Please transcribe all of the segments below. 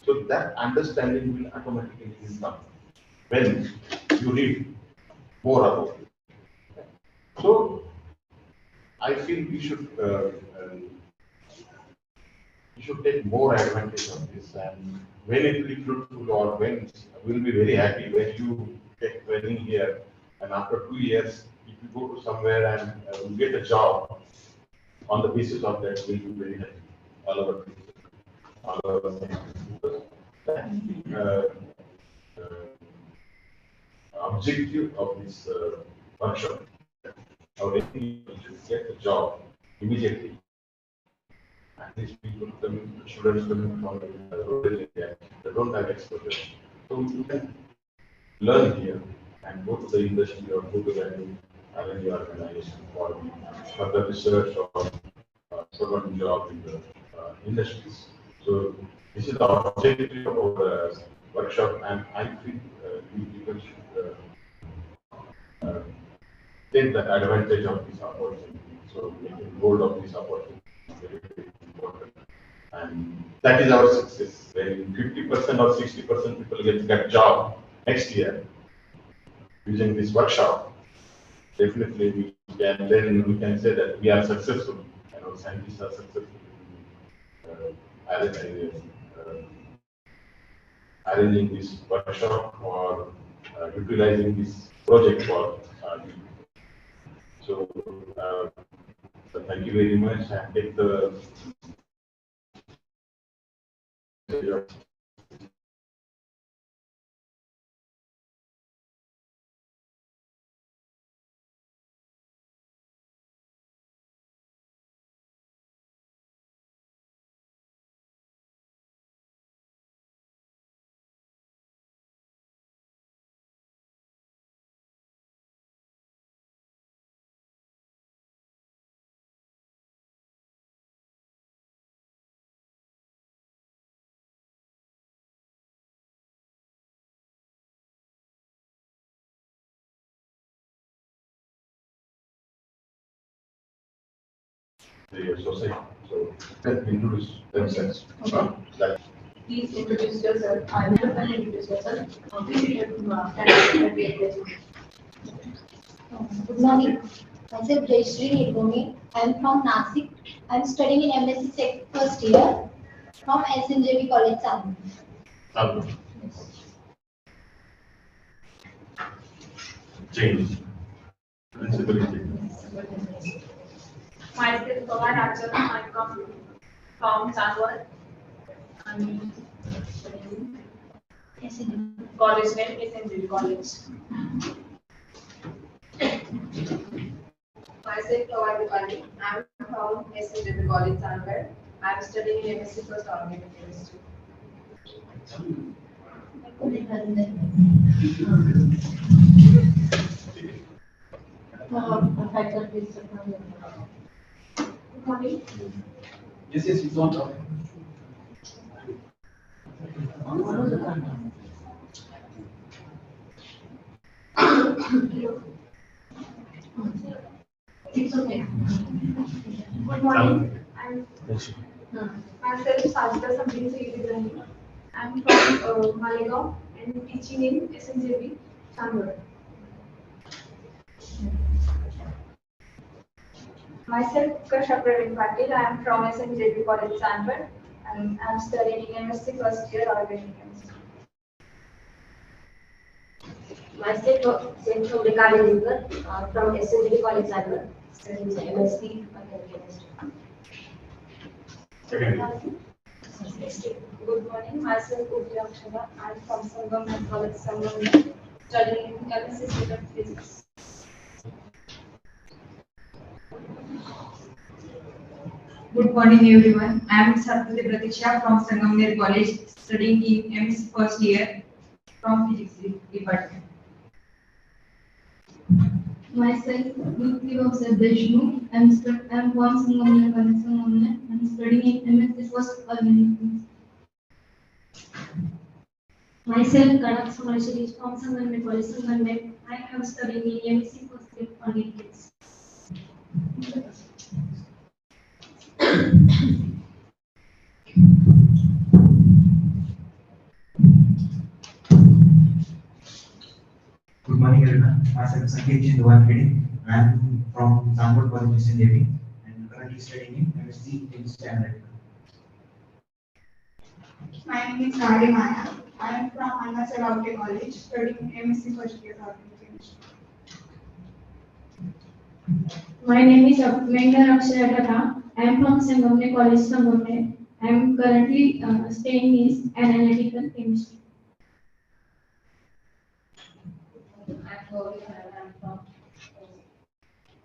So that understanding will automatically come when you read more about it. So I feel we should take more advantage of this, and when it will be fruitful, or when we'll be very happy when you take training here, and after 2 years, if you go to somewhere and you get a job on the basis of that, we'll be very happy. All our people, all our because that objective of this workshop, how any should get a job immediately. At least people coming, students coming from the rural area, they don't have exposure. So you can learn here and go to the industry or go to the R&D organization for further research or permanent job in the industries. So this is the objective of the workshop, and I think we people should take the advantage of this opportunity. So making hold of this opportunity is very, very important. And that is our success. When 50% or 60% people get job next year using this workshop, definitely we can say that we are successful. And our scientists are successful in arranging this workshop or utilizing this project for so, so thank you very much, and take the society. So let me introduce themselves. Okay. Please introduce yourself. I will introduce yourself. Please Good morning. Myself Jayashree Nirgomi. I am from Nasik. I am studying in MSc first year from SNJB College, Sanand. Change. Principality. Myself, Pawar Rachel, I come from Chandwar. I'm studying college name is SNJB College. Myself, Pawar Rachel, I'm from SNJB College, Chandwar. I'm studying in MSc First Organic Chemistry. Good morning. Yes, you don't talk. It's okay. Good morning. I'm myself, Sajda Samrin Sayyid Ibrahim. I'm from Malegaon and teaching in SNJB, Chandwar. Myself, Kasha Praveen Patil. I am from SNJB College, Chandwar, and I'm studying MSc First Year Organic Chemistry. Myself, Senthomrika Delingar from SNJB College, Chandwar, studying MSc Organic Chemistry. Good morning. Myself, Udya Akshara. I'm from Sangam College, Sangam, studying MSc Student Physics. Good morning, everyone. I am Satyajit Pratiksha from Sangamner College, studying in MSc first year from Physics department. Myself, Dupti Vamsad Deshmukh. I'm from Sangamner College, Sangamner. I'm studying in MSc First Organic Chemistry. Myself, Kanak Sumarshiri from Sangamner College, Sangamner. I am studying in MSc First Year Organic Chemistry. Myself, Sanket Chindwani. I am from Stanford College, SNJB, and currently studying in MSc Chemistry Analytical. My name is Nadi Maya. I am from Anna Saravate College, studying MSc first year organic chemistry. My name is Mengar Akshaya Tata. I am from Sangamne College, Sangamne. I am currently staying in analytical chemistry. I'm Gauri Khanna. I'm from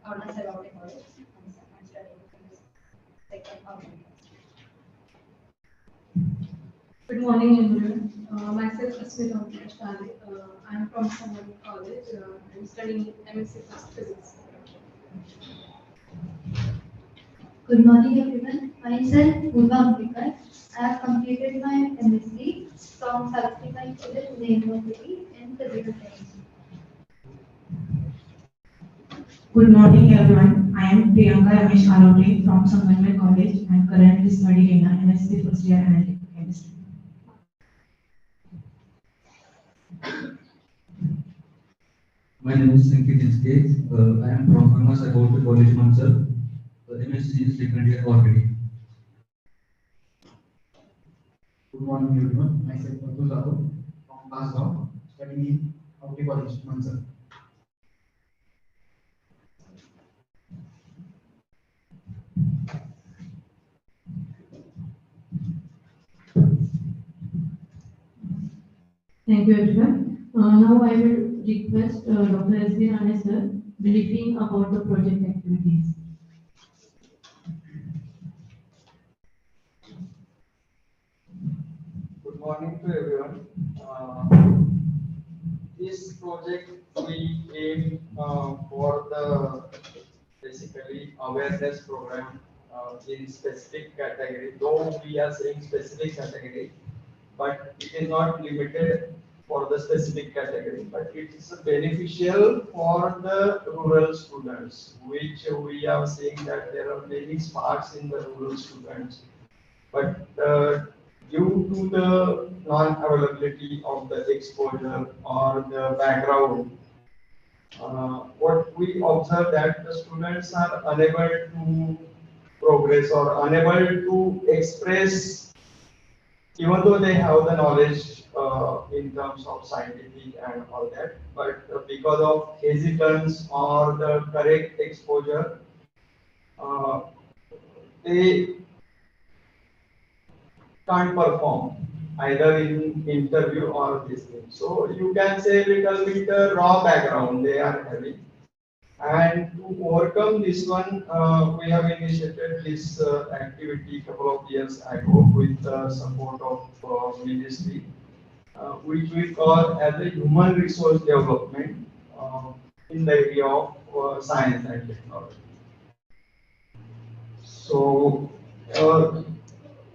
Anna Saravate College. I'm studying second organic. Good morning, everyone. Myself, Asmita Ashtali. I'm from Sangamne College. I'm studying MSc Physics. Good morning, everyone. Myself, Purva Ambikar. I have completed my MSc from Fabrication University in Physical Chemistry. Good morning, everyone. I am Priyanka Ramesh Alote from Sangamne College. I am currently studying in MSc first year analytical chemistry. My name is Sanket Inske. I am from Anna Saravate College, Mansar. MSc is second year already. Good morning, everyone. Myself, Atul Zado from Glasgow, studying in Fabrication College, Mansar. Thank you, everyone. Now I will request Dr. S.B. Rane sir briefing about the project activities. Good morning to everyone. This project we aim for the basically awareness program in specific category. Though we are saying specific category, but it is not limited for the specific category, but it is beneficial for the rural students, which we are saying that there are many sparks in the rural students. But due to the non-availability of the exposure or the background, what we observe that the students are unable to progress or unable to express, even though they have the knowledge in terms of scientific and all that, but because of hesitance or the correct exposure, they can't perform either in interview or this thing. So you can say little bit raw background they are having. And to overcome this one, we have initiated this activity a couple of years ago with support of ministry, which we call as a human resource development in the area of science and technology. So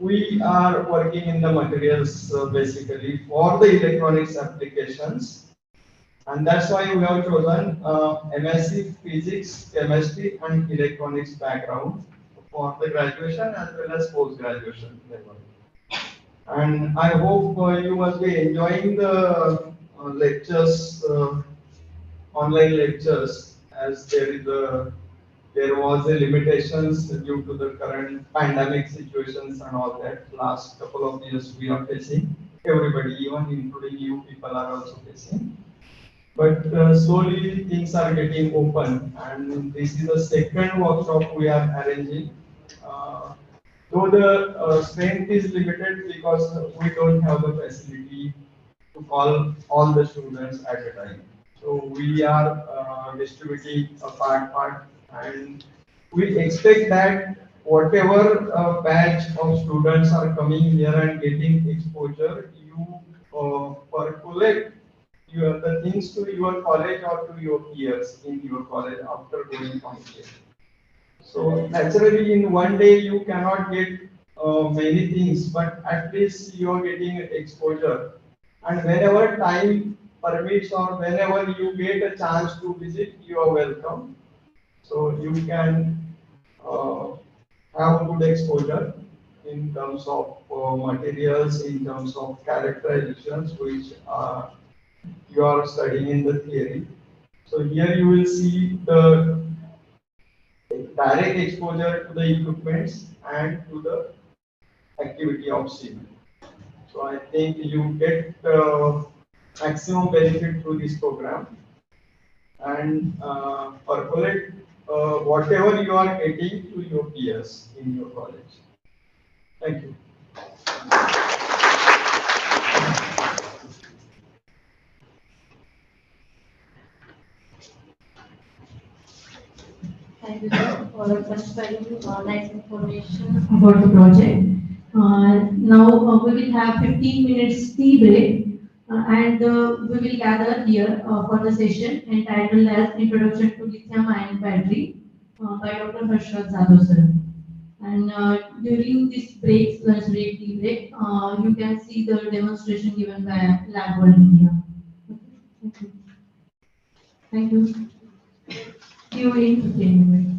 we are working in the materials basically for the electronics applications, and that's why we have chosen MSc Physics, Chemistry and Electronics background for the graduation as well as post-graduation level. And I hope you must be enjoying the lectures, online lectures, as there was a limitations due to the current pandemic situations and all that. Last couple of years we are facing. Everybody, even including you people, are also facing. But slowly things are getting open, and this is the second workshop we are arranging. Though the strength is limited because we don't have the facility to call all the students at a time. So we are distributing a part, and we expect that whatever batch of students are coming here and getting exposure, you percolate the things to your college or to your peers in your college after going on here. So naturally, in one day you cannot get many things, but at least you are getting exposure. And whenever time permits or whenever you get a chance to visit, you are welcome. So you can have good exposure in terms of materials, in terms of characterizations, which you are studying in the theory. So here you will see the direct exposure to the equipments and to the activity of civil. So I think you get maximum benefit through this program and percolate whatever you are getting to your peers in your college. Thank you. Thank you, sir, for providing nice information about the project. Now we will have 15 minutes tea break and we will gather here for the session entitled as Introduction to Lithium-Ion Battery by Dr. Harshad Jadhav, sir. And during this break, lunch break, tea break, you can see the demonstration given by Lab World India. Thank you. Thank you. See you in 15 minutes.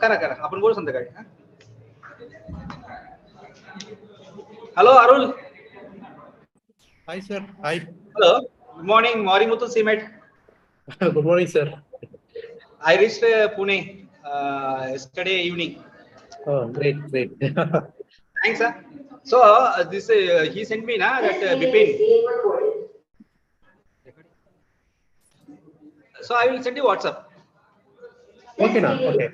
करा करा आपण बोलू संध्याकाळी. Hello Arul. Hi, sir. Hi. Hello. Good morning. Muthu Seamet. Good morning, sir. I reached Pune yesterday evening. Oh, great, great. Thanks, sir. So this he sent me na that Bipin. So I will send you WhatsApp. Okay, now. Okay.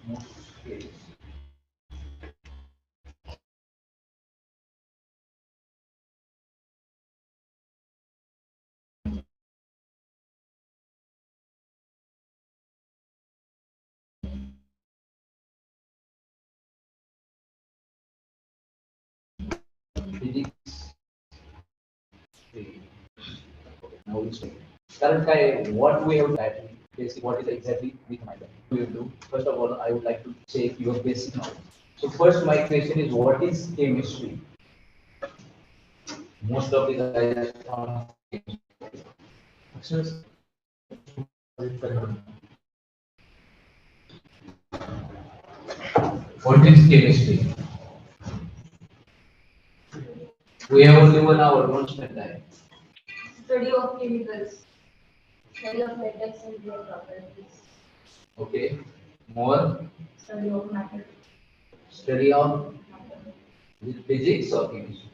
Most scales. Physics. Now it's current guy, what we have that basic, what is exactly lithium-ion? We will do. First of all, I would like to check your basic knowledge. So first, my question is, what is chemistry? Most of the guys from chemistry. What is chemistry? We have only 1 hour, don't spend time. Study of chemicals. Study of metals and their properties. Okay. More? Study of matter. Study of physics or chemistry?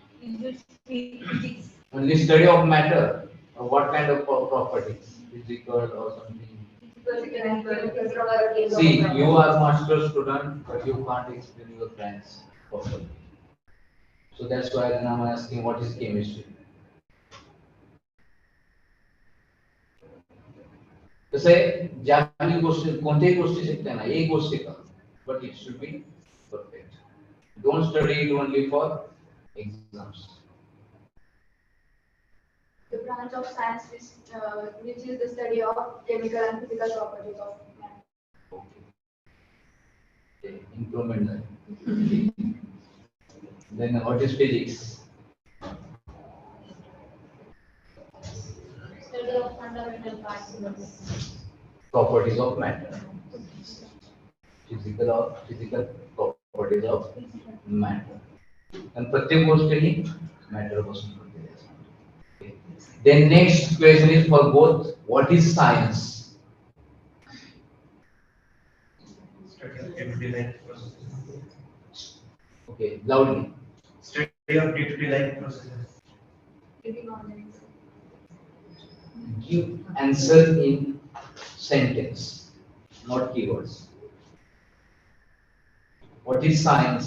Physics. Only study of matter. Or what kind of properties? Physical or something? See, you are master student, but you can't explain your friends properly. So that's why then I'm asking what is chemistry. जैसे ज्यादा गोष्टी कोणत्याही गोष्टी शिकते ना एक गोष्ट शिका but it should be perfect. Don't study it only for exams. The branch of science which is the study of chemical and physical properties of matter. Okay. Improvement there. Then what is physics? Study of fundamental particles. Properties of matter. Physical properties of matter. And प्रत्येक गोष्ट ही matter पासून बनलेली आहे. Then next question is for both. What is science? Study of day-to-day life processes. Okay, loudly. Study of day-to-day life processes. Give answer in sentence, not keywords. What is science?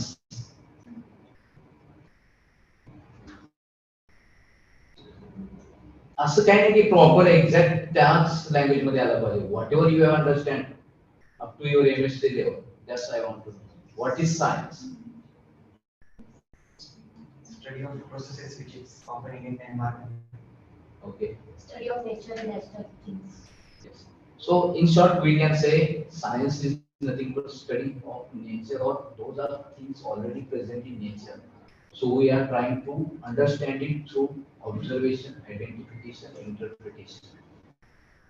असं काही नाही की proper exact त्याच language मध्ये आलं पाहिजे. Whatever you have understand up to your MSc level, that's I want to know. What is science? Study of processes which is happening in the environment. Okay. Study of nature and natural things. Yes. So in short we can say science is nothing but study of nature, or those are things already present in nature. So we are trying to understand it through observation, identification, interpretation.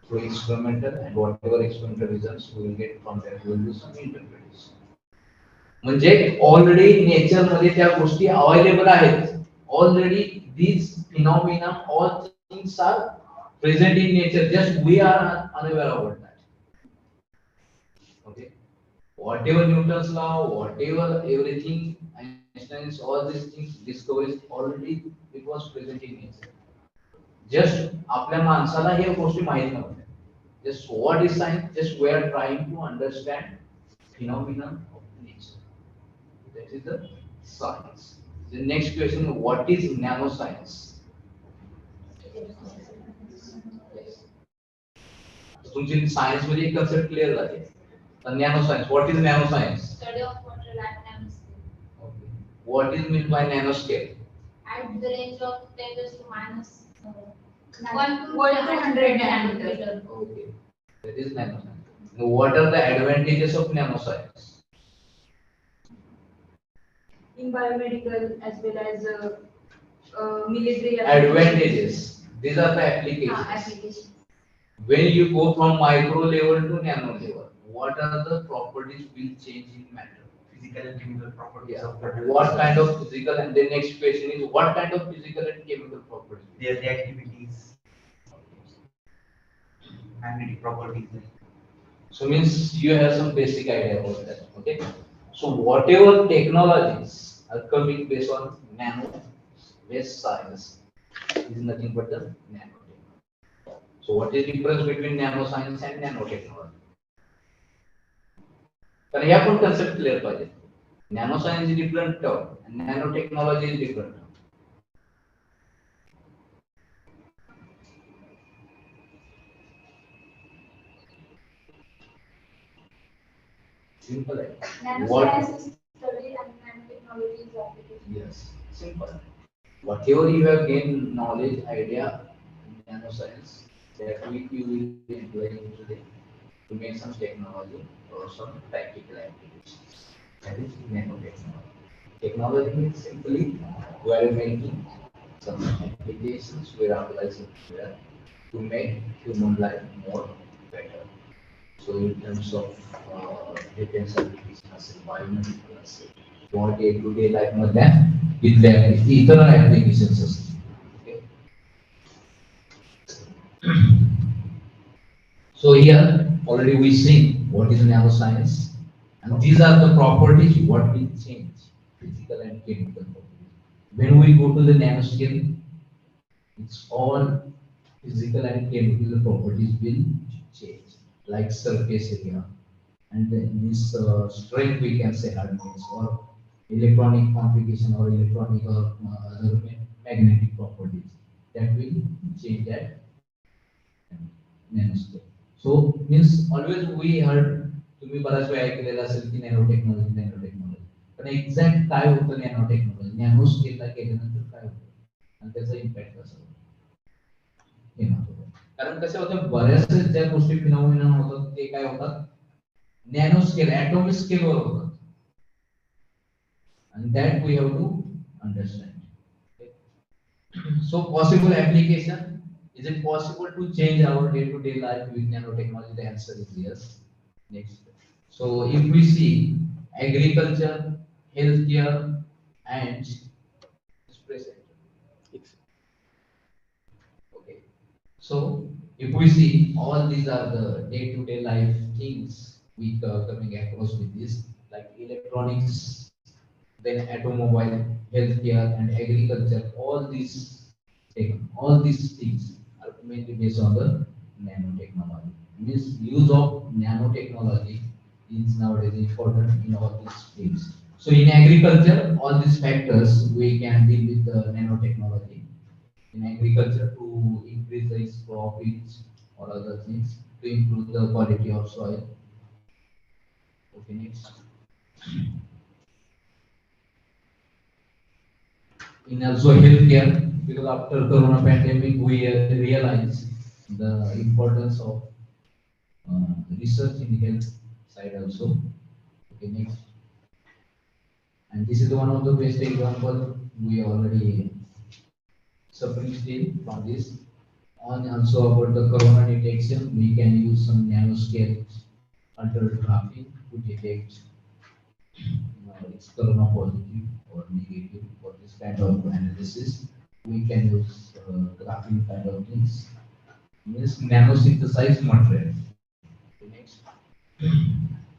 Through experimental, and whatever experimental results we will get from that, we will do some interpretation. म्हणजे already nature मध्ये त्या गोष्टी available आहेत. Already these phenomena, all things are present in nature, just we are unaware about that. Okay, whatever Newton's law, whatever everything, Einstein's, all these things, discoveries, already it was present in nature. Just आपल्या माणसाला हे गोष्टी माहित नव्हत्या. Just what is science? Just we are trying to understand phenomena of nature. That is the science. The next question, what is nanoscience? तुमची science मध्ये एक concept clear झाली. तर nanoscience, what is nanoscience? Study of water at nanoscale. Okay. What is meant by nanoscale? At the range of 10 to minus 1 to 100 nanometer. Okay. That is nanoscience. Now, what are the advantages of nanoscience? in biomedical as well as military Advantages. These are the applications. applications. When you go from micro level to nano level, what are the properties will change in matter? Physical and chemical properties. Yeah. Of matter. What kind of physical, and the next question is what kind of physical and chemical properties? Their reactivities, magnetic properties. So means you have some basic idea about that. Okay. So whatever technologies are coming based on nano based science is nothing but the nano. So what is the difference between nanoscience and nanotechnology? तर ह्या पण concept clear पाहिजे. Nano science is different term, nano technology is different. Simple. Nanoscience is study and nanotechnology is application. Yes, simple. Whatever you have gained knowledge, idea in nanoscience, that week you will be employing today to make some technology or some practical applications. That is nanotechnology. Technology means simply we are making some applications we are applying here to make human life more better. So in terms of defense applications, environmental, for day-to-day life मध्ये इथल्या इतर applications असतात. Okay. So here already we see what is nanoscience, and these are the properties what will change, physical and chemical properties. When we go to the nanoscale, it's all physical and chemical properties will change, like surface area, and then this strength we can say hardness or electronic configuration or electronic or other magnetic properties that will change at nanoscale. So means always we heard तुम्ही बऱ्याच वेळा ऐकलेलं असेल की nano technology पण exact काय होतं nano technology nano स्केलला केल्यानंतर काय होतं आणि त्याचा इम्पॅक्ट कसा होतो हे महत्त्वाचं. कारण कसं होतं बऱ्याच ज्या गोष्टी फिनॉमिना होतात ते काय होतात नॅनो स्केल ॲटॉमिक स्केलवर होतात and that we have to understand. Okay. So possible application, is it possible to change our day-to-day life with nanotechnology? The answer is yes. Next. So if we see agriculture, healthcare and space sector. Okay. So if we see all these are the day-to-day life things we coming across with this, like electronics, then automobile, healthcare, and agriculture. All these things are mainly based on the nanotechnology. Means use of nanotechnology is nowadays important in all these fields. So in agriculture, all these factors we can deal with the nanotechnology. In agriculture to increase the profits or other things to improve the quality of soil. Okay, next. In also healthcare, because after corona pandemic we realized the importance of research in health side also. Okay, next. And this is one of the best example we already suffering still from this. On also about the corona detection, we can use some nanoscale ultrasonography to detect it's corona positive or negative for this kind of analysis. We can use graphene kind of things. Means nanosynthesized material. Next.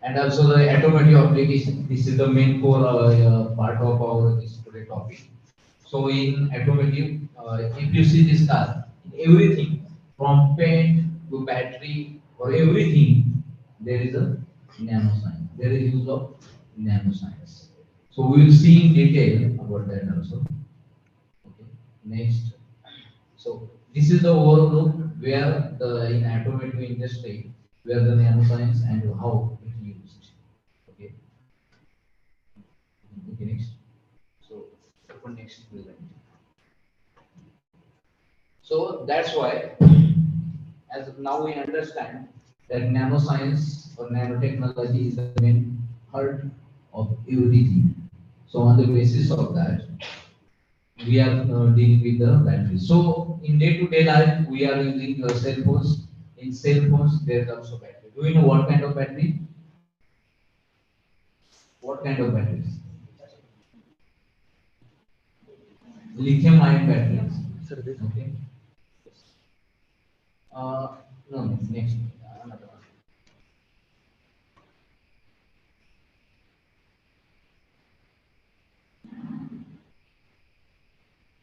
And also the automotive application. This is the main core part of our this today topic. So in automotive, if you see this car, everything from paint to battery or everything, there is a nanoscience. There is use of nanoscience. So we will see in detail about that also. Okay. Next. So this is the overview where the in automotive industry where the nanoscience and how it used. Okay. Okay. Next. So open next present. So that's why, as now we understand that nanoscience or nanotechnology is the main heart of everything. So on the basis of that, we are dealing with the battery. So in day-to-day life, we are using cell phones. In cell phones, there is also battery. Do you know what kind of battery? What kind of batteries? Lithium-ion batteries. Okay. No, next. Another one.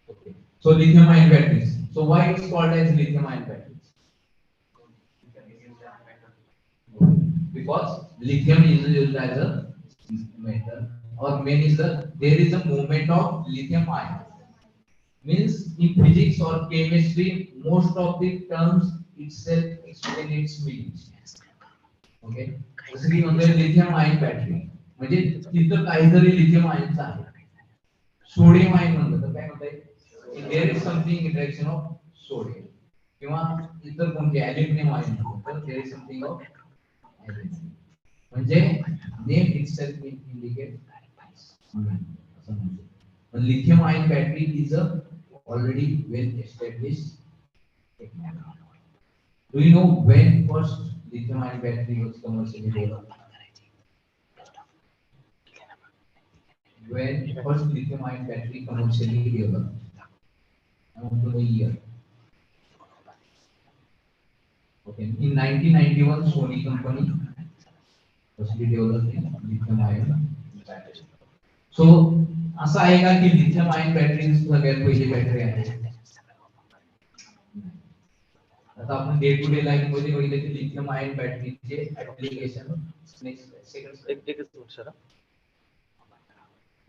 Okay. So lithium-ion batteries. So why it's called as lithium-ion batteries? because lithium is used as a metal, or main is there is a movement of lithium ion. Means in physics or chemistry, most of the terms itself explain its meaning. Okay, जसं की म्हणतोय lithium ion battery, म्हणजे तिथं काहीतरी lithium आयनचं आहे. Sodium ion म्हणलं तर काय म्हणताय, there is something interaction of sodium, किंवा इतर कोणते ॲल्युमिनियम आयन म्हणतो तर there is something of aluminium. म्हणजे नेम इटसेल्फ इंडिकेट असं म्हणतो. पण lithium ion battery is a already well established technology. Do you know when first lithium-ion battery was commercially developed? When first lithium-ion battery commercially developed? I want to know year. Okay, in 1991, Sony company firstly developed lithium-ion battery. So, असं आहे का की lithium-ion battery सगळ्यात पहिली battery आहे? आता आपण day to day life मध्ये बघितलं की लिथियम आयन बॅटरीचे ऍप्लिकेशन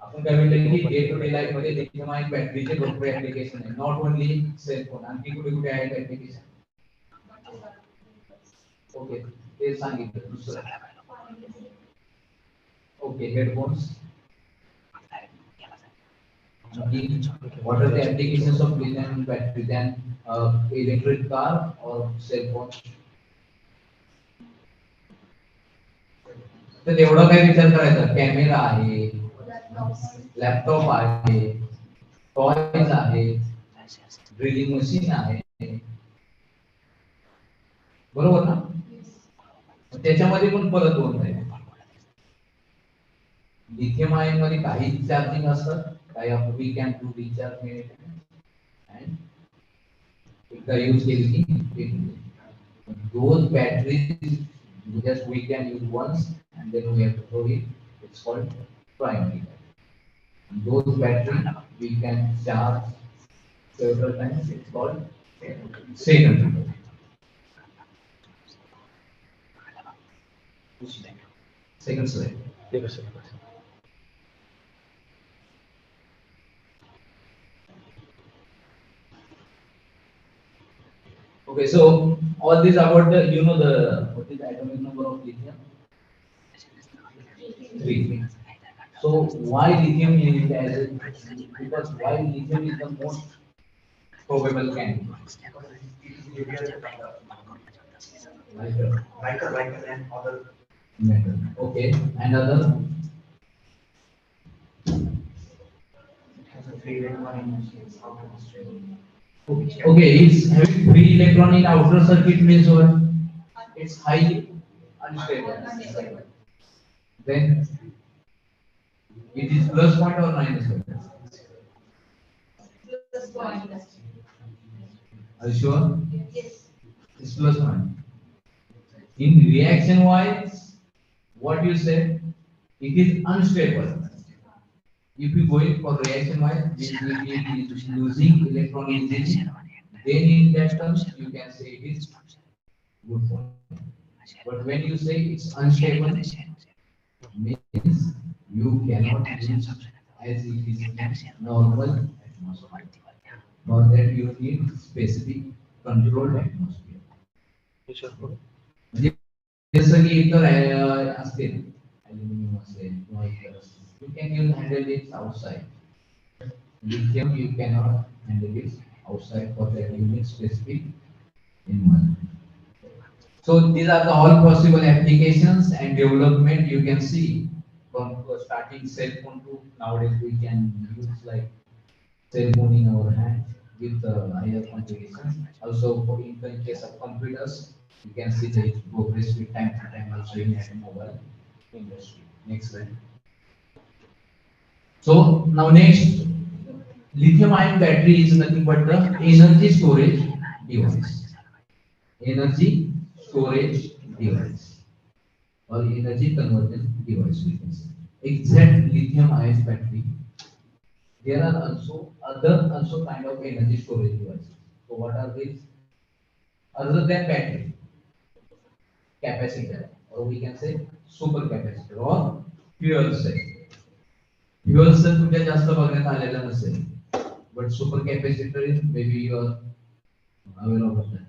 आपण काय म्हणतो की डे टू डे लाईफ मध्ये लिथियम आयन बॅटरीचे भरपूर ऍप्लिकेशन आहे, नॉट ओनली सेलफोन, आणखी कुठे कुठे आहेत ऍप्लिकेशन? ओके, ते सांगितलं. दुसरं okay, headphones. What are the applications of lithium battery than electric car or cell phone? तर एवढा काय विचार करायचा, कॅमेरा आहे, लॅपटॉप आहे, टॉयज आहे, ड्रिलिंग मशीन आहे, बरोबर ना? त्याच्यामध्ये पण परत होत आहे. लिथियम आयन मध्ये काही चार्जिंग असतात, काही we can do recharge and एकदा यूज केली की those batteries just we can use once and then we have to throw it. It's called primary. Those batteries we can charge several times. It's called secondary. Second slide. Okay, so all this about the, you know, the what is the atomic number of lithium? 3. So why lithium is used as a, because why lithium is the most probable candidate? Lighter and other metal. Okay, and other? Okay, it's having free electron in outer circuit means what? It's highly unstable. Then it is plus point or minus point? Plus point. Are you sure? Yes. It's plus point. In reaction wise, what you said, it is unstable. If you go in for reaction wise, it is losing electron easily. Then in that terms, you can say it is good point. But when you say it's unstable, means you cannot use as it is normal atmosphere. For that you need specific controlled atmosphere. जसं की इतर असतील, aluminium असेल किंवा इतर असतील, you can use handle it outside. Lithium you cannot handle it outside, for that you need specific environment. So these are the all possible applications and development you can see from starting cell phone to nowadays we can use like cell phone in our hand with higher configurations. Also in case of computers, you can see the progress with time to time also in automobile industry. Next slide. So now next, lithium-ion battery is nothing but the energy storage device. Energy storage device or energy conversion device we can say. Except lithium-ion battery, there are also other kind of energy storage devices. So what are these? Other than battery, capacitor or we can say supercapacitor or fuel cell. Fuel cell तुमच्या जास्त बघण्यात आलेला नसेल, but supercapacitor is maybe you are aware of that.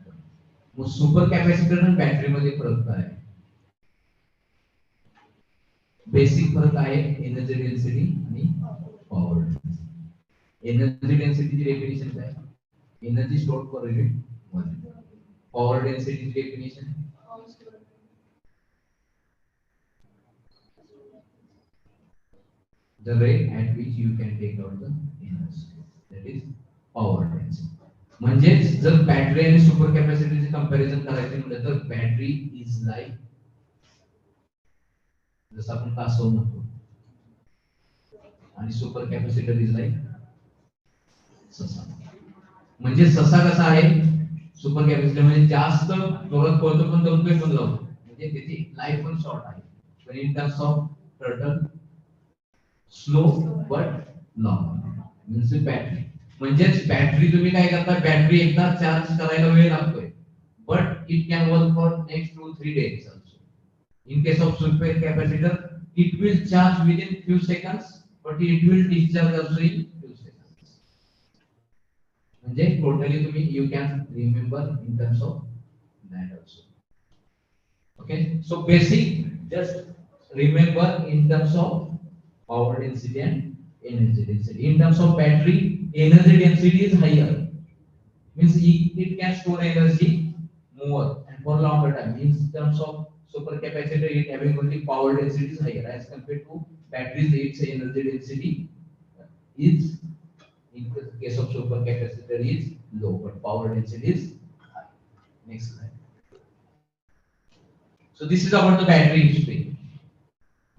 मग supercapacitor आणि battery मध्ये फरक काय आहे? बेसिक फरक आहे एनर्जी डेन्सिटी आणि पॉवर. एनर्जी डेन्सिटीची डेफिनेशन काय? Energy stored per unit volume. Power डेन्सिटीची definition the rate at which you can take out the energy, that is power density. म्हणजे जर बॅटरी आणि सुपर कॅपॅसिटीचे कंपॅरिझन करायचे म्हटलं तर बॅटरी इज लाईक, जसं आपण कासव म्हणतो, आणि सुपर कॅपॅसिटर इज लाईक ससा. म्हणजे ससा कसा आहे? सुपर कॅपॅसिटर म्हणजे जास्त जोरात पळतो पण दमतोय पण लावतो, म्हणजे त्याची लाईफ पण शॉर्ट आहे. पण इन terms of turtle slow but long means battery. म्हणजेच बॅटरी तुम्ही काय करता, बॅटरी एकदा चार्ज करायला वेळ लागतोय, but it can work for next 2-3 days also. In case of super capacitor, it will charge within few seconds, but it will discharge also in few seconds. म्हणजे totally तुम्ही you can remember in terms of that also. Okay, so basic just remember in terms of power density and energy density. In terms of battery, energy density is higher, means it can store energy more and for longer time. In terms of supercapacitor, it having only power density is higher as compared to batteries. Its energy density is, in case of supercapacitor, is low, but power density is high. Next slide. So this is about the battery history.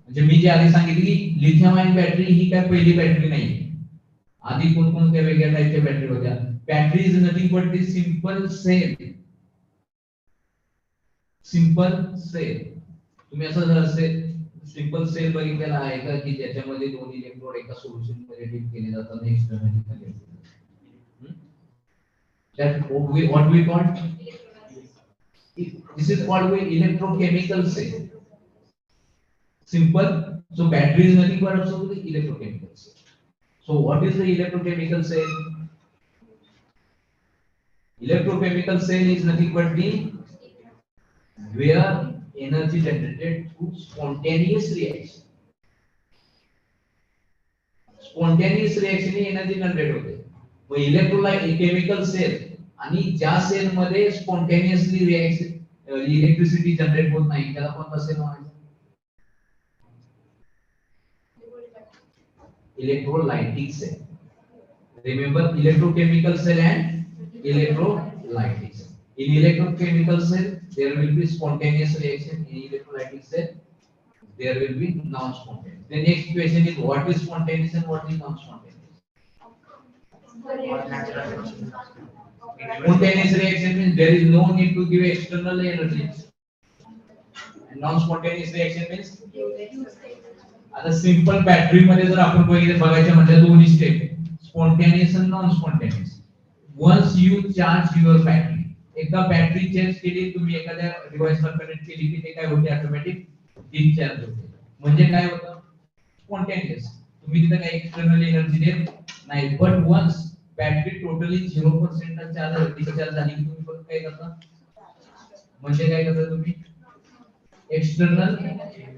म्हणजे मी जे आधी सांगितले की lithium ion battery ही काय पहिली battery नाही. आधी कोणकोणत्या वेगळ्या टाईपच्या बॅटरी होत्या. Battery is nothing but the simple cell. Simple cell, तुम्ही असं सिंपल सेल बघितलेला आहे का की ज्याच्यामध्ये दोन इलेक्ट्रोड एका सोल्युशन मध्ये डिप केले जातात आणि एक्सटर्नली खाली असतात. That what we call, this is called electrochemical cell. Simple. So battery is nothing but also the electrochemical cell. So what is the electrochemical cell? Electrochemical cell is nothing but the where energy generated through spontaneous reaction. Spontaneous reaction he energy generate होते. मग electrochemical cell आणि ज्या cell मध्ये spontaneously reaction electricity generate होत नाही त्याला कोणता cell म्हणायचं? Electrolytic cell. Remember electrochemical cell and electrolytic cell. In electrochemical cell there will be spontaneous reaction. In electrolytic cell there will be non-spontaneous. The next question is what is spontaneous and what is non-spontaneous? Spontaneous reaction means there is no need to give external energy. And non-spontaneous reaction means आता simple battery मध्ये जर आपण बघायचं म्हटलं दोन्ही step, spontaneous आणि non spontaneous. Once you charge your battery, एकदा battery change केली तुम्ही एखाद्या डिव्हाइसला कनेक्ट केली की ते काय होते, ऑटोमॅटिक डिस्चार्ज होते. म्हणजे काय होतं? स्पॉन्टेनियस. तुम्ही तिथे काही एक्सटर्नल एनर्जी देत नाही. But once battery totally 0% charge discharge झाली की तुम्ही परत काय करता? म्हणजे काय करता तुम्ही? एक्सटर्नल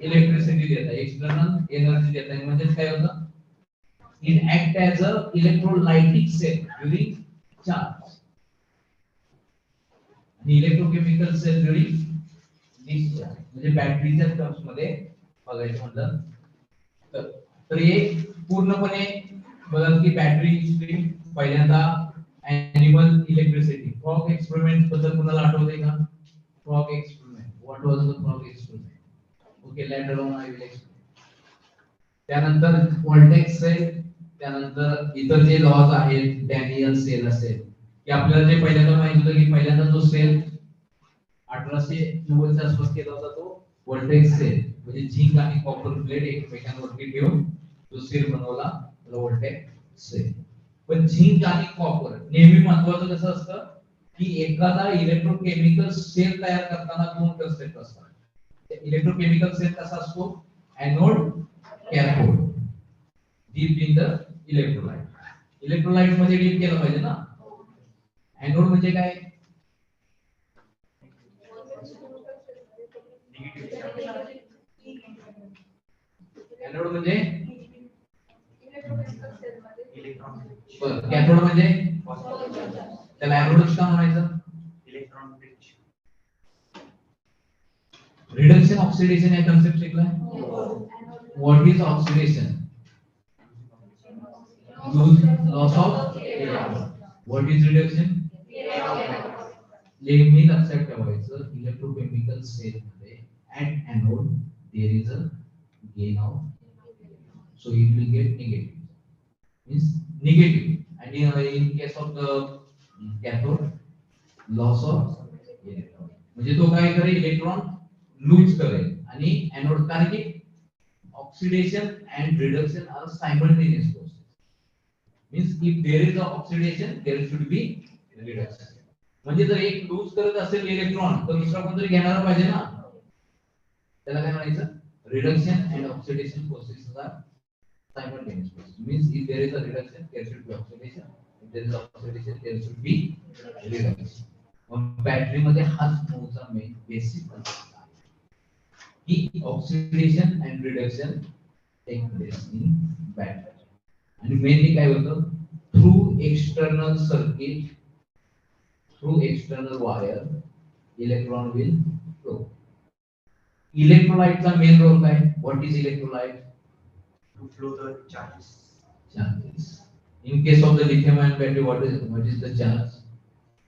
इलेक्ट्रिसिटी देता, एक्सटर्नल एनर्जी देता. म्हणजे काय होतं? It act as a electrolytic cell during charge आणि इलेक्ट्रोकेमिकल सेल ड्यूरिंग डिस्चार्ज. म्हणजे बॅटरीच्या टर्म्स मध्ये बघायचं म्हटलं तर हे पूर्णपणे बघा की बॅटरी हिस्ट्री. पहिल्यांदा ॲनिमल इलेक्ट्रिसिटी, फ्रॉग एक्सपेरिमेंट बद्दल कुणाला आठवतंय का? Frog experiment, what was the frog experiment? Okay, later on I will explain. त्यानंतर व्होल्टेज सेल, त्यानंतर इतर जे लॉज आहेत, डॅनियल सेल असेल की आपल्याला जे पहिल्यांदा माहित होतं की पहिल्यांदा जो सेल 1890 च्या आसपास केला होता तो व्होल्टेज सेल. म्हणजे झिंक आणि कॉपर प्लेट एकमेकांवरती ठेवून जो सेल बनवला त्याला व्होल्टेज सेल. पण झिंक आणि कॉपर नेहमी महत्त्वाचं कसं असतं की एखादा इलेक्ट्रोकेमिकल सेल तयार करताना दोन कन्सेप्ट असतात. इलेक्ट्रोकेमिकल सेल कसा असतो, anode cathode, deep in the electrolyte. Electrolyte मध्ये डीप केलं पाहिजे ना. एनोड म्हणजे काय, एनोड म्हणजे कॅथोड म्हणजे त्याला एनोडच का म्हणायचं. Electron rich. रिडक्शन ऑक्सिडेशन या कन्सेप्ट शिकलाय. What is oxidation, loss of electron. What is reduction, नेहमी लक्षात ठेवायचं इलेक्ट्रोकेमिकल सेल मध्ये at anode there is a gain of, so it will get negative, means negative, and in case of the cathode loss of electron, म्हणजे तो काय करेल, electron lose करेल. आणि एनोड, कारण की oxidation and reduction are simultaneous process, means if there is a oxidation there should be reduction. म्हणजे जर एक लूज करत असेल इलेक्ट्रॉन तर दुसरा कोणतरी घेणारा पाहिजे ना, त्याला काय म्हणायचं, reduction and oxidation process are simultaneous process, means if there is a reduction there should be oxidation, if there is oxidation there should be reduction. मग बॅटरी मध्ये हाच मूळचा मेन बेसिक कन्सेप्ट आहे की oxidation and reduction take place in battery. आणि mainly काय होतं, through external circuit, through external wire electron will flow. इलेक्ट्रोलाइटचा मेन रोल काय, what is electrolyte, to flow the charges. Charges. In case of the lithium-ion battery, what is the charge?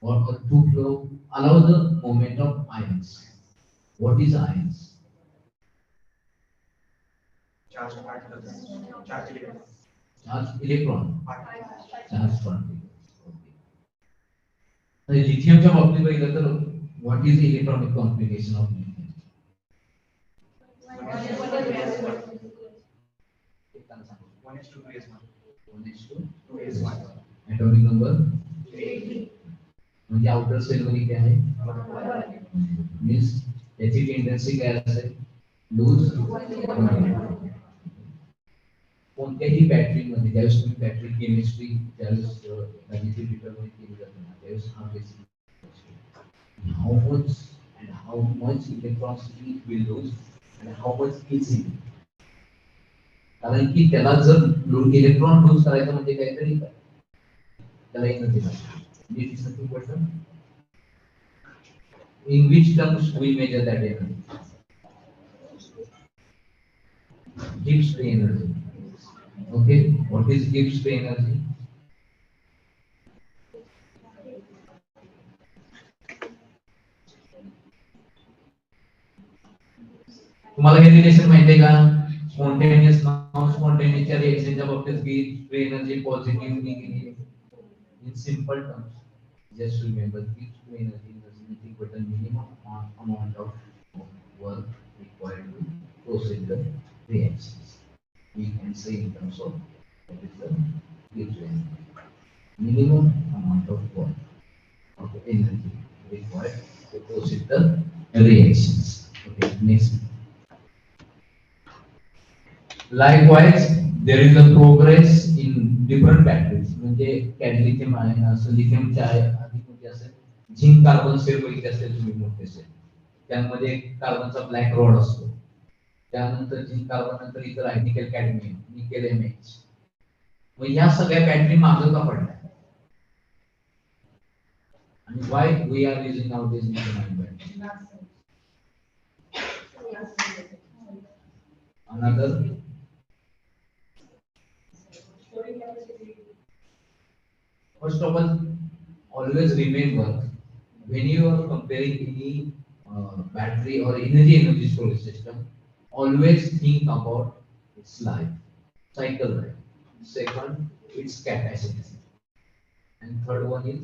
Or to flow, allow the movement of ions. What is ions? Charged particles. Charged electrons. Charged electron. Charged particles. Okay. लिथियमच्या बाबतीत बघितलं तर what is the electronic configuration of lithium? Atomic number 3. म्हणजे outer cell मध्ये काय आहे, means त्याची tendency काय असेल, लूज. कोणत्याही बॅटरी मध्ये ज्यावेळेस तुम्ही बॅटरी केमिस्ट्री ज्यावेळेस बॅटरी डिटरमाइन केली जाते ना, त्यावेळेस हा basic how much electrons it will lose and how much is it. कारण की त्याला जर इलेक्ट्रॉन लूज करायचं म्हणजे काहीतरी त्याला एनर्जी लागते. This is the question. In which terms we measure that energy? Gibbs free energy. Okay, what is Gibbs free energy? तुम्हाला हे रिलेशन माहिती आहे का? Spontaneous non-spontaneous reactionच्या बाबतीत Gibbs free energy positive negative. In simple terms, just remember Gibbs free energy is nothing but the minimum amount of work required to proceed the reactions. We can say in terms of what is the Gibbs free energy. Minimum amount of work of energy required to proceed the reactions. Okay, next. Likewise, there is a progress in different batteries. म्हणजे cadmium आहे, असं लिथियमच्या आहे, आधी म्हणजे असेल zinc carbon cell बघितले असेल तुम्ही मोठे सेल, त्यामध्ये कार्बनचा ब्लॅक रॉड असतो. त्यानंतर झिंक कार्बन नंतर इतर आहे निकेल कॅडमियम, निकेल एमएच. मग या सगळ्या बॅटरी मागं का पडल्या, आणि why we are using now this lithium battery. Another first of all, always remember when you are comparing any battery or energy storage system, always think about its life cycle life. Second, its capacity, and third one is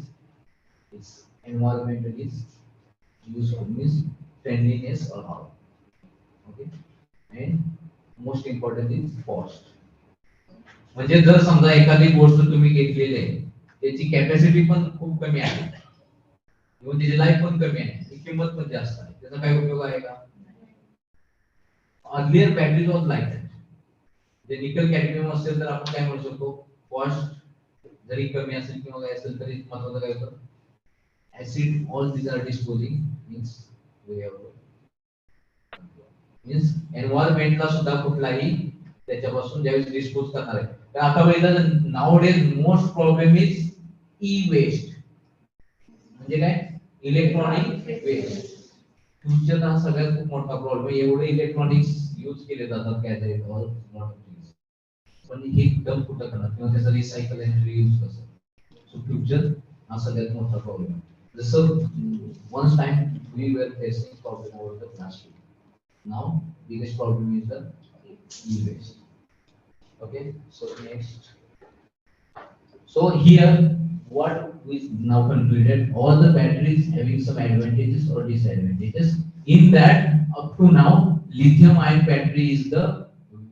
its environmental is useful, means friendliness or how. Okay, and most important is cost. म्हणजे जर समजा एखादी गोष्ट तुम्ही घेतलेली आहे, त्याची capacity पण खूप कमी आहे किंवा त्याची लाईफ पण कमी आहे, किंमत पण जास्त आहे, त्याचा काही उपयोग आहे का? Earlier battery was like that. जे निकल कॅडमियम असेल तर आपण काय म्हणू शकतो, कॉस्ट जरी कमी असेल किंवा काय असेल तरी महत्वाचं काय होतं, acid all these are disposing means way of means एन्व्हायरमेंटला सुद्धा कुठलाही त्याच्यापासून ज्यावेळेस डिस्पोज करणार आहे. तर आता बघितलं nowadays most problem is e waste, म्हणजे काय इलेक्ट्रॉनिक वेस्ट. फ्युचर हा सगळ्यात खूप मोठा प्रॉब्लेम. एवढे इलेक्ट्रॉनिक्स यूज केले जातात गॅजेट ऑल नॉट थिंग्स, पण हे डम कुठं करणार किंवा त्याचा रिसायकल आणि रियूज कसं. सो फ्युचर हा सगळ्यात मोठा प्रॉब्लेम आहे. जसं once time we were facing problem over the plastic, now biggest problem is the e-waste. Okay, so next. So here what we now concluded, all the batteries having some advantages or disadvantages. In that, up to now, lithium-ion battery is the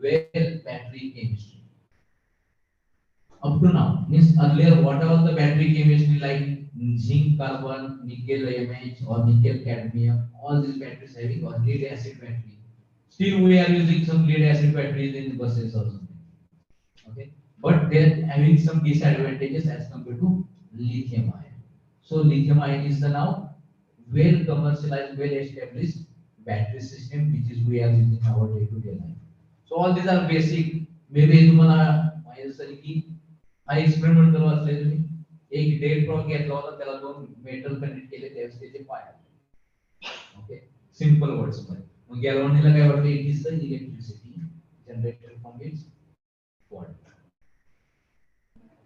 well battery chemistry. Up to now, means earlier whatever the battery chemistry like zinc carbon, nickel MH or nickel cadmium, all these batteries having or lead acid battery. Still we are using some lead acid batteries in buses or something. Okay, but they are having some disadvantages as compared to lithium ion. So lithium ion is the now well commercialized, well established battery system which is we are using in our day to day life. So all these are basic. Maybe तुम्हाला माहिती असेल की हा experiment करू असले तुम्ही एक dead Prague घेतला होता, त्याला दोन मेटल कनेक्ट केले, त्याचे पाय. ओके, सिंपल वर्ड्स मध्ये. मग गॅल्व्हॅनिकला काय वाटतं, it is the electricity generated from its water.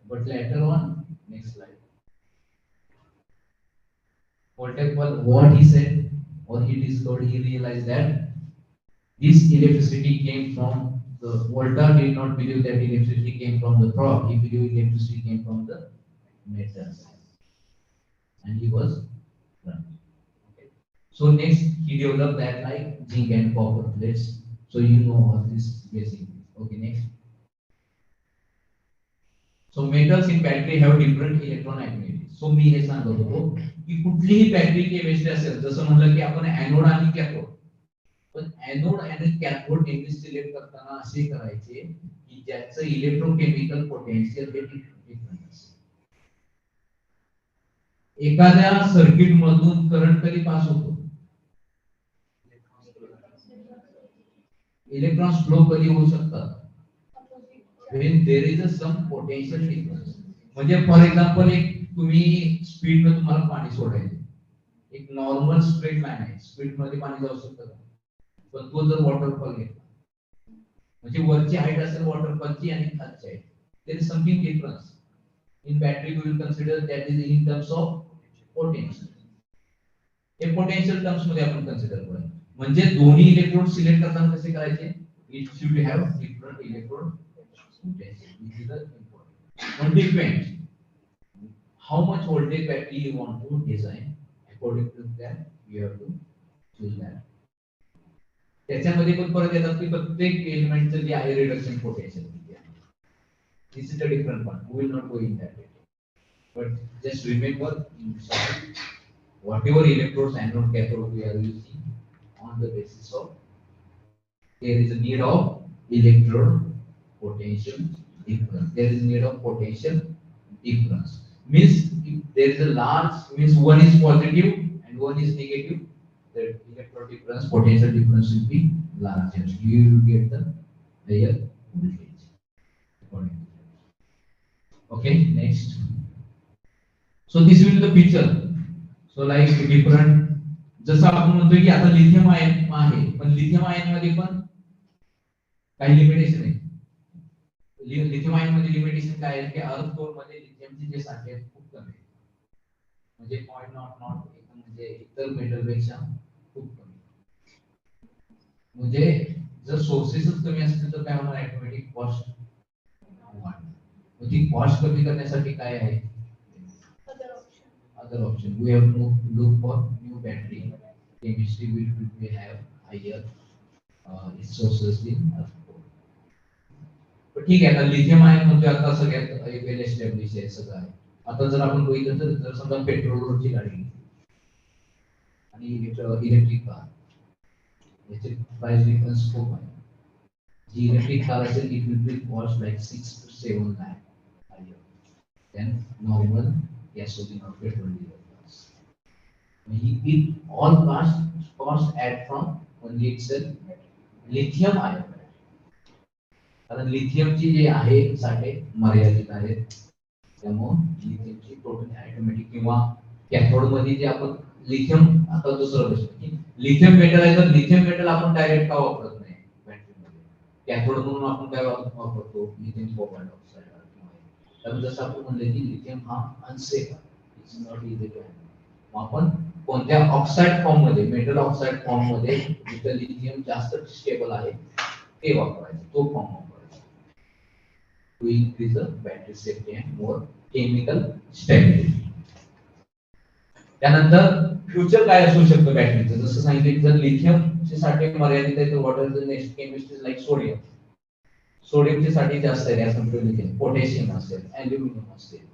But later on, next slide. What he said or he discovered, he realized that this electricity came from the Volta did not believe that electricity came from the frog. He believed electricity came from the metals, and he was wrong. Okay. So next he developed that like zinc and copper plates. So you know all this basic. Okay, next. So metals in battery have different electron affinity. So मी हे सांगत होतो की कुठलीही battery chemistry असेल, जसं म्हणलं की आपण anode आणि कॅथोड, पण एनोड आणि कॅथोड नेहमी सिलेक्ट करताना असे करायचे की ज्याचं इलेक्ट्रोकेमिकल पोटेन्शियल हे डिफरंट असेल. एखाद्या सर्किट मधून करंट कधी पास होतो, इलेक्ट्रॉन्स फ्लो कधी होऊ शकतात, when there is a some potential difference. म्हणजे फॉर एक्झाम्पल एक तुम्ही स्पीड मध्ये तुम्हाला पाणी सोडायचे, एक नॉर्मल स्ट्रेट लाईन आहे, स्पीड मध्ये पाणी जाऊ शकतं, पण तो जर वॉटरफॉल घेतला, म्हणजे वरची हाईट असेल वॉटरफॉलची आणि खालची height, there is something difference. In battery we will consider that is in terms of potential. हे पोटेन्शियल टर्म्स मध्ये आपण कन्सिडर करूया. म्हणजे दोन्ही इलेक्ट्रोड सिलेक्ट करताना कसे करायचे, it should have different electrode potential. This is the important. One depends how much voltage battery you want to design. According to that, you have to choose that. त्याच्यामध्ये पण परत येतात की प्रत्येक एलिमेंटचं जे आहे reduction potential. This is a different one. We will not go in that detail. But just remember, whatever electrodes anode cathode we are using on the basis of there is a need of electrode potential difference. There is need of potential difference. Means if there is a large, means one is positive and one is negative, the electrode difference, potential difference will be larger. You will get the higher voltage. Okay, next. So this will be the picture. So like different. जसं आपण म्हणतो की आता lithium ion आहे, पण lithium ion मध्ये पण काही लिमिटेशन आहे. लिथियम आयन मध्ये लिमिटेशन काय आहे की अर्थ कोर मध्ये लिथियमचे जे साठे आहेत खूप कमी आहेत, म्हणजे 0.00 एकदम म्हणजे इतर मेटल पेक्षा खूप कमी. म्हणजे जर सोर्सेसच कमी असतील तर काय होणार, ऑटोमॅटिक कॉस्ट वाढणार. म्हणजे कॉस्ट कमी करण्यासाठी काय आहे, other option. We have to look for new battery chemistry which we have higher resources in earth core. पण ठीक आहे, आता लिथियम आयन म्हणजे आता सगळ्यात वेल एस्टॅब्लिश आहे सगळं आहे. आता जर आपण बघितलं तर जर समजा पेट्रोलवरची गाडी आणि इलेक्ट्रिक कार, याचे प्राइस डिफरन्स खूप आहे. जी इलेक्ट्रिक कार असेल it will be cost like 6 to 7 lakh a year than normal gasoline or petrol vehicles. It all cost add from only itself lithium ion. कारण लिथियमची जे आहे साठे मर्यादित आहेत, त्यामुळे लिथियमची टोटल ऑटोमॅटिक किंवा कॅथोड मध्ये जे आपण लिथियम, आता दुसरा प्रश्न की लिथियम मेटल आहे तर लिथियम मेटल आपण डायरेक्ट का वापरत नाही बॅटरीमध्ये, कॅथोड म्हणून आपण काय वापरतो लिथियम कोबाल्ट ऑक्साईड किंवा जसं आपण म्हणलं की लिथियम हा अनसेफ आहे, it's not easy to handle. आपण कोणत्या ऑक्साईड फॉर्म मध्ये, मेटल ऑक्साईड फॉर्म मध्ये जिथे लिथियम जास्त स्टेबल आहे ते वापरायचं, तो फॉर्म वापरायचा to increase the battery safety and more chemical stability. त्यानंतर फ्युचर काय असू शकतं बॅटरीचं, जसं सांगितलं जर लिथियमचे साठे मर्यादित आहे तर what are the next chemistry like sodium, सोडियमचे साठे जास्त आहे as compared to lithium, potassium असेल, ॲल्युमिनियम असेल.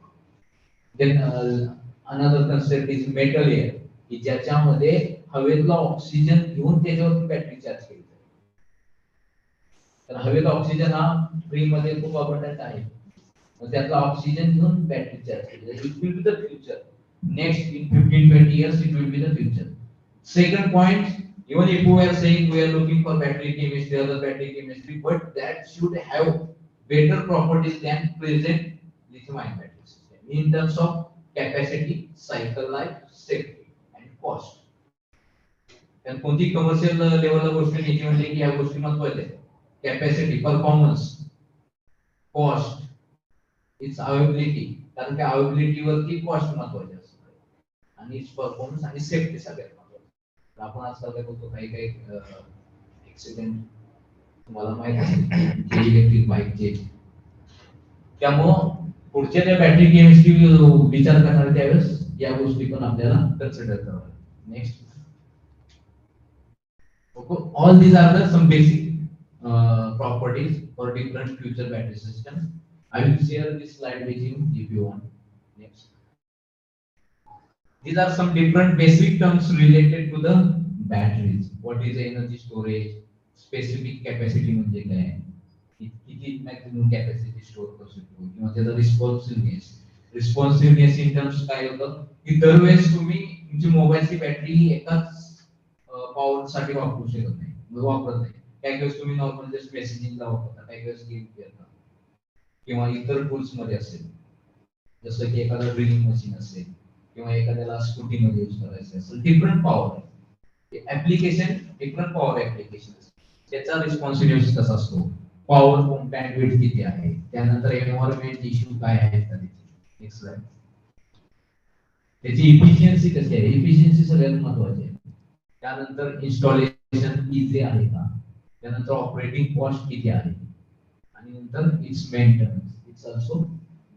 Then another concept is metal air, की ज्याच्यामध्ये हवेतला ऑक्सिजन घेऊन त्याच्यावर बॅटरी चार्ज केली. तर हवेचा ऑक्सिजन हा फ्री मध्ये खूप अबंडंट आहे, मग त्यातला ऑक्सिजन घेऊन बॅटरी चार्ज केली. It will be the future, next in 15-20 years it will be the future. Second point, even if we are saying we are looking for battery chemistry, other battery chemistry, but that should have better properties than present lithium-ion battery system in terms of capacity, cycle life, safety and cost. आणि कोणती commercial लेवलला गोष्ट घ्यायची म्हणजे की या गोष्टी महत्त्वाच्या आहेत. Capacity, performance, cost, it's availability, कारण त्या अवेबिलिटी वरती कॉस्ट महत्त्वाची असते आणि इट्स परफॉर्मन्स आणि सेफ्टी सगळ्यात महत्त्वाचं. आपण आजकाल काय बघतो काही काही ऍक्सिडेंट तुम्हाला माहित असेल इलेक्ट्रिक बाईकचे, त्यामुळं पुढच्या त्या बॅटरी केमिस्ट्री विचार करणार त्यावेळेस या गोष्टी पण आपल्याला कन्सिडर कराव्या. Next, all these are the some basic properties for different future battery systems. I will share this slide with you if you want. Next, these are some different basic terms related to the batteries. What is energy storage, specific capacity म्हणजे काय, किती maximum capacity store करू शकतो, किंवा त्याचा रिस्पॉन्सिव्हनेस in terms काय होतं की दरवेळेस तुम्ही तुमची मोबाईलची बॅटरी एकाच पॉवर साठी वापरू शकत नाही, वापरत नाही. काही वेळेस तुम्ही नॉर्मल जस्ट मेसेजिंगला वापरता, काही वेळेस गेम खेळता किंवा इतर टूल्स मध्ये असेल, जसं की एखादा ड्रिलिंग मशीन असेल किंवा एखाद्याला स्कूटी मध्ये यूज करायचं असेल, different power application, different power application, त्याचा रिस्पॉन्सिबिलिटी कसा असतो, पॉवर बँडविड्थ किती आहे, त्यानंतर एन्व्हायरमेंट इश्यू काय आहेत त्याचे. नेक्स्ट स्लाइड, त्याची इफिशियन्सी कशी आहे, इफिशियन्सी सगळ्यात महत्त्वाची आहे. त्यानंतर इन्स्टॉलेशन इझी आहे का, त्यानंतर ऑपरेटिंग कॉस्ट किती आहे, आणि नंतर it's maintenance, it's also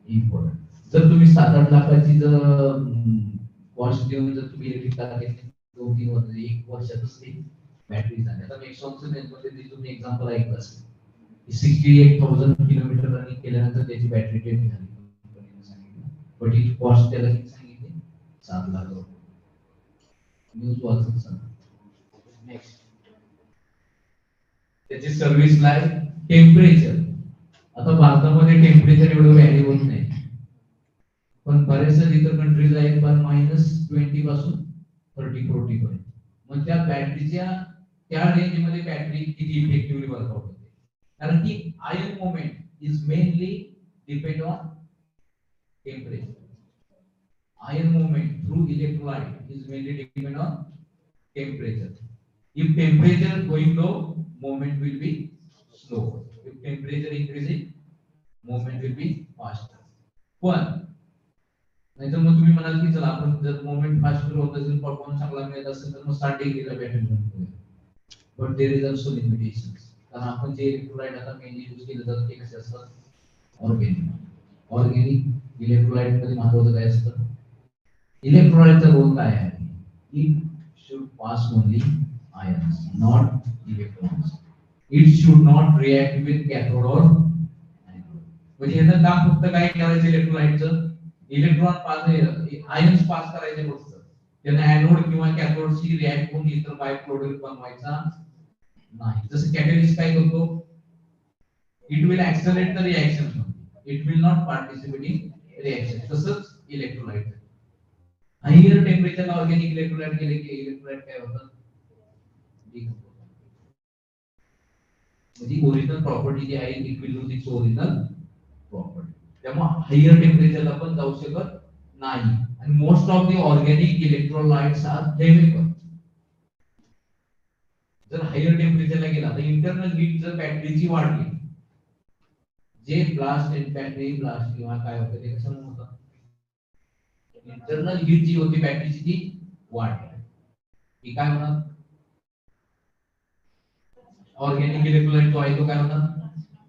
important. जर तुम्ही 7-8 लाखाची जर कॉस्ट देऊन जर तुम्ही इलेक्ट्रिक कार घेतली 2-3 वर्ष, 1 वर्षातच ती बॅटरी झाली. आता नेक्सॉनचं मध्ये तुम्ही एक्झाम्पल ऐकलं असेल, 68,000 किलोमीटर रनिंग केल्यानंतर त्याची बॅटरी डेड झाली कंपनीने सांगितलं, बट ही कॉस्ट त्याला किती सांगितली, 7 लाख रुपये. न्यूज वाचत सांगा. नेक्स्ट, त्याची सर्व्हिस लाईफ, टेम्परेचर. आता भारतामध्ये टेम्परेचर एवढं व्हॅरी होत नाही, पण बरेचसे इतर कंट्रीज आहेत पण -20 पासून 30-40 पर्यंत. मग त्या बॅटरीच्या त्या रेंज मध्ये बॅटरी किती इफेक्टिव्हली वर्कआउट होते, कारण की ion movement is mainly depend on temperature. Ion movement through electrolyte is mainly dependent on temperature. If temperature going low, movement will be slow. If temperature increasing, movement will be faster. पण नाहीतर मग तुम्ही म्हणाल की चला आपण जर movement faster होत असेल, परफॉर्मन्स चांगला मिळत असेल तर मग 60 डिग्रीला बॅटरी रन करूया. But there is also limitations. कारण आपण जे इलेक्ट्रोलाइट आता मेनली यूज केलं जातं ते कसे असतात, ऑर्गॅनिक इलेक्ट्रोलाइट मध्ये महत्त्वाचं काय असतं, इलेक्ट्रोलाइटचा रोल काय आहे, it should pass only ions not electrons. It should not react with cathode और एनोड. म्हणजे याचं काम फक्त काय करायचं, इलेक्ट्रोलाइटचं इलेक्ट्रॉन पास, आयन्स पास करायचे फक्त, त्यांना एनोड किंवा कॅथोडशी रिएक्ट होऊन इतर बाय प्रोडक्ट बनवायचा नाही. जसं कॅटलिस्ट काय करतो, it will accelerate the reaction, it will not participate in reaction. तसंच इलेक्ट्रोलाइट हायर टेम्परेचरला ऑर्गॅनिक इलेक्ट्रोलाइट गेले की इलेक्ट्रोलाइट काय होतं, म्हणजे ओरिजिनल प्रॉपर्टी जी आहे it will lose its original property. त्यामुळे हायर टेम्परेचरला पण जाऊ शकत नाही. आणि most of the organic electrolytes are flammable. जर हायर टेम्परेचरला गेला तर इंटरनल हीट जर बॅटरीची वाढली, जे ब्लास्ट एंड बॅटरी ब्लास्ट किंवा काय होतं ते कशामुळे होतं, इंटरनल हीट जी होती बॅटरीची ती वाढली, ही काय होणार, ऑर्गॅनिक इलेक्ट्रोलाइट जो आहे तो काय होणार,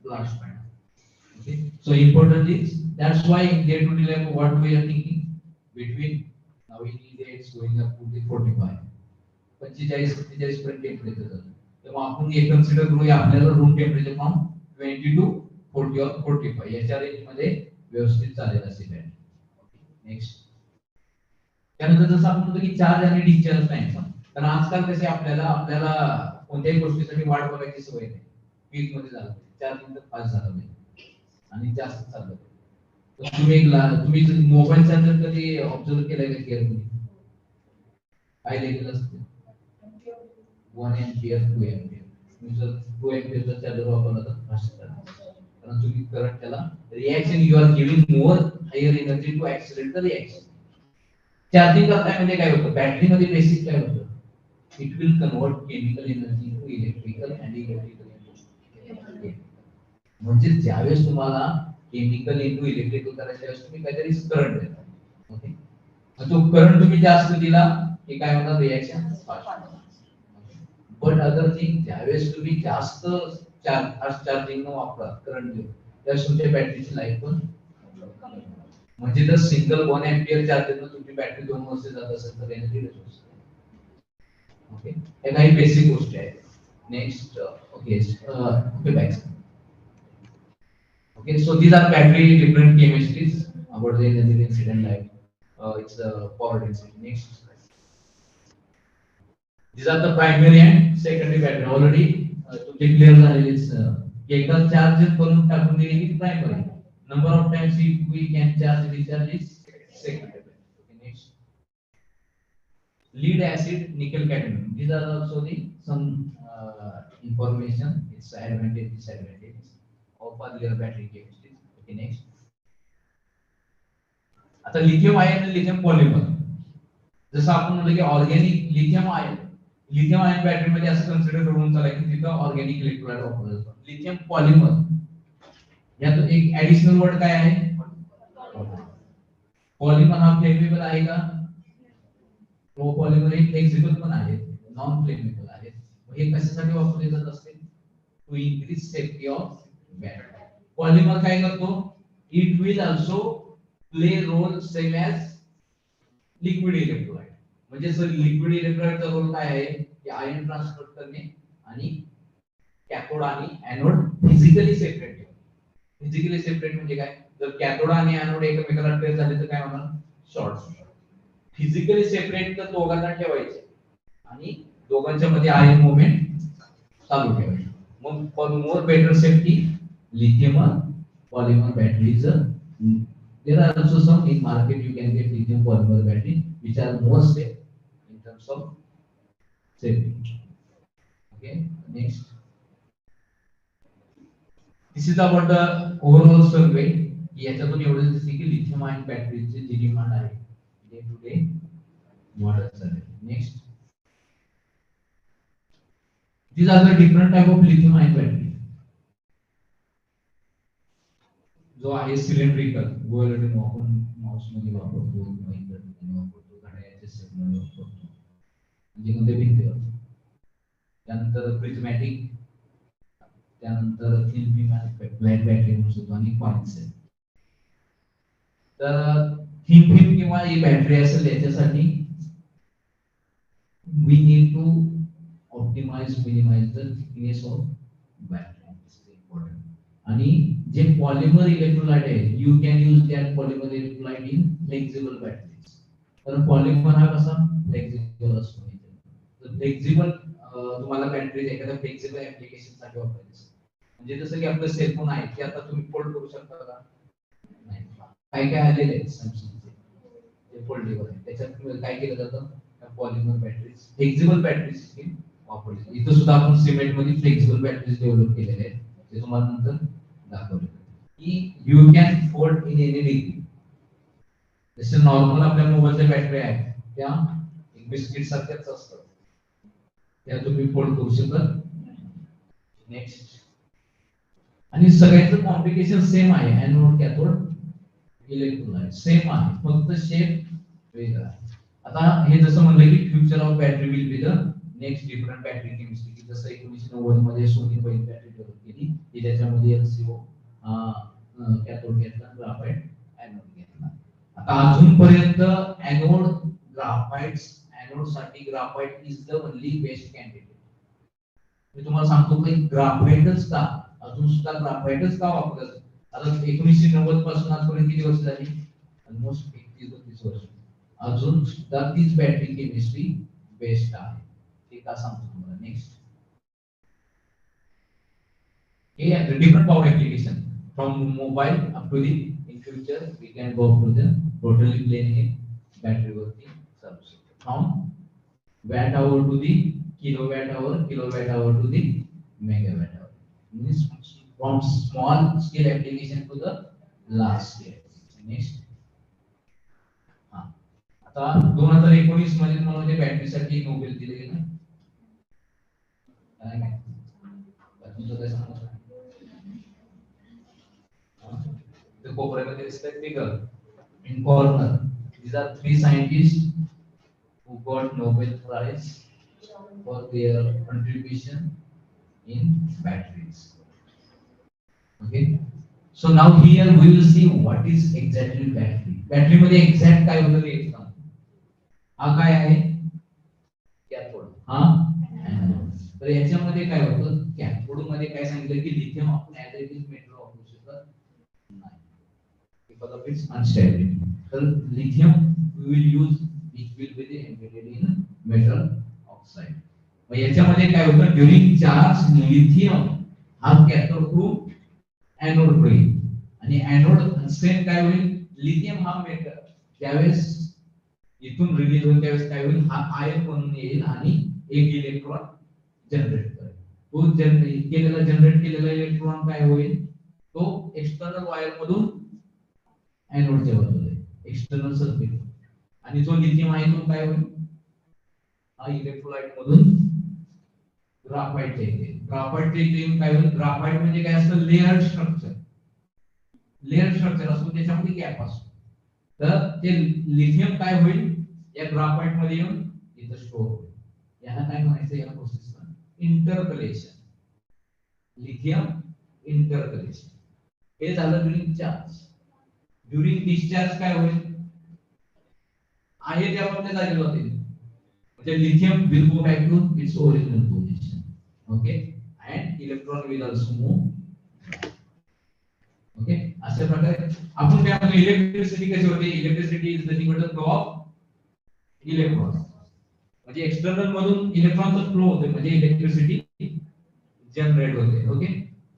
ब्लास्ट होणार. Okay, so important is that's why in day to day life what we are thinking between now in India it's going up to the 45 45 पर्यंत टेम्परेचर जातं. तेव्हा आपण हे कन्सिडर करूया आपल्याला room temperature from 20 to 40 or 45 याच्या range मध्ये व्यवस्थित चालेल असेल. नेक्स्ट, त्यानंतर जसं आपण म्हणतो की चार्ज आणि डिस्चार्ज टाइम, कारण आजकाल कसे आपल्याला कोणत्याही गोष्टीसाठी वाट बघायची सवय नाही. पीक मध्ये झालं चार्जिंग तर फास्ट झालं आणि जास्त चाललं. तुम्ही मोबाईल चार्जर कधी ऑब्झर्व केलाय का केअरफुली, काय लेवल असते 1 एम्पियर 2 एम्पियर. तुम्ही जर 2 एम्पियरचा चार्जर वापरला तर फास्ट चार्ज, कारण तुम्ही करंट त्याला reaction you are giving more higher energy to accelerate the reaction. Charging करताय म्हणजे काय होतं, बॅटरी मध्ये बेसिक काय होतं, it will convert chemical energy to electrical and electrical. म्हणजे ज्यावेळेस तुम्हाला केमिकल इंटू इलेक्ट्रिकल करायच्या वेळेस तुम्ही काहीतरी करंट देता. ओके, तो करंट तुम्ही जास्त दिला की काय होणार, रिएक्शन फास्ट होणार. बट अदर थिंग, ज्यावेळेस तुम्ही जास्त फास्ट चार्जिंग न वापरा करंट देऊन, त्यावेळेस तुमच्या बॅटरीची लाईफ पण, म्हणजे जर सिंगल 1 एम्पियर चार्जर तुमची बॅटरी 2 वर्ष जात असेल तर एनर्जी रिसोर्स. ओके, हे काही बेसिक गोष्टी आहेत. Next, okay, back. Okay, so these are battery different chemistries about the energy incident life. It's power density. Next, these are the primary and secondary battery. Already to clear is एकदा charge करून टाकून दिली की primary. Number of times we can charge recharge is secondary. Okay, next, lead acid nickel cadmium. These are also the some information. It's advantage disadvantage of earlier battery chemistry. Okay, next, आता lithium ion आणि lithium polymer. जसं आपण म्हणलं की organic lithium ion battery मध्ये असं consider करून चला की तिथं ऑर्गॅनिक इलेक्ट्रोलाइट वापरलं जातं. लिथियम पॉलिमर यात एक ऍडिशनल वर्ड काय आहे, पॉलिमर हा फ्लेमेबल आहे का, तो पॉलिमर हे फ्लेक्सिबल पण आहे, नॉन फ्लेमेबल आहे. हे कशासाठी वापरले जात असते, to increase safety of battery. Polymer काय करतो, it will also play role same as liquid electrolyte. म्हणजे सर लिक्विड इलेक्ट्रोलाइटचा रोल काय आहे की आयन ट्रान्सफर करणे आणि कॅथोड आणि एनोड फिजिकली सेपरेट ठेवणे. फिजिकली सेपरेट म्हणजे काय, जर कॅथोड आणि एनोड एकमेकाला टच झाले तर काय होणार, शॉर्ट. फिजिकली सेपरेट तर दोघांना ठेवायचे आणि दोघांच्या मध्ये आयन मूवमेंट चालू ठेवायचे. मग for more better safety lithium polymer batteries, there are also some in market you can get lithium polymer battery which are more safe in terms of safety. Okay, next, this is about the overall survey. याच्यातून एवढं दिसते की lithium ion batteries ची demand आहे day to day वाढत चालली. Next, these are the different type of lithium ion battery. जो आहे सिलेंड्रिकल, गोल आपण माउस मध्ये वापरतो किंवा इतर ठिकाणी वापरतो, घड्याळाच्या सेट मध्ये वापरतो, म्हणजे मध्ये भिंतीवर. त्यानंतर प्रिझमॅटिक, त्यानंतर थिन फिल्म फ्लॅट बॅटरी म्हणून आणि क्वार्ट्ज सेल. तर थिन फिल्म किंवा ही बॅटरी असेल याच्यासाठी we need to minimize the thickness of battery. This is important. आणि जे पॉलिमर इलेक्ट्रोलाइट आहे, you can use that polymer electrolyte in flexible batteries. तर polymer हा कसा फ्लेक्सिबल असतो. तर फ्लेक्सिबल तुम्हाला बॅटरी एखाद्या फ्लेक्सिबल ऍप्लिकेशन साठी वापरायची. म्हणजे जसं की आपलं सेलफोन आहे की आता तुम्ही फोल्ड करू शकता का? नाही. काय काय आलेले आहेत सॅमसंगचे फोल्डेबल आहे. त्याच्यात काय केलं जातं? Polymer batteries, flexible battery system वापरली. इथं सुद्धा आपण सिमेंट मध्ये फ्लेक्सिबल बॅटरीज डेव्हलप केलेले आहेत. ते तुम्हाला नंतर दाखवले की you can fold in any degree. जसं नॉर्मल आपल्या मोबाईलच्या बॅटरी आहेत त्या एक बिस्किट सारख्याच असतात, त्या तुम्ही फोल्ड करू शकता. नेक्स्ट, आणि सगळ्यांचं कॉम्प्लिकेशन सेम आहे. एनोड कॅथोड इलेक्ट्रोलाइट सेम आहे, फक्त शेप वेगळा आहे. आता हे जसं म्हणलं की future of battery will be the next different battery chemistry, की जसं 1990 मध्ये सोनी पहिली बॅटरी डेव्हलप केली की त्याच्यामध्ये एलसीओ कॅथोड घेतला, ग्राफाइट एनोड घेतला. आता अजूनपर्यंत एनोड एनोड साठी graphite is the only best candidate. मी तुम्हाला सांगतो की ग्राफाइटच का, अजून सुद्धा ग्राफाइटच का वापरतात. आता 1990 पासून आजपर्यंत किती वर्ष झाली? ऑलमोस्ट 31-32 वर्ष. अजून सुद्धा तीच बॅटरी केमिस्ट्री बेस्ट आहे. ते का सांगतो तुम्हाला. नेक्स्ट, हे different power application from mobile up to the in future we can go to the totally plane हे battery working subject from watt hour to the kilowatt hour to the megawatt hour. Means from small scale application to the large scale. Next, आता 2019 मध्ये मला जे बॅटरीसाठी Nobel दिले गेले काय माहिती, तुमचं काय सांगणार? The कोपऱ्यामध्ये दिसतात figure in corner. These are 3 scientists who got Nobel Prize for their contribution in batteries. Okay, so now here we will see what is exactly battery. Battery मध्ये एक्झॅक्ट काय होतं ते सांगतो. हा काय आहे? कॅथोड. हा एनोड. तर याच्यामध्ये काय होतं? कॅथोड मध्ये काय सांगितलं की लिथियम आपण ऍज इट इज मेटल वापरू शकत नाही, बिकॉज ऑफ इट्स अनस्टेबिलिटी. तर lithium we will use which will be embedded in metal oxide. मग याच्यामध्ये काय होतं? ड्युरिंग चार्ज लिथियम हा कॅथोड थ्रू एनोड होईल आणि एनोड सेम काय होईल? लिथियम हा मेटल त्यावेळेस इथून रिलीज होईल त्यावेळेस काय होईल? हा आयन बनून येईल आणि एक इलेक्ट्रॉन जनरेट करेल. तो जनरेट केलेला इलेक्ट्रॉन काय होईल? तो एक्सटर्नल वायर मधून एनोडच्या बाजूला एक्सटर्नल सर्किट, आणि जो लिथियम आहे तो काय होईल? हा इलेक्ट्रोलाइट मधून ग्राफाइट येते. ग्राफाइट येऊन काय होईल? ग्राफाइट म्हणजे काय असतं? Layer structure. लेयर स्ट्रक्चर असतो, त्याच्यामध्ये गॅप असतो. तर ते लिथियम काय होईल? या ग्राफाइट मध्ये येऊन इथं स्टोअर होईल. याला काय म्हणायचं? या प्रोसेसला इंटरकलेशन. लिथियम इंटरकलेशन. हे झालं ड्युरिंग चार्ज. ड्युरिंग डिस्चार्ज काय होईल? आहे त्या आपल्या जागेवर होते, म्हणजे lithium will go back to its original position. Okay, and electron will also move. Okay, अशा प्रकारे आपण काय म्हणतो? इलेक्ट्रिसिटी कशी होते? Electricity is nothing but the flow of electron. म्हणजे एक्सटर्नल मधून इलेक्ट्रॉनचा फ्लो होते, म्हणजे इलेक्ट्रिसिटी जनरेट होते. ओके,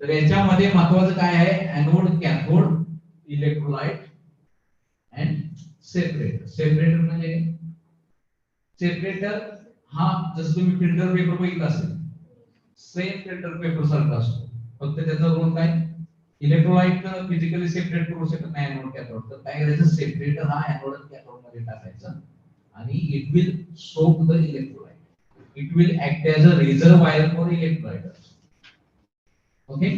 तर याच्यामध्ये महत्त्वाचं काय आहे? Anode, cathode, electrolyte and separator. Separator म्हणजे सेपरेटर हा जसं तुम्ही फिल्टर पेपर बघितला असेल, सेम फिल्टर पेपर सारखा असतो, फक्त त्याचा रोल काय? इलेक्ट्रोलाइट फिजिकली सेपरेट करू शकत नाही एनोड कॅथोड. तर काय करायचं? सेपरेटर हा एनोड आणि कॅथोड मध्ये टाकायचा आणि it will soak the electrolyte. It will act as a reservoir for electrolyte. Okay,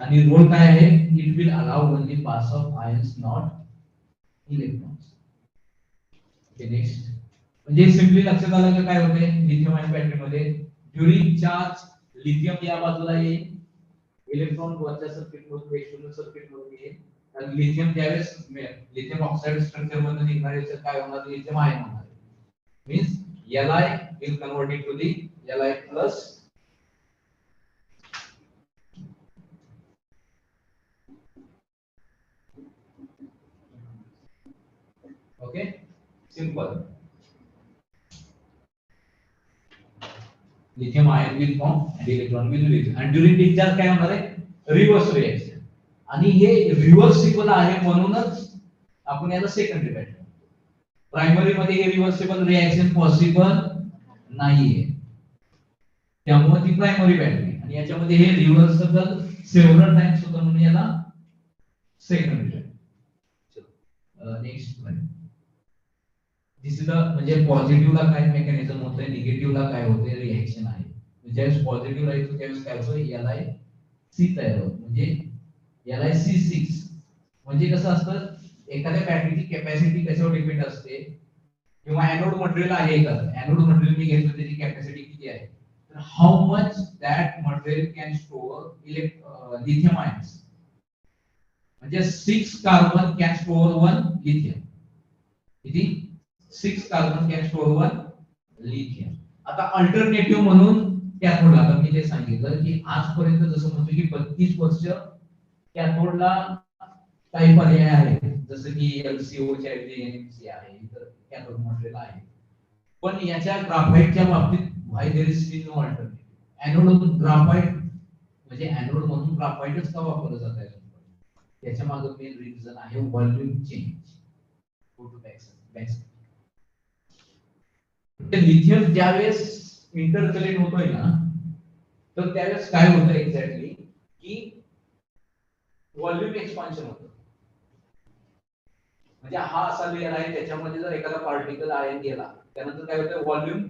आणि रोल काय आहे? It will allow only pass of ions not electrons. Okay, next, म्हणजे सिंपली लक्षात आलं की काय होते लिथियम आयन बॅटरी मध्ये? ड्युरिंग चार्ज लिथियम या बाजूला येईल, इलेक्ट्रॉन वरच्या सर्किट मधून एक्सटर्नल सर्किट मधून येईल, आणि लिथियम त्यावेळेस लिथियम ऑक्साइड स्ट्रक्चर मधून निघणारे काय होणार? लिथियम आयन होणार. Means Li will convert it to the Li plus okay, simple. Lithium ion will form and electron will release आणि ड्युरिंग डिस्चार्ज काय होणार आहे रिव्हर्स रिएक्शन आणि हे रिव्हर्सिबल आहे म्हणूनच आपण याला सेकंडरी बॅटरी प्रायमरी मध्ये हे रिव्हर्सिबल रिएक्शन पॉसिबल नाहीये त्यामुळे ती प्रायमरी बॅटरी आणि याच्यामध्ये हे रिव्हर्सिबल सेव्हरल टाइम्स होतं म्हणून याला सेकंडरी नेक्स्ट दिस इज म्हणजे पॉझिटिव्हला काय मेकॅनिझम होतंय निगेटिव्हला काय होतंय रिएक्शन आहे ज्यावेळेस पॉझिटिव्ह राहील त्यावेळेस काय होतं याला सी तयार होतं म्हणजे याला C6 म्हणजे कसं असतं एखाद्या बॅटरीची कॅपॅसिटी कशावर डिपेंड असते किंवा एनोड मटेरियल आहे का एनोड मटेरियल मी घेतलं त्याची कॅपॅसिटी किती आहे तर how much that material can store lithium ions म्हणजे 6 कार्बन कॅन स्टोअर 1 लिथियम किती 6 कार्बन कॅन स्टोअर 1 लिथियम आता अल्टरनेटिव्ह म्हणून कॅथोडला आता मी ते सांगितलं की आजपर्यंत जसं म्हणतो की 32 वर्ष कॅथोडला काही पर्याय आहेत जसं की LCO च्या ऐवजी NMC आहे इतर कॅथोड मटेरियल आहे पण याच्या ग्राफाइटच्या बाबतीत why there is still no alternative anode graphite म्हणजे एनोड म्हणून ग्राफाइटच का वापरलं जात आहे त्याच्या मागे मेन रिझन आहे volume change go to back lithium ज्यावेळेस इंटरकलेक्ट होतोय ना तर त्यावेळेस काय होतं एक्झॅक्टली की व्हॉल्यूम एक्सपान्शन होतं म्हणजे हा असा लेयर आहे त्याच्यामध्ये जर एखादा पार्टिकल आयन गेला त्यानंतर काय होतं व्हॉल्यूम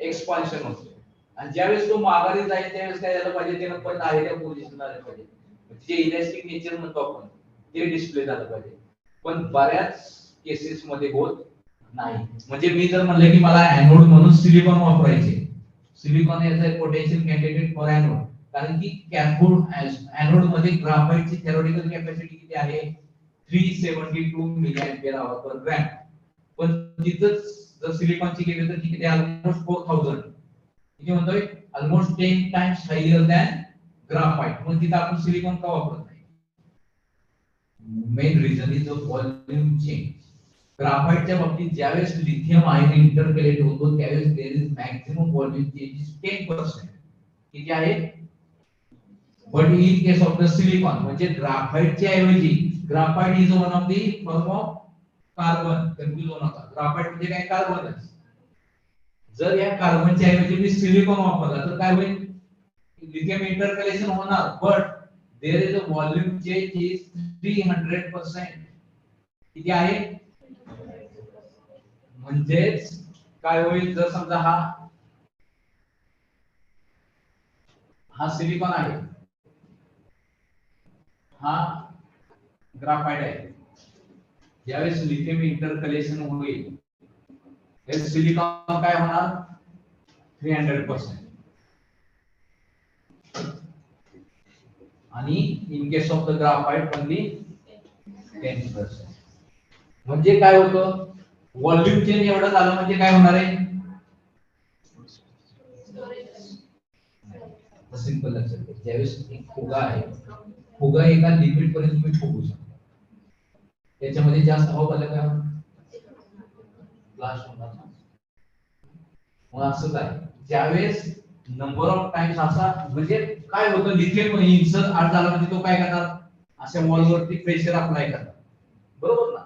एक्सपान्शन होतं आणि ज्यावेळेस तो माघारी जाईल त्यावेळेस काय झालं पाहिजे त्यानं पण आहे त्या पोझिशनला आलं पाहिजे जे इलास्टिक नेचर म्हणतो आपण ते डिस्प्ले झालं पाहिजे पण बऱ्याच केसेस मध्ये होत नाही म्हणजे मी जर म्हणलं की मला एनोड म्हणून सिलिकॉन वापरायचे silicon is a potential candidate for anode कारण की कॅथोड एनोड मध्ये ग्राफाइटची थेरोटिकल कॅपॅसिटी किती आहे 372 मिली अँपिअर आवर पर ग्रॅम पण तिथंच जर सिलिकॉनची केली तर किती ऑलमोस्ट 4000 किती म्हणतोय almost 10 times higher than graphite मग तिथं आपण सिलिकॉन का वापरत नाही main reason is the volume change ग्राफाइटच्या बाबतीत ज्यावेळेस लिथियम आयन इंटरकलेक्ट होतो त्यावेळेस there is maximum volume change is 10% किती आहे but in case of the silicon म्हणजे ग्राफाइटच्या ऐवजी graphite is one of the form of carbon confuse होऊ नका ग्राफाइट म्हणजे काय कार्बनच जर या कार्बनच्या ऐवजी मी सिलिकॉन वापरला तर काय होईल लिथियम इंटरकलेक्शन होणार but there is a volume change is 300% किती आहे म्हणजेच काय होईल जर समजा हा सिलिकॉन आहे हा ग्राफाइट आहे ज्यावेळेस लिथियम इंटरकलेक्शन होईल हे सिलिकॉन काय होणार 300% आणि इन case of the graphite only 10% म्हणजे काय होतं व्हॉल्यूम चेंज एवढं झालं म्हणजे काय होणार आहे सिंपल लक्षात घ्या ज्यावेळेस एक फुगा आहे फुगा एका लिमिट पर्यंत तुम्ही फुगू शकता त्याच्यामध्ये जास्त हवा आलं काय ब्लास्ट होणार मग असंच आहे ज्यावेळेस नंबर ऑफ टाइम्स असा म्हणजे काय होतं लिथियम इन्सर्ट आत झाला म्हणजे तो काय करणार अशा वॉलवरती प्रेशर अप्लाय करणार बरोबर ना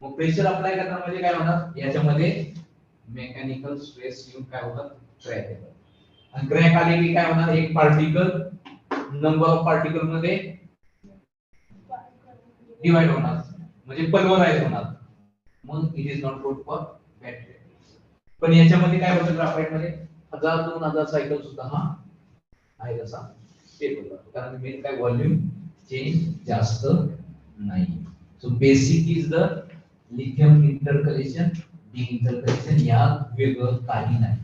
मग प्रेशर अप्लाय करणार म्हणजे काय होणार याच्यामध्ये मेकॅनिकल स्ट्रेस येऊन काय होतात क्रॅक येतात आणि क्रॅक आले की काय होणार एक पार्टिकल नंबर ऑफ पार्टिकल मध्ये डिवाइड होणार म्हणजे पल्वराइज होणार मग it is not good for battery पण याच्यामध्ये काय होतं ग्राफाइट मध्ये 1000-2000 सायकल सुद्धा हा आहे तसा स्टेबल राहतो कारण मेन काय व्हॉल्यूम चेंज जास्त नाही so basic is the lithium intercalation deintercalation या वेगळं काही नाही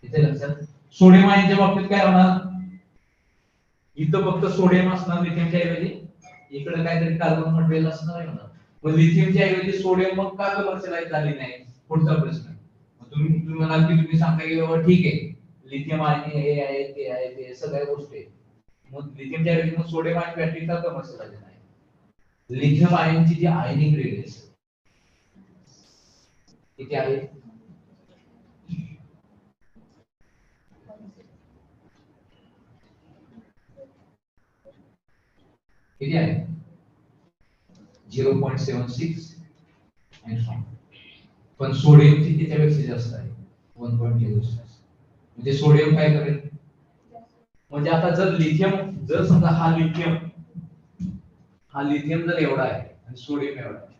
इथे लक्षात सोडियम आयनच्या बाबतीत काय होणार इथं फक्त सोडियम असणार लिथियमच्या ऐवजी इकडे काहीतरी कार्बन मटेरियल असणार आहे ना मग लिथियमच्या ऐवजी सोडियम मग का कमर्शियलाइज झाली नाही पुढचा प्रश्न तुम्ही म्हणाल की तुम्ही सांगता की बाबा ठीक आहे लिथियम आयन हे आहे ते सगळ्या गोष्टी मग लिथियमच्या ऐवजी मग सोडियम आयन बॅटरी का कमर्शियलाइज नाही लिथियम आयनची जी आयनिक रेडियस किती आहे किती आहे 0.76 अँगस्ट्रॉम. पण सोडियमची त्याच्यापेक्षा जास्त आहे 1.06. म्हणजे सोडियम काय करेल, म्हणजे आता जर लिथियम, जर समजा हा लिथियम जर एवढा आहे आणि सोडियम एवढा आहे,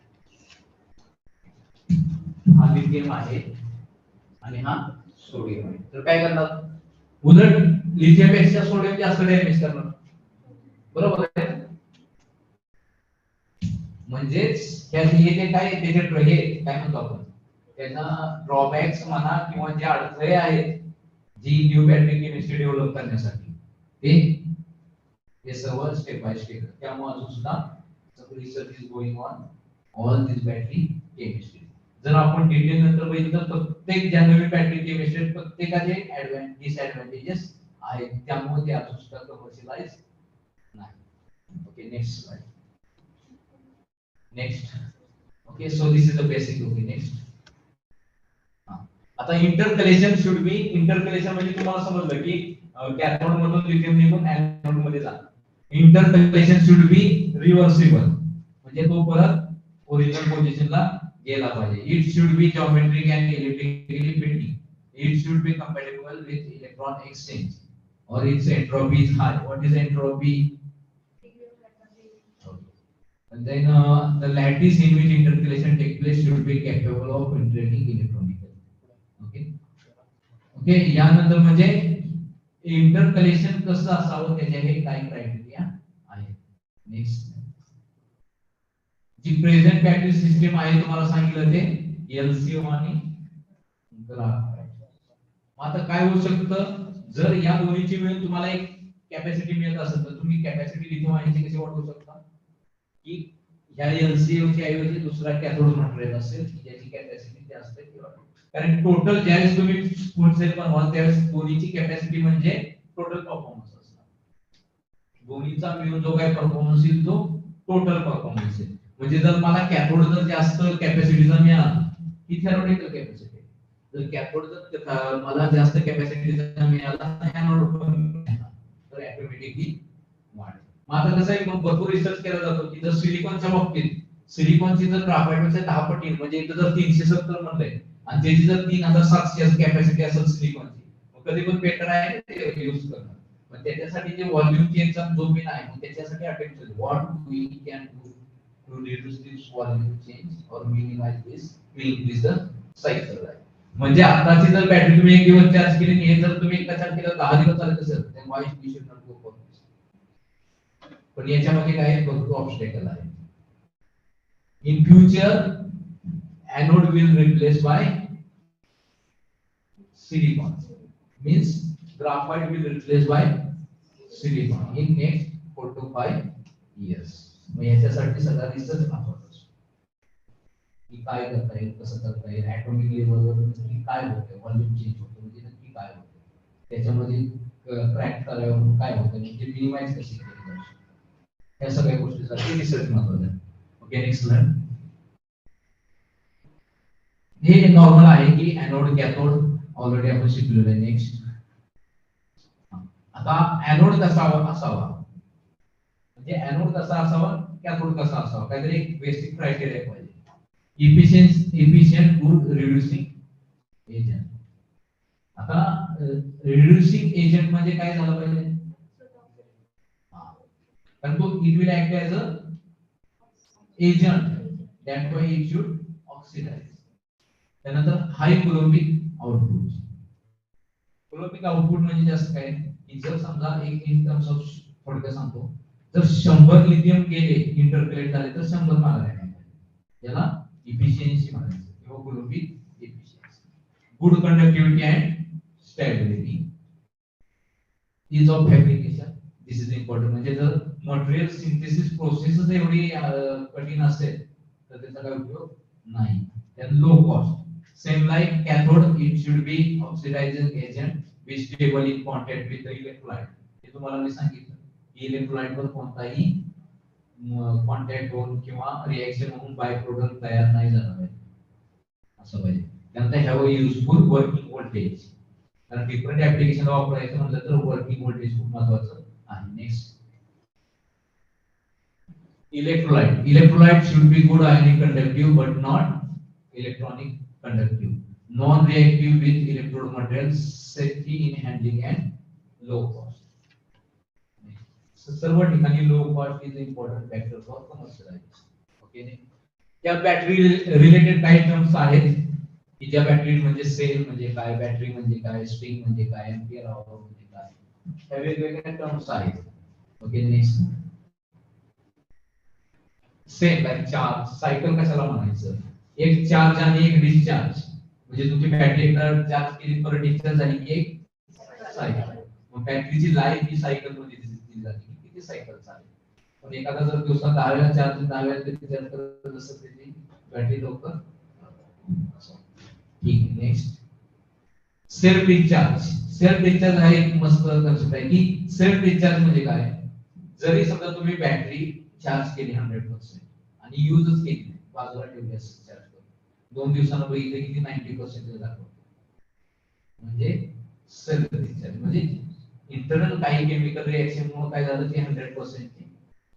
हा लिथियम आहे आणि हा सोडियम आहे, तर काय करणार, उलट लिथियम पेक्षा सोडियम जास्त डॅमेज करणार, बरोबर आहे. म्हणजेच हे काय त्याचे हे काय म्हणतो आपण त्याचा ड्रॉबॅक्स म्हणा किंवा जे अडथळे आहेत जी न्यू बॅटरी केमिस्ट्री डेव्हलप करण्यासाठी ते सर्व स्टेप बाय स्टेप. त्यामुळे अजून सुद्धा research is going on all this battery chemistry. जर आपण डिटेल नंतर बघितलं तर प्रत्येक ज्या नवीन बॅटरी केमिस्ट्री प्रत्येकाचे डिसएडव्हांटेजेस आहेत, त्यामुळे ते अजून सुद्धा कमर्शियलाइज नाही. Okay, next slide. Next. Okay, so this is the basic. Okay, next. आता इंटरकलेशन शुड बी, इंटरकलेशन म्हणजे तुम्हाला समजलं की कॅथोड मधून लिथियम निघून एनोड मध्ये जातं. इंटरकलेशन शुड बी रिव्हर्सिबल, म्हणजे तो परत ओरिजिनल पोझिशनला गेला पाहिजे. It should be geometric and electrically fitting. It should be compatible with electron exchange और it's entropy is high. What is entropy? And then the lattice in which intercalation takes place should be capable of penetrating electronically. Okay. Okay, यानंतर म्हणजे इंटरकलेशन कसं असावं त्याचे हे काय criteria आहे. Next. जी present battery system आहे तुम्हाला सांगितलं ते एलसीओ आणि ग्राफाइट. आता काय होऊ शकतं, जर या दोन्हीची मिळून तुम्हाला एक कॅपॅसिटी मिळत असेल तर तुम्ही कॅपॅसिटी लिथियम-आयनची कशी वाढवू शकता की ह्या एलसीओ च्या ऐवजी दुसरा कॅथोड मटेरियल असेल की ज्याची कॅपॅसिटी जास्त आहे किंवा, कारण टोटल ज्यावेळेस तुम्ही फुल सेल बनवाल त्यावेळेस दोन्हीची कॅपॅसिटी म्हणजे टोटल परफॉर्मन्स असणार. दोन्हीचा मिळून जो काय परफॉर्मन्स येईल तो टोटल परफॉर्मन्स आहे. म्हणजे जर मला कॅथोड जर जास्त कॅपॅसिटीचा मिळाला ही थेरोटिकल कॅपॅसिटी, जर कॅथोड जर मला जास्त कॅपॅसिटीचा मिळाला एनोड पण मिळाला तर ऑटोमॅटिकली वाढेल. आता कसं आहे, मग भरपूर रिसर्च केला जातो की जर सिलिकॉनच्या बाबतीत सिलिकॉनची जर ग्राफाइटपेक्षा 10 पटीने, म्हणजे इथं जर 370 म्हणलंय आणि त्याची जर 3700 कॅपॅसिटी असेल सिलिकॉनची, मग कधी पण बेटर आहे ते यूज करणं. पण त्याच्यासाठी जे व्हॉल्यूम चेंजचा जो मेन आहे मग त्याच्यासाठी attention what we can do to reduce this volume change और minimize this will increase the cycle life. म्हणजे आताची जर बॅटरी तुम्ही 1 दिवस चार्ज केली हे जर तुम्ही एकदा चार्ज केलं 10 दिवस चालत असेल तर why we should not go for this. पण याच्यामध्ये काय भरपूर ऑब्स्टॅकल आहे. In future anode will replace by silicon, means graphite will replace by silicon in next 4 to 5 years. मग याच्यासाठी सगळा रिसर्च महत्त्वाचा असतो की काय करता येईल, कसं करता येईल, ॲटॉमिक लेवलवर नक्की काय होतं, व्हॉल्यूम चेंज होतं म्हणजे नक्की काय होतं, त्याच्यामध्ये क्रॅक करायवर काय होतं, म्हणजे मिनिमाइज कशी केली जाऊ शकते, या सगळ्या गोष्टीसाठी रिसर्च महत्त्वाचा आहे. Okay, next slide. हे नॉर्मल आहे की एनोड कॅथोड ऑलरेडी आपण शिकलेलो आहे. नेक्स्ट. आता एनोड कसा असावा, म्हणजे एनोड कसा असावा, कॅथोड कसा असावा, काहीतरी एक बेसिक क्रायटेरिया पाहिजे. Efficient good reducing agent. आता रिड्युसिंग एजंट म्हणजे काय झालं पाहिजे, कारण तो it will act as a agent that why it should oxidise. त्यानंतर हाय कुलोम्बिक आउटपुट. कुलोम्बिक आउटपुट म्हणजे जास्त काय की जर समजा एक इन टर्म्स ऑफ थोडक्यात सांगतो, जर 100 लिथियम गेले इंटरकलेट झाले तर 100 मागायला नाही, याला इफिशियन्सी म्हणायचं किंवा coulombic efficiency. Good conductivity and stability. Is of fabrication, this is important. म्हणजे जर मटेरियल सिंथेसिस प्रोसेसच एवढी कठीण असेल तर त्याचा काय उपयोग नाही. then low cost, same like cathode, it should be oxidizing agent be stable in contact with the electrolyte. हे तुम्हाला मी सांगितलं की इलेक्ट्रोलाइट वर कोणताही कॉन्टॅक्ट होऊन किंवा रिएक्शन होऊन बाय प्रोडक्ट तयार नाही झाला पाहिजे असं पाहिजे. त्यानंतर have a useful working voltage, कारण डिफरंट ऍप्लिकेशन वापरायचं म्हटलं तर वर्किंग व्होल्टेज खूप महत्त्वाचं आहे. Next. Electrolyte. Electrolyte should be good ionic conductive but not electronic conductive. Non-reactive with electrode materials, safety in handling and low cost. So सर्व ठिकाणी low cost is important factor for commercialization. Okay. या battery related काही terms आहेत की ज्या battery म्हणजे cell म्हणजे काय, battery म्हणजे काय, स्ट्रिंग म्हणजे काय, एम्पियर आवर म्हणजे काय, ह्या वेगवेगळ्या टर्म्स आहेत. Okay. Next same like charge cycle कशाला म्हणायचं, एक चार्ज आणि एक डिस्चार्ज, म्हणजे तुमची बॅटरी एकदा चार्ज केली परत डिस्चार्ज झाली की एक सायकल. मग बॅटरीची लाईफ ही सायकल मध्ये दिली जाते की किती सायकल चालेल. पण एखादा जर दिवसात 10 वेळा चार्ज 10 वेळा डिस्चार्ज करत जसं त्याची बॅटरी लवकर. ठीक. Next self discharge. Self discharge हा एक मस्त कन्सेप्ट आहे की सेल्फ डिस्चार्ज म्हणजे काय, जरी समजा तुम्ही बॅटरी चार्ज केली 100% आणि युजच केली बाजूला ठेवली असेल चार्ज करून 2 दिवसांनी बघितले की 90% दाखवतो, म्हणजे सेल्फ डिस्चार्ज म्हणजे इंटरनल काही केमिकल रिएक्शन मुळे काय झालं की 100% ची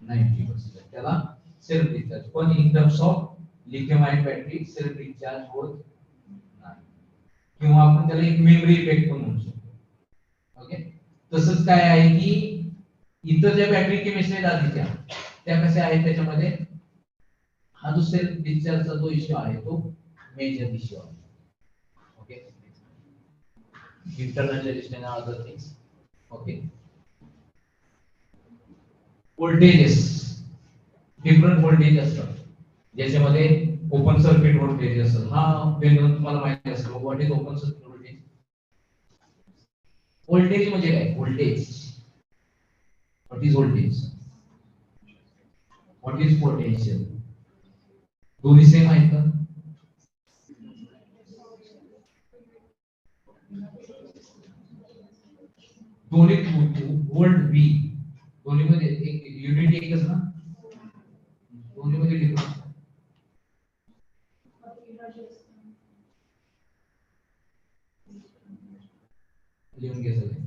90%, त्याला सेल्फ डिस्चार्ज. पण इन terms of lithium ion battery self discharge होत नाही, किंवा आपण त्याला एक मेमरी इफेक्ट पण म्हणू शकतो. ओके. तसंच काय आहे की इतर ज्या बॅटरी केमिस्ट्री आधीच्या त्या कशा आहेत, त्याच्यामध्ये हा जो सेल्फ डिस्चार्जचा जो इश्यू आहे तो मेजर इश्यू आहे. ओके. इंटरनल रेजिस्टन्स आणि other things. Okay. Voltages different voltage असतात, ज्याच्यामध्ये ओपन सर्किट व्होल्टेज असेल. हा वेगळं तुम्हाला माहिती असेल. What is open circuit voltage. Voltage म्हणजे काय, voltage what is voltage, what is potential, दोन्ही सेम आहेत का. दोन्ही व्होल्ट व्ही दोन्ही मध्ये एक युनिट एकच ना, दोन्ही मध्ये डिफरन्स लिहून घ्या सगळे.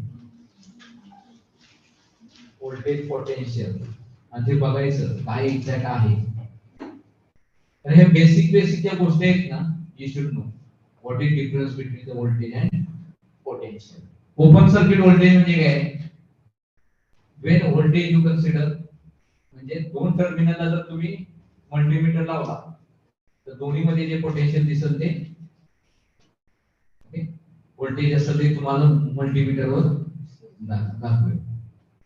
व्होल्टेज पोटेन्शियल आणि ते बघायचं काय एक्झॅक्ट आहे. तर हे बेसिक ज्या गोष्टी आहेत ना, you should know what is difference between the voltage and potential. Open circuit voltage म्हणजे काय, वेन व्होल्टेज यू कन्सिडर, म्हणजे दोन टर्मिनलला जर तुम्ही मल्टीमीटर लावला तर दोन्ही मध्ये जे पोटेन्शियल दिसेल ते व्होल्टेज असेल ते तुम्हाला मल्टीमीटरवर दाखवेल.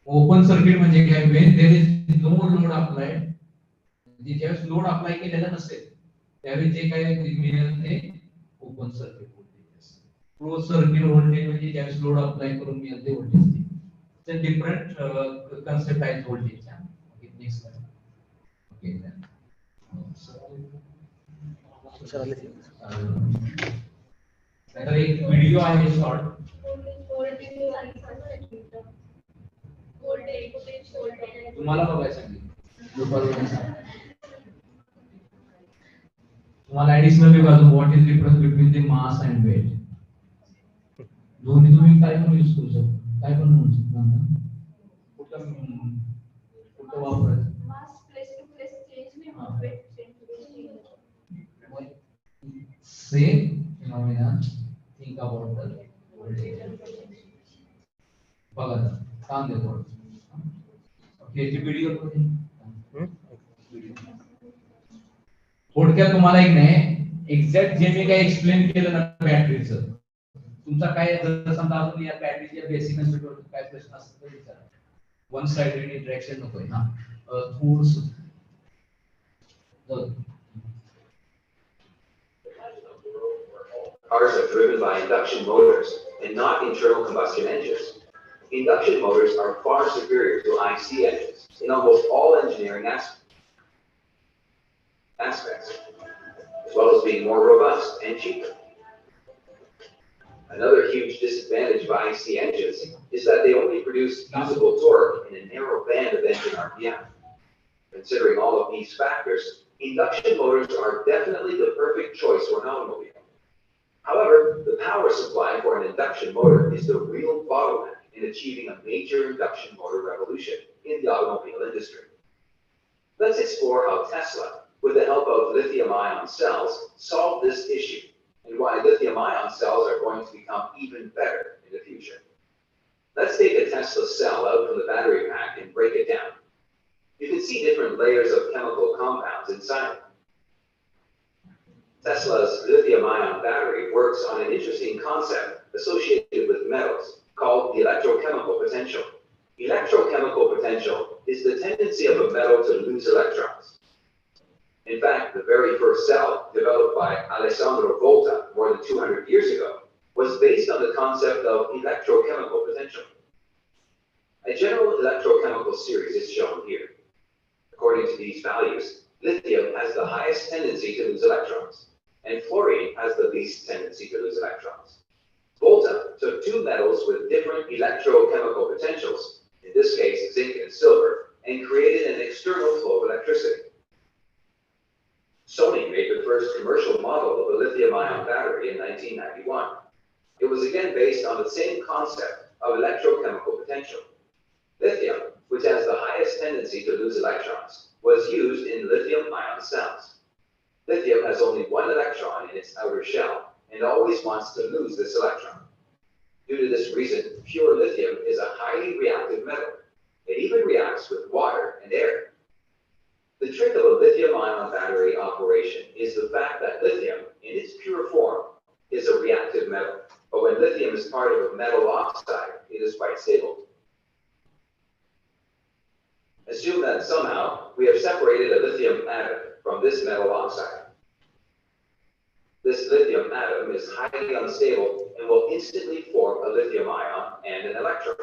ओपन सर्किट म्हणजे काय, when there is no load applied, म्हणजे ज्यावेळेस लोड अप्लाय केलेला नसेल त्यावेळी जे काय मिळेल ते ओपन सर्किट व्होल्टेज असेल. क्लोज सर्किट व्होल्टेज म्हणजे ज्यावेळेस लोड अप्लाय करून मिळेल ते व्होल्टेज. ते डिफरंट कन्सेप्ट आहेत व्होल्टेजच्या. ओके. नेक्स्ट. ओके. तर एक व्हिडिओ आहे शॉर्ट. तुम्हाला बघायला सांगितलं. तुम्हाला ऍडिशनली बाजू what is difference between the mass and weight. दोन्ही तुम्ही काय पण यूज करू शकता, काय पण म्हणू शकता. कुठं वापरायचं. Mass place to place change में और weight change to change. Same phenomena. Think about the voltage. बघा काम देतो. ओके. ती व्हिडिओ थोडक्यात तुम्हाला एक नाही एक्झॅक्ट जे मी काय एक्सप्लेन केलं ना बॅटरीचं, तुमचा काय जर समजा अजून या बॅटरीच्या बेसिक नसतं काय प्रश्न असेल तर विचारा. वन साइडेड इंटरॅक्शन नकोय ना थोडस. Cars are driven by induction motors and not internal combustion engines. Induction motors are far superior to IC engines in almost all engineering aspects, as well as being more robust and cheaper. Another huge disadvantage of IC engines is that they only produce usable torque in a narrow band of engine RPM. Considering all of these factors, induction motors are definitely the perfect choice for an automobile. However, the power supply for an induction motor is the real bottleneck in achieving a major induction motor revolution in the automobile industry. Let's explore how Tesla, with the help of lithium-ion cells, solved this issue, and why lithium-ion cells are going to become even better in the future. Let's take a Tesla cell out from the battery pack and break it down. You can see different layers of chemical compounds inside. Tesla's lithium-ion battery works on an interesting concept associated with metals called the electrochemical potential. Electrochemical potential is the tendency of a metal to lose electrons. In fact, the very first cell, developed by Alessandro Volta more than 200 years ago, was based on the concept of electrochemical potential. A general electrochemical series is shown here. According to these values, lithium has the highest tendency to lose electrons, and fluorine has the least tendency to lose electrons. Volta took two metals with different electrochemical potentials, in this case zinc and silver, and created an external flow of electricity. Sony made the first commercial model of a lithium-ion battery in 1991. It was again based on the same concept of electrochemical potential. Lithium, which has the highest tendency to lose electrons, was used in lithium-ion cells. Lithium has only one electron in its outer shell and always wants to lose this electron. Due to this reason, pure lithium is a highly reactive metal. It even reacts with water and air. The trick of a lithium-ion battery operation is the fact that lithium, in its pure form, is a reactive metal. But when lithium is part of a metal oxide, it is quite stable. Assume that somehow we have separated a lithium atom from this metal oxide. This lithium atom is highly unstable and will instantly form a lithium ion and an electron.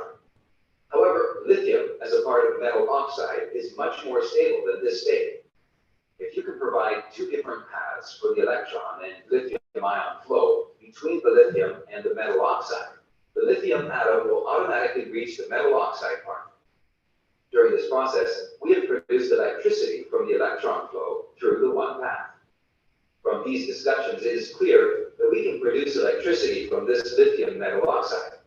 However, lithium as a part of metal oxide is much more stable than this state. If you can provide two different paths for the electron and lithium ion flow between the lithium and the metal oxide, the lithium atom will automatically reach the metal oxide part. During this process, we have produced electricity from the electron flow through the one path. From these discussions, it is clear that we can produce electricity from this lithium metal oxide.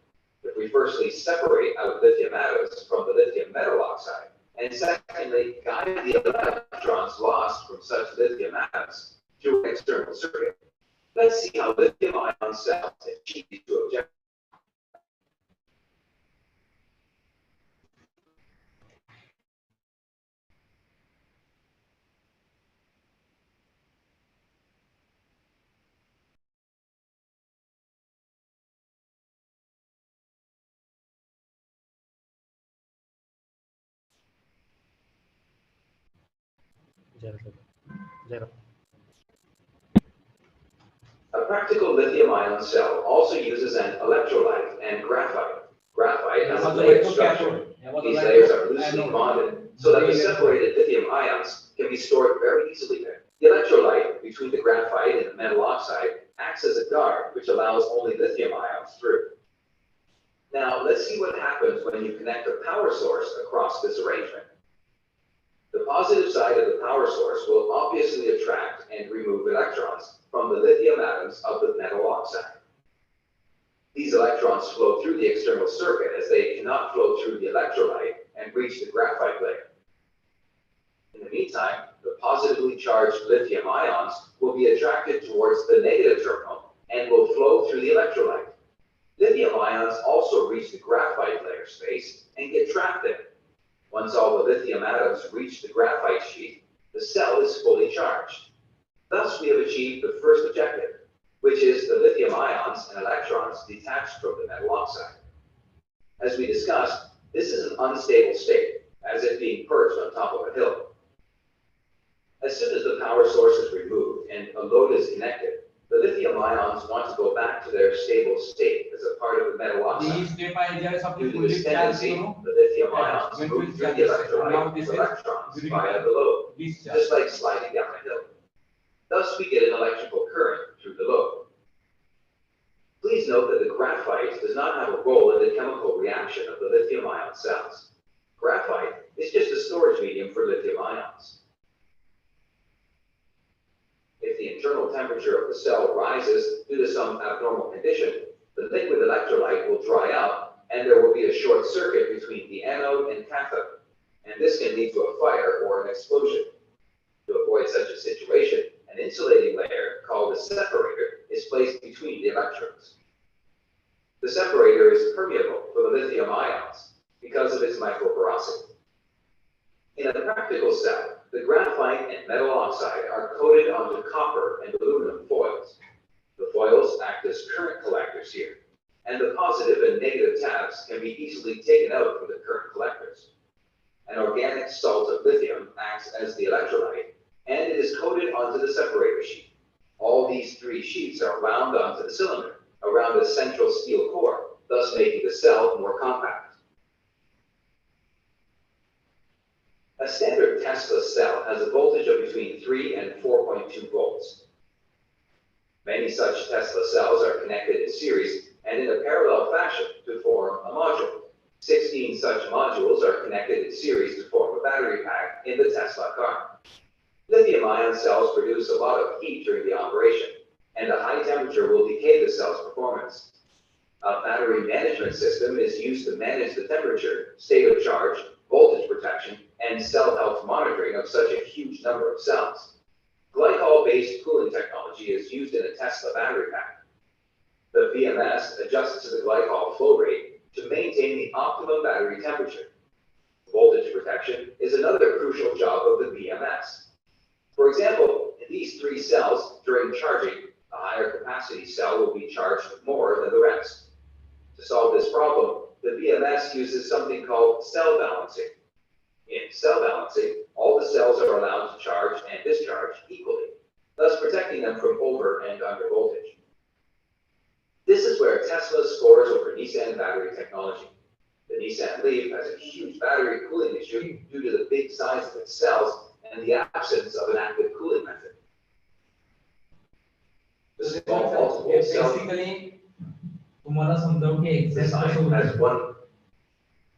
If we firstly separate out lithium atoms from the lithium metal oxide, and secondly, guide the electrons lost from such lithium atoms through an external circuit, let's see how lithium-ion cells achieve these two objectives. A practical lithium-ion cell also uses an electrolyte and graphite. Graphite has a layered structure. These layers are loosely bonded so that the separated lithium ions can be stored very easily there. The electrolyte between the graphite and the metal oxide acts as a guard which allows only lithium ions through. Now let's see what happens when you connect a power source across this arrangement. The positive side of the power source will obviously attract and remove electrons from the lithium atoms of the metal oxide. These electrons flow through the external circuit as they cannot flow through the electrolyte and reach the graphite layer. In the meantime, the positively charged lithium ions will be attracted towards the negative terminal and will flow through the electrolyte. Lithium ions also reach the graphite layer space and get trapped there. Once all the lithium atoms reach the graphite sheet, the cell is fully charged. Thus, we have achieved the first objective, which is the lithium ions and electrons detached from the metal oxide. As we discussed, this is an unstable state, as if being perched on top of a hill. As soon as the power source is removed and a load is connected, the lithium ions want to go back to their stable state as a part of the metal oxide. Due to this tendency, the lithium ions move through the electrolyte to electrons via the load, just like sliding down a hill. Thus, we get an electrical current through the load. Please note that the graphite does not have a role in the chemical reaction of the lithium-ion cells. Graphite is just a storage medium for lithium ions. If the internal temperature of the cell rises due to some abnormal condition, the liquid electrolyte will dry up and there will be a short circuit between the anode and cathode. and this can lead to a fire or an explosion. To avoid such a situation, an insulating layer called a separator is placed between the electrodes. The separator is permeable for the lithium ions because of its microporosity. In a practical cell, the graphite and metal oxide are coated onto copper and aluminum foils. The foils act as current collectors here, and the positive and negative tabs can be easily taken out from the current collectors. An organic salt of lithium acts as the electrolyte, and it is coated onto the separator sheet. All these three sheets are wound onto the cylinder around a central steel core, thus making the cell more compact. A standard Tesla cell has a voltage of between 3 and 4.2 volts. Many such Tesla cells are connected in series and in a parallel fashion to form a module. 16 such modules are connected in series to form a battery pack in the Tesla car. Lithium-ion cells produce a lot of heat during the operation, and a high temperature will decay the cell's performance. A battery management system is used to manage the temperature, state of charge, voltage protection, and cell health monitoring of such a huge number of cells. Glycol-based cooling technology is used in a Tesla battery pack. The BMS adjusts to the glycol flow rate to maintain the optimum battery temperature. Voltage protection is another crucial job of the BMS. For example, in these three cells, during charging, a higher capacity cell will be charged more than the rest. To solve this problem, the BMS uses something called cell balancing. In cell balancing, all the cells are allowed to charge and discharge equally, thus protecting them from over and under voltage. This is where Tesla scores over Nissan battery technology. The Nissan Leaf has a huge battery cooling issue due to the big size of its cells and the absence of an active cooling method. The small multiple cell basically तुम्हाला समजावं की exact कसं design होतं has one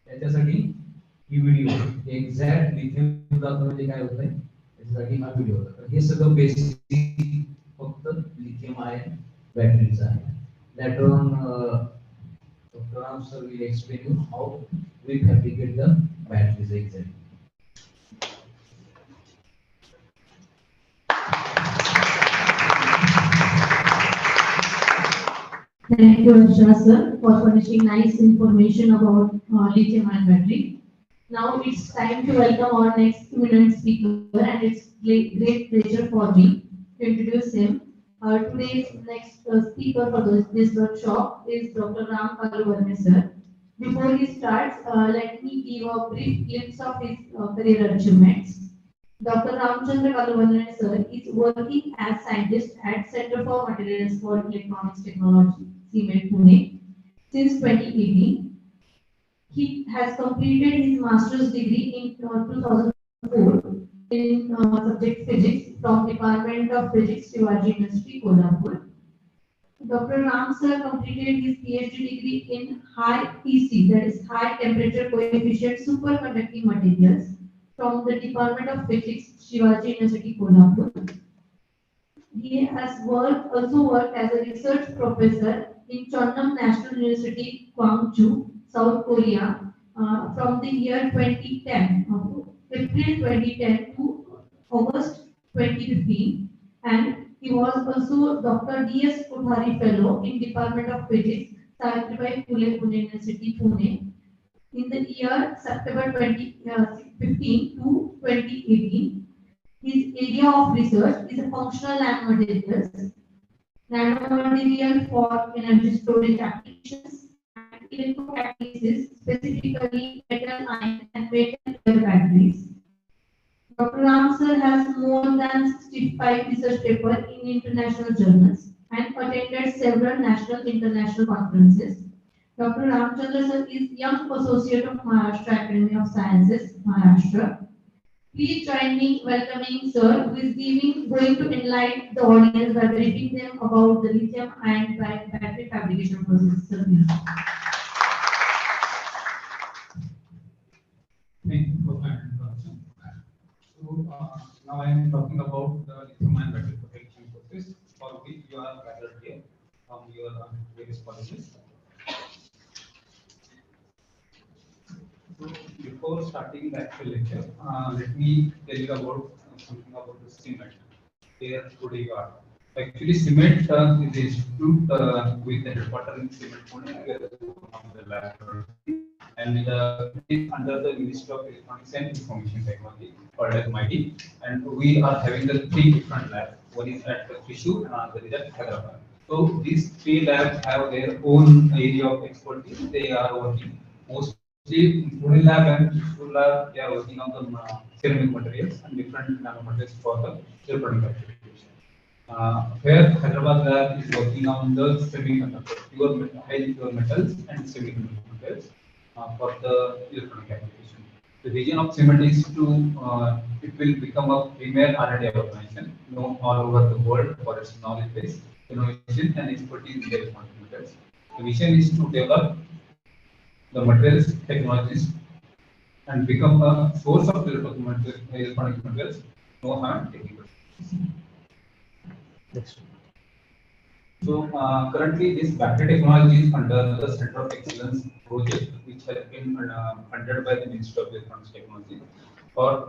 त्याच्यासाठी ही video exact lithium म्हणजे काय होतंय त्याच्यासाठी हा व्हिडिओ होता तर हे सगळं बेसिक फक्त लिथियम आयन बॅटरीचं आहे later on Dr. Ram sir will explain you how we fabricate the batteries exactly. Thank you, Ashra sir, for furnishing nice information about lithium-ion battery. Now it's time to welcome our next eminent speaker, and it's great pleasure for me to introduce him. Today's next speaker for this workshop is Dr. Ram Kaluvarne sir. Before he starts, let me give a brief glimpse of his career achievements. Dr. Ramchandra Kaluvarne sir is working as scientist at Center for Materials for Electronics Technology, CMET Pune, since 2018. He has completed his master's degree in 2004 in subject physics from Department of Physics, Shivaji University, Kolhapur. Dr. Ram sir completed his PhD degree in high EC, that is high temperature coefficient superconducting materials, from the Department of Physics, Shivaji University, Kolhapur. He has also worked as a research professor in Chonnam National University, Gwangju, South Korea, from the year 2010, April 2010 to August 2015, and he was also Dr. D.S. Kothari Fellow in Department of Physics, Savitribai Phule Pune University, Pune, in the year September 2015 to 2018. His area of research is functional nanomaterial for energy storage applications, and electrocatalysis, specifically metal ion and metal air batteries. Dr. Ram sir has more than 65 research papers in international journals and attended several national international conferences. Dr. Ramchandra sir is Young Associate of Maharashtra Academy of Sciences, Maharashtra. Please join me welcoming sir, who is going to enlighten the audience by briefing them about the lithium-ion battery fabrication process. Sir, please. Thank you for my introduction. So now I am talking about the lithium-ion battery fabrication process, for which you are gathered here from your various colleges. So before starting starting the actual lecture, let me tell you about something about the cement. Here today you are. Actually, cement is a institute with the headquarters in cement Pune, where the laboratory, and it is under the Ministry of Electronics and Information Technology, called as MIT. And we are having the three different labs. One is at Thrissur and another is at Hyderabad. So these three labs have their own area of expertise. They are working mostly Pune lab and Thrissur lab. They are working on the ceramic materials and different nanomaterials for the electronic application. Where Hyderabad lab is working on the semiconductor, highly pure metals and semiconductors for the electronic application. The vision of cement is to it will become a premier R&D organization known all over the world for its knowledge base, innovation and expertise in the electronic materials. The vision is to develop the materials technologies and become a source of electronic materials, know how and technical. Next. So currently, this battery technology is under the Center of Excellence project, which has been funded by the Ministry of Electronics Technology. For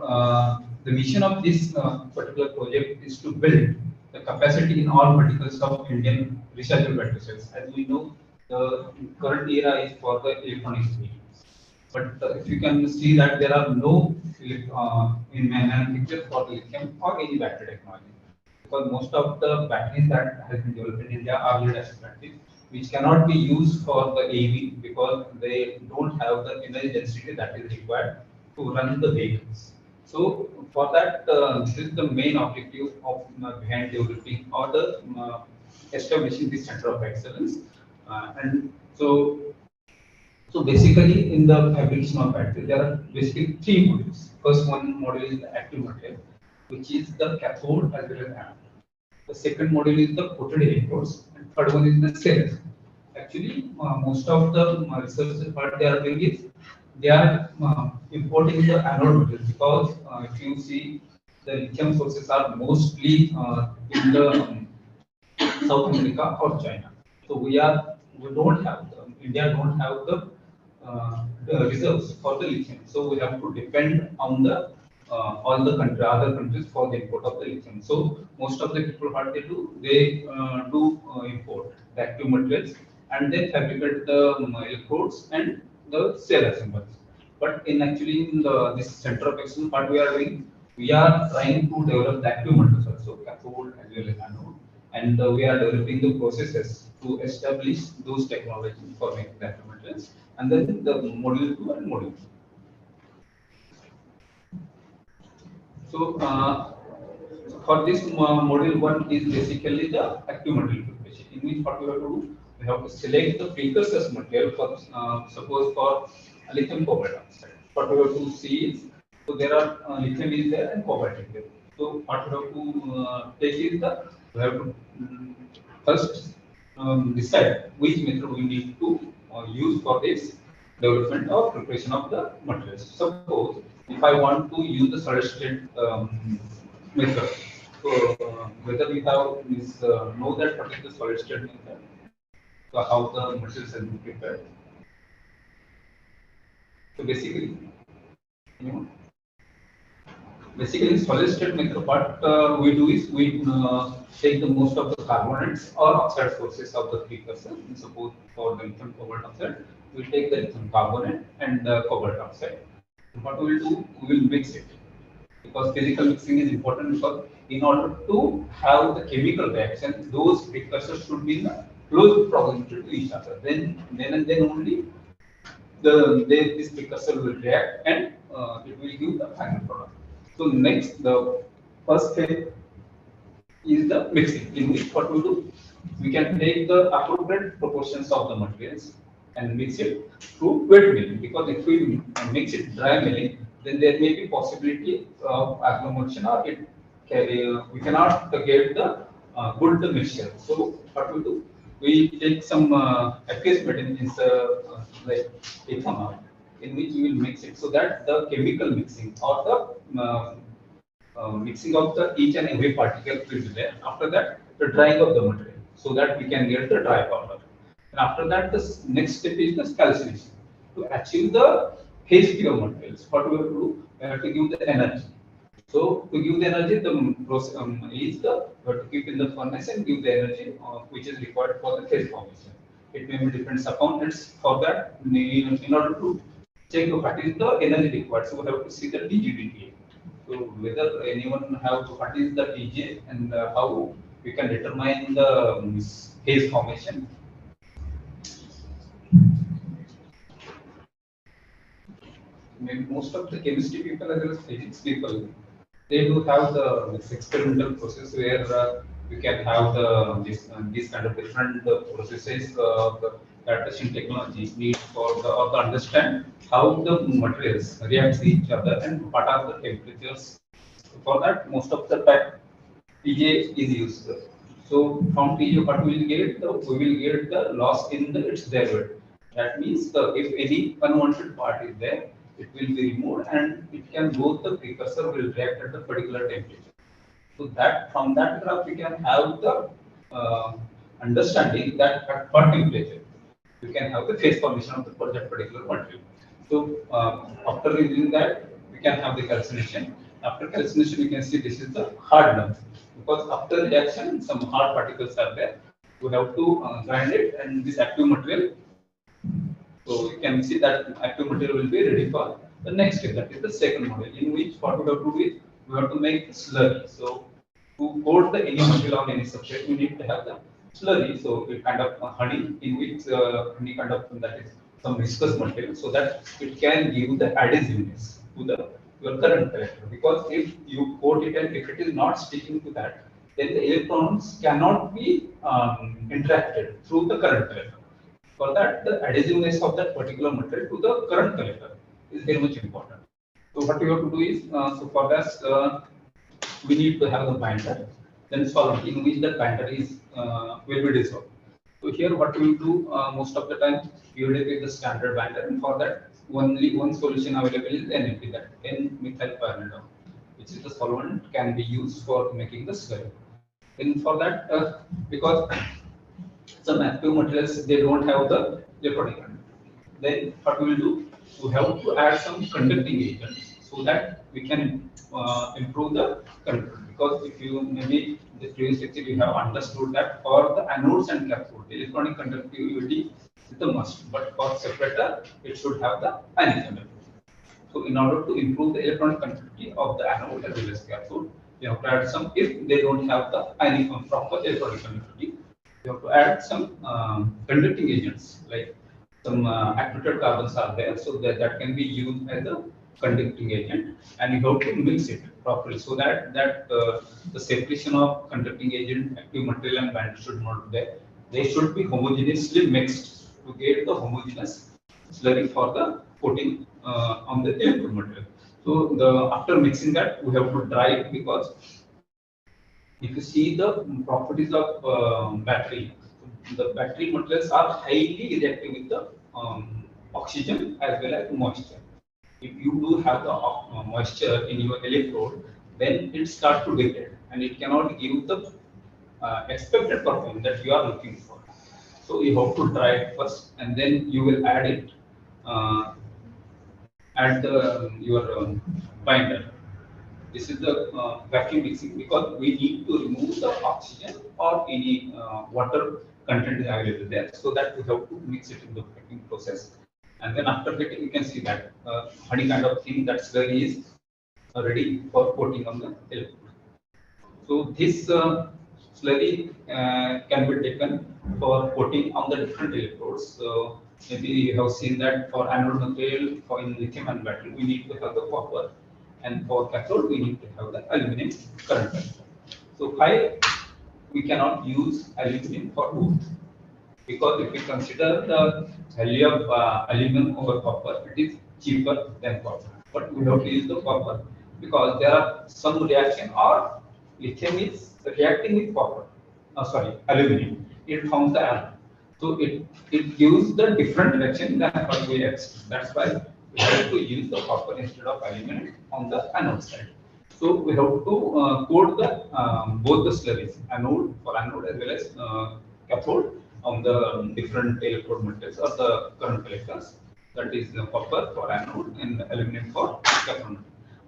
the mission of this particular project is to build the capacity in all verticals of Indian rechargeable battery cells. As we know, the current era is for the electronics vehicles. But if you can see that there are no in manufacture for the lithium or any battery technology. Because most of the batteries that have been developed in India are lead acid batteries, which cannot be used for the AV because they don't have the energy density that is required to run the vehicles. So for that, this is the main objective of behind developing or the establishing this center of excellence. And so basically, in the fabrication of battery, there are basically three modules. First one module is the active material, which is the cathode as well as anode. The second module is the coated electrodes, and third one is the cells. Actually, most of the researchers what they are doing is they are importing the anode material because if you see the lithium sources are mostly in the South America or China. So we don't have India don't have the reserves for the lithium. So we have to depend on the all the other countries for the import of the lithium. So most of the people what they do import the active materials and then fabricate the electrodes and the cell assemblies. But actually in this center of excellence, what we are doing, we are trying to develop the active materials also, cathode as well as anode, and we are developing the processes to establish those technologies for making the active materials, and then the module 2 and module 3. So for this module 1 is basically the active material preparation, in which what we have to do, we have to select the precursors material for suppose for lithium cobalt oxide. What we have to see is, so there are lithium is there and cobalt is there. So what we have to take is the, we have to first decide which method we need to use for this development or preparation of the materials. Suppose if I want to use the solid state method, so whether we have is know that what is the solid state method, so how the materials have been prepared. So basically, you know, basically solid state method, what we do is we take the most of the carbonates or oxide sources of the precursor. Suppose for the lithium cobalt oxide, we take the lithium carbonate and the cobalt oxide. What we will do, we will mix it, because physical mixing is important, because in order to have the chemical reaction, those precursors should be in a close proximity to each other. Then and then only this precursor will react and it will give the final product. So next, the first step is the mixing, in which what we do, we can take the appropriate proportions of the materials and mix it through wet milling, because if we mix it dry milling, then there may be possibility of agglomeration, or we cannot get the good mixture. So what we do, we take some aqueous material, like ethanol, in which we will mix it, so that the chemical mixing or the mixing of the each and every particle will be there. After that, the drying of the material, so that we can get the dry powder. And after that, the next step is the calcination. To achieve the phase pure materials, what we have to do? We have to give the energy. So to give the energy, the process is the we have to keep in the furnace and give the energy which is required for the phase formation. It may be different components for that in order to check what is the energy required. So we have to see the DGDTA. So whether anyone have what is the DJ and how we can determine the phase formation. Maybe most of the chemistry people as well as physics people, they do have this experimental process where you can have these kind of different processes that machine technology need for the or to understand how the materials react to each other and what are the temperatures. For that, most of the time TJ is used. So from TJ, what we will get? We will get the loss in the its derivative. That means if any unwanted part is there, it will be removed and it can both the precursor will react at the particular temperature. So that from that graph we can have the understanding that at what temperature you can have the phase formation of that particular material. So after reading that, we can have the calcination. After calcination, you can see this is the hard lump because after reaction, some hard particles are there. We have to grind it, and this active material. So you can see that active material will be ready for the next step. That is the second model, in which what we have to do is we have to make slurry. So to coat the any material on any substrate, we need to have the slurry. So a kind of honey in which any kind of that is some viscous material, so that it can give the adhesiveness to the your current character. Because if you coat it and if it is not sticking to that, then the electrons cannot be interacted through the current collector. For that, the adhesiveness of that particular material to the current collector is very much important. So what we have to do is, so for that, we need to have the binder, then solvent in which the binder is will be dissolved. So here what we will do most of the time, we will take the standard binder, and for that only one solution available is NMP, that N-methyl pyranidone, which is the solvent can be used for making the slurry. And for that, because some active materials they don't have the electronic conductivity, then what we will do, we have to add some conducting agents so that we can improve the conductivity. Because if you maybe in the previous lecture you have understood that for the anodes and cathode, the electronic conductivity is the must, but for separator it should have the ionic conductivity. So in order to improve the electronic conductivity of the anode as well as cathode, you have to add some, if they don't have the ionic proper electronic conductivity, you have to add some conducting agents like some activated carbons are there, so that can be used as a conducting agent, and you have to mix it properly so that the separation of conducting agent, active material and binder should not be there. They should be homogeneously mixed to get the homogeneous slurry for the coating on the electrode material. So after mixing that, we have to dry it, because if you see the properties of battery, the battery materials are highly reactive with the oxygen as well as moisture. If you do have the moisture in your electrode, then it starts to degrade and it cannot give the expected performance that you are looking for. So you have to dry it first, and then you will add it at your binder. This is the vacuum mixing, because we need to remove the oxygen or any water content is available there, so that we have to mix it in the vacuum process. And then after getting, you can see that honey kind of thing, that slurry is ready for coating on the electrode. So this slurry can be taken for coating on the different electrodes. So maybe you have seen that for anode material, for in lithium-ion battery, we need to have the copper, and for cathode, we need to have the aluminum current. So why we cannot use aluminum for both? Because if we consider the value of aluminum over copper, it is cheaper than copper. But we have to use the copper because there are some reaction, or lithium is reacting with copper. Aluminum. It forms the anode. So it gives the different reaction than what we expect. That's why we have to use the copper instead of aluminum on the anode side. So we have to coat the both the slurries, anode for anode as well as cathode on the different electrode materials or the current collectors. that is the copper for anode and aluminum for cathode.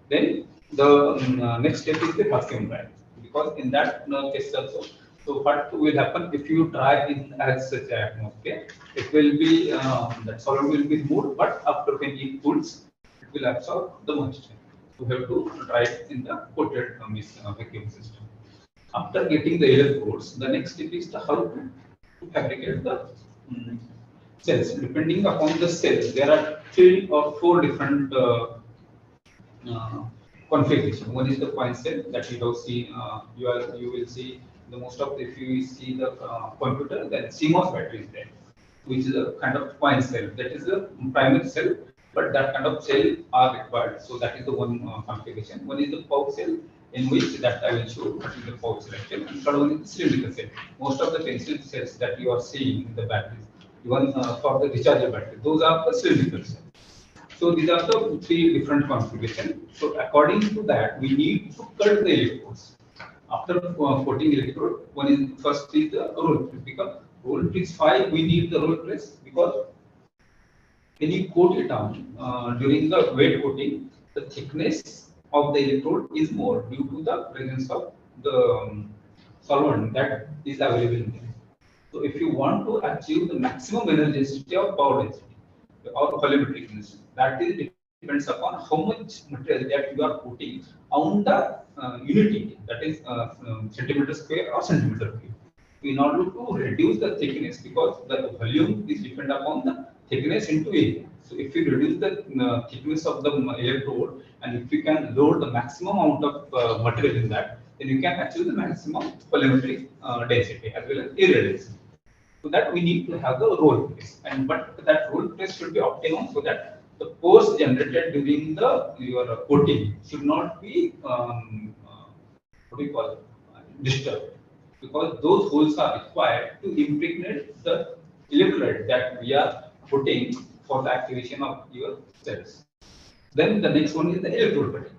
Then the next step is the vacuum dry, because in that case also, so what will happen if you dry in as such an atmosphere, it will be that solid will be removed, but after when it cools, it will absorb the moisture. You have to dry it in the coated vacuum system. After getting the electrodes, the next step is how to fabricate the cells. Depending upon the cells, there are 3 or 4 different uh, configuration. One is the point cell that you have seen. You will see the most of if you see the computer, then CMOS battery is there, which is a kind of point cell. That is the primary cell, but that kind of cell are required. So that is the one configuration. One is the pouch cell, in which that I will show what is the pouch cell actually. And third one is the cylindrical cell. Most of the pencil cells that you are seeing in the batteries, even for the rechargeable battery, those are the cylindrical cells. So these are the 3 different configurations. So according to that, we need to cut the electrodes. After coating electrode, one is first is the roll press. Because roll press 5, we need the roll press because when you coat it on during the wet coating, the thickness of the electrode is more due to the presence of the solvent that is available in there. So if you want to achieve the maximum energy density of power density or volumetric density, that is depends upon how much material that you are putting on the unit, that is centimeter square or centimeter cube. In order to reduce the thickness, because the volume is depend upon the thickness into area. So if you reduce the thickness of the electrode, and if you can load the maximum amount of material in that, then you can achieve the maximum volumetric density as well as area density. So that we need to have the roll press, and but that roll press should be optimum so that the force generated during the your coating should not be what do you call disturbed, because those holes are required to impregnate the electrolyte that we are putting for the activation of your cells. Then the next one is the electrode cutting.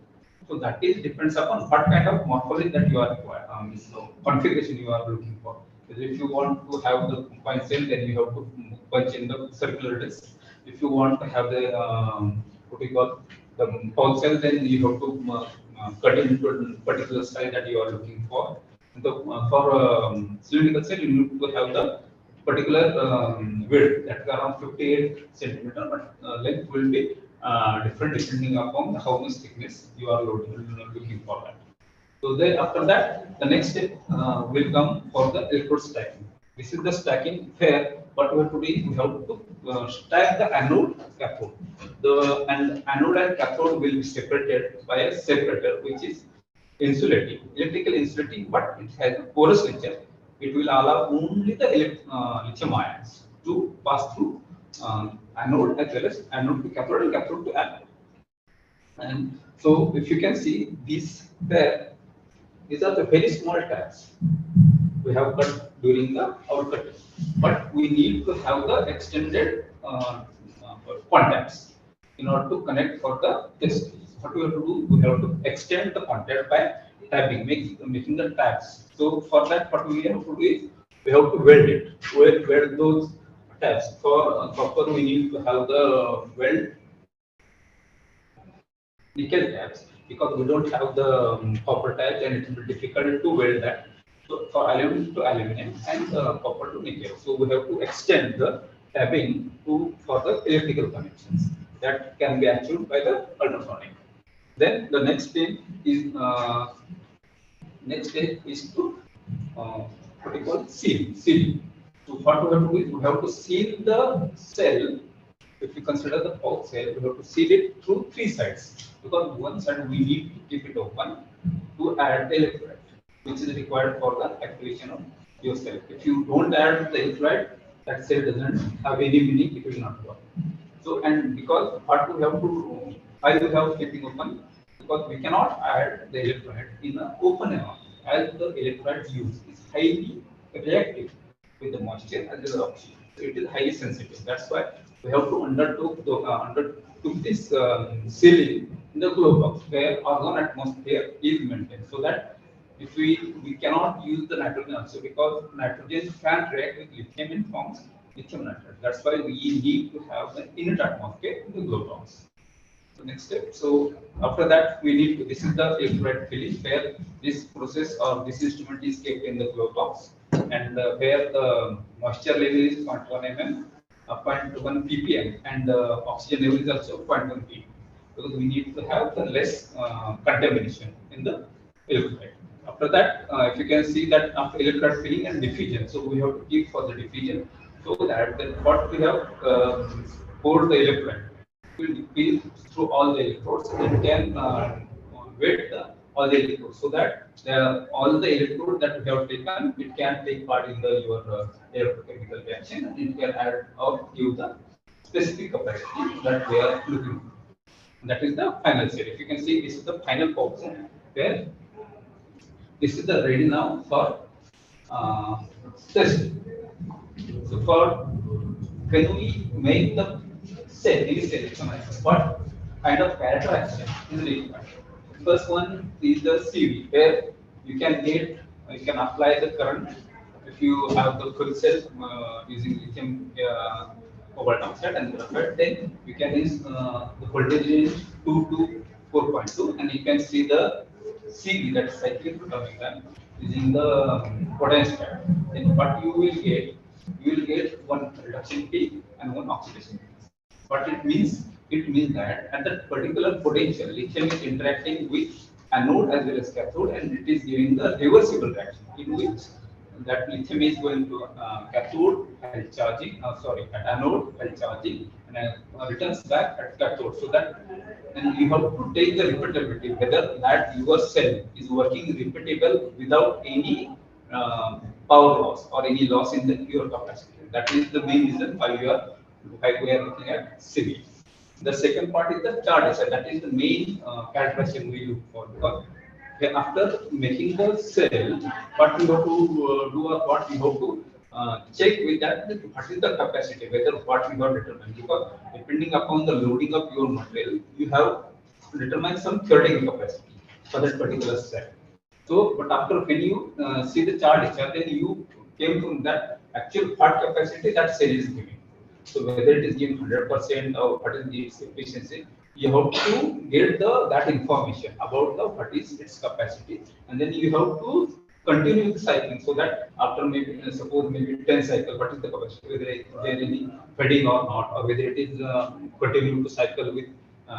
So that is depends upon what kind of morphology that you are required, so configuration you are looking for. Because if you want to have the point cell, then you have to punch in the circular disc. If you want to have the what we call the pouch cell, then you have to cut it into a particular style that you are looking for. For cylindrical cell, you need to have the particular width that is around 58 centimeter, but length will be different depending upon how much thickness you are looking for that. So then after that, the next step will come for the electrode stacking. This is the stacking where what we have to do is we have to stack the anode cathode. The anode and cathode will be separated by a separator, which is insulating, electrical insulating, but it has a porous nature. It will allow only the lithium ions to pass through anode as well as anode to cathode and cathode to anode. And so if you can see these there, these are the very small tabs we have cut during the our cutting, but we need to have the extended contacts in order to connect for the test. What we have to do, we have to extend the contact by tapping, making the tabs. So for that, what we have to do is we have to weld it, weld those tabs. For copper, we need to have the weld nickel tabs, because we don't have the copper tabs and it will be difficult to weld that. So for aluminum to aluminum and copper to nickel, so we have to extend the tabbing to for the electrical connections that can be achieved by the ultrasonic. Then the next step is to what we call sealing. So what we have to do is we have to seal the cell. If we consider the pouch cell, we have to seal it through 3 sides, because one side we need to keep it open to add the electrolyte, which is required for the activation of your cell. If you don't add the electrolyte, that cell doesn't have any meaning, it will not work. So, and because what we have to, why we have keeping open, because we cannot add the electrolyte in an open environment, as the electrolyte use is highly reactive with the moisture as well as oxygen. So it is highly sensitive. That's why we have to undertook this sealing in the glove box where argon atmosphere is maintained, so that if we cannot use the nitrogen also, because nitrogen can react with lithium in forms lithium nitride. That's why we need to have the inert atmosphere in the glow box. So next step. So after that, we need to. This is the electrolyte filling where this process or this instrument is kept in the glow box, and where the moisture level is 0.1 mm, 0.1 ppm, and the oxygen level is also 0.1 ppm, because we need to have the less contamination in the electrolyte. After that, if you can see that after electrolyte filling and diffusion, so we have to keep for the diffusion, so that what we have poured the electrolyte will be through all the electrodes, and it can weight all the electrodes, so that all the electrodes that we have taken, it can take part in the your electrochemical reaction, and it can add or give the specific capacity that we are looking for. That is the final state. If you can see, this is the final portion where this is the ready now for test. So for when we make the cell, any cell, what kind of character action is required? First one is the CV, where you can get, you can apply the current. If you have the full cell using lithium cobalt oxide and graphite, then you can use the voltage is 2 to 4.2, and you can see the CV, that cyclic phenomenon, using the potential. Then what you will get one reduction peak and one oxidation peak. What it means? It means that at that particular potential, lithium is interacting with anode as well as cathode, and it is giving the reversible reaction in which that lithium is going to cathode while charging, at anode while charging, and returns back at cathode. So that, and you have to take the repeatability, whether that your cell is working repeatable without any power loss or any loss in the pure capacity. That is the main reason why we are looking at CV. The second part is the charge, that is the main characteristic we look for, because after making the cell, what we have to do or what we have to check with that, what is the capacity, whether what we have determined, because depending upon the loading of your material, you have to determine some theoretical capacity for that particular cell. So, but after when you see the chart, then you came to that actual what capacity that cell is giving. So whether it is given 100% or what is its efficiency, you have to get that information about what is its capacity, and then you have to continue the cycling, so that after maybe suppose maybe 10 cycle, what is the capacity, whether there is any fading or not, or whether it is continue to cycle with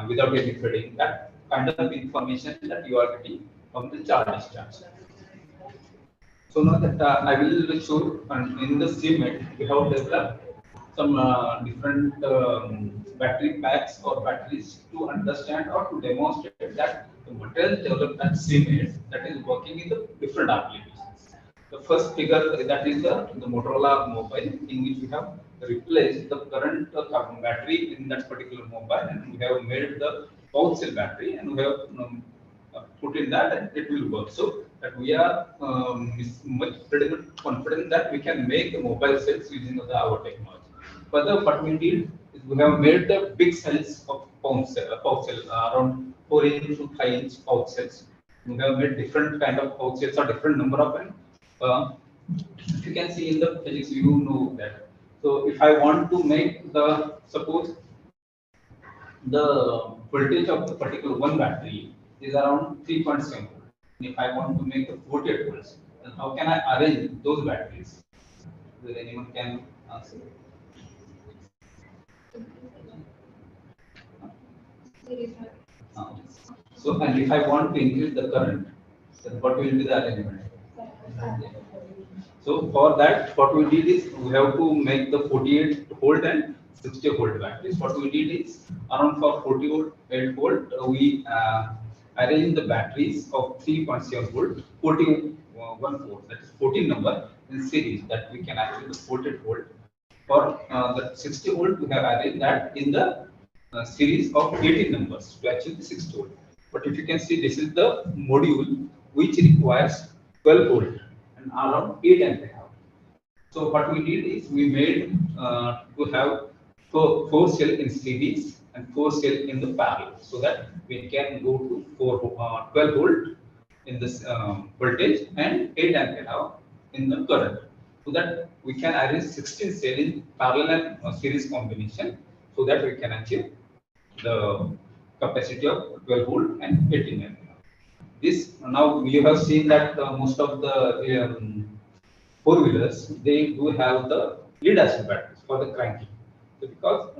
without any fading. That kind of information that you are getting from the chart discharge. So now that I will show in the CMET, we have developed some different battery packs or batteries to understand or to demonstrate that the material developed at CMET that is working in the different applications. The first figure, that is the Motorola mobile, in which we have replaced the current carbon battery in that particular mobile, and we have made the pouch cell battery, and we have put in that, and it will work. So that we are much pretty much confident that we can make the mobile cells using our technology. Further, what we did is we have made the big cells of pouch cell, around 4 inch to 5 inch pouch cells. We have made different kind of pouch cells or different number of them. If you can see in the physics, you know that. So if I want to make the, suppose the voltage of the particular one battery is around 3.7 volt. If I want to make the 48 volts, then how can I arrange those batteries? Whether anyone can answer? So, and if I want to increase the current, then what will be the arrangement? So for that, what we did is we have to make the 48 volt and 60 volt batteries. What we did is around for 48 volt, we arrange the batteries of 3.7 volt, 41 volt, that is 14 number in series, that we can actually the 48 volt. For the 60 volt, we have arranged that in the series of 18 numbers to achieve the 60 volt. But if you can see, this is the module which requires 12 volt and around 8 ampere. So what we did is we made to have four cell in series and 4 cell in the parallel, so that we can go to 12 volt in this voltage and 8 ampere hour in the current. so that we can arrange 16 cell in parallel and series combination, so that we can achieve the capacity of 12 volt and 18 ampere. This now you have seen that most of the four-wheelers, they do have the lead acid batteries for the cranking. So because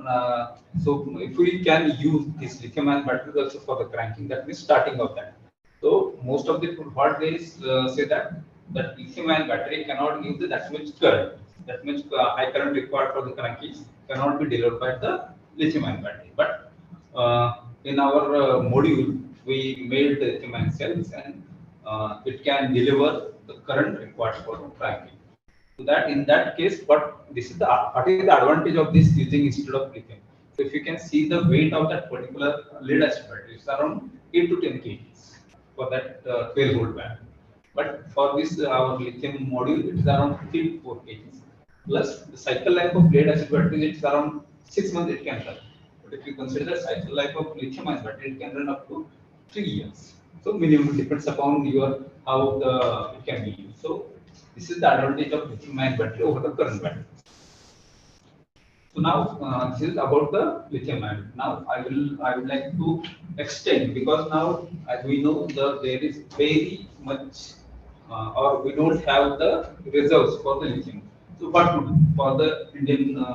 so if we can use this lithium-ion batteries also for the cranking, that means starting of that. So most of the what they say that lithium-ion battery cannot give that much current. That much high current required for the cranking cannot be delivered by the lithium-ion battery. But in our module, we made the lithium-ion cells, and it can deliver the current required for the cranking. So that in that case, what is the advantage of this using instead of lithium? So if you can see the weight of that particular lead acid battery, it's around 8 to 10 kgs for that 12 volt battery. But for this our lithium module, it's around 3 to 4 kgs. Plus the cycle life of lead acid battery, it's around 6 months it can run. But if you consider the cycle life of lithium-ion battery, it can run up to 3 years. So minimum depends upon your how the it can be used. So this is the advantage of lithium-ion battery over the current battery. So now this is about the lithium-ion. Now I would like to extend, because now as we know there is very much or we don't have the reserves for the lithium. So what to do for the Indian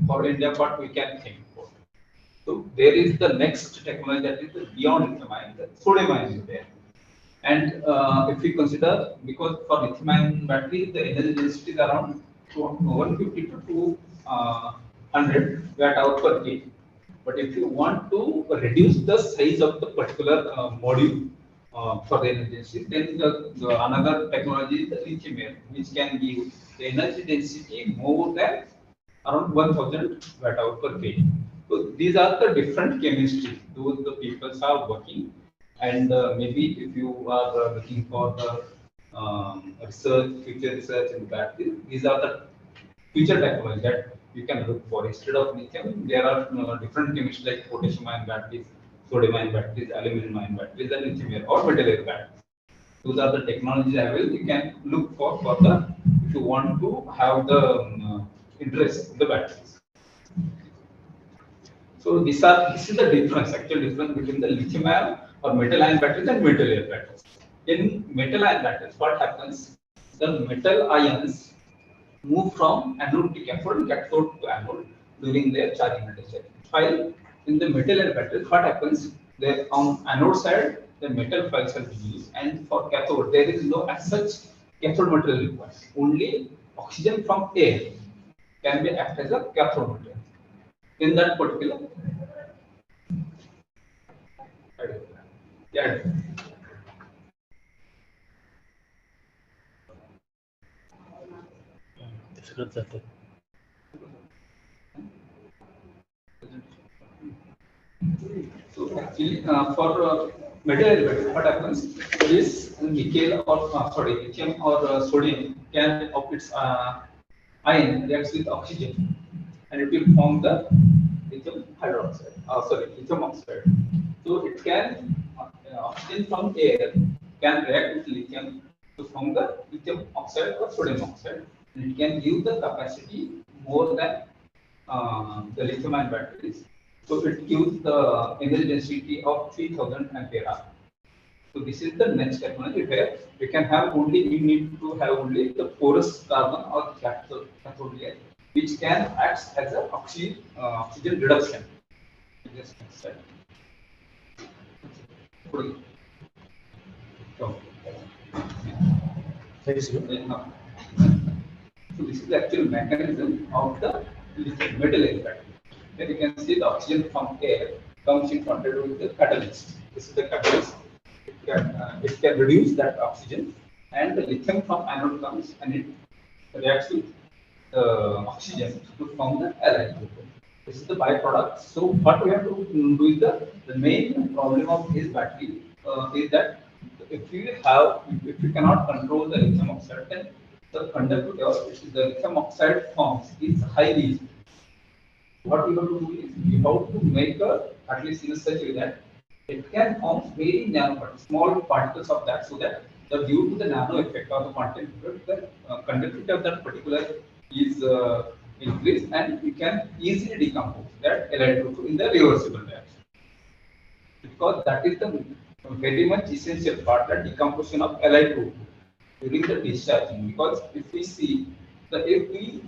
for India? What we can think for? So there is the next technology, that is the beyond lithium-ion, the sodium-ion is there. And if we consider, because for lithium-ion battery, the energy density is around 150 to 200 watt-hour per kg. But if you want to reduce the size of the particular module for the energy density, then the another technology is the lithium-ion, which can give the energy density more than around 1000 watt-hour per kg. So these are the different chemistries those the people are working. And maybe if you are looking for the future research in batteries, these are the future technology that you can look for. Instead of lithium, there are different chemistries like potassium-ion batteries, sodium-ion batteries, aluminum-ion batteries, and lithium-ion or metal-ion batteries. Those are the technologies available. You can look for the if you want to have the interest in the batteries. So this is the difference, actual difference between the lithium-ion or metal-ion batteries and metal-ion batteries. In metal-ion batteries, what happens? The metal ions move from anode to cathode, cathode to anode during their charging and discharge. While in the metal-ion batteries, what happens? There on anode side, the metal files are used, and for cathode, there is no as such cathode material required. Only oxygen from air can be act as a cathode material in that particular. Yeah. So actually, for metal element, what happens is nickel or lithium or sodium can of its ion reacts with oxygen, and it will form the lithium hydroxide. Lithium oxide. So it can oxygen from air can react with lithium to form the lithium oxide or sodium oxide, and it can give the capacity more than the lithium-ion batteries. So it gives the energy density of 3000 ampere hour. So this is the next technology where we can have only, we need to have only the porous carbon or cathode layer, which can act as an oxygen reduction. Just next slide. So this is the actual mechanism of the metal impact. Then you can see the oxygen from air comes in contact with the catalyst. This is the catalyst. It can reduce that oxygen, and the lithium from anode comes and it reacts with the oxygen to form the allyl. This is the byproduct. So what we have to do is the main problem of this battery is that if you cannot control the lithium oxide, then the conductivity of the lithium oxide forms is highly. What you have to do is you have to make at least in such a way that it can form very narrow small particles of that, so that due to the nano effect or the content, the conductivity of that particular is increased, and you can easily decompose that Li2 in the reversible reaction. Because that is the very much essential part, that decomposition of Li2 during the discharging. Because if we see that if we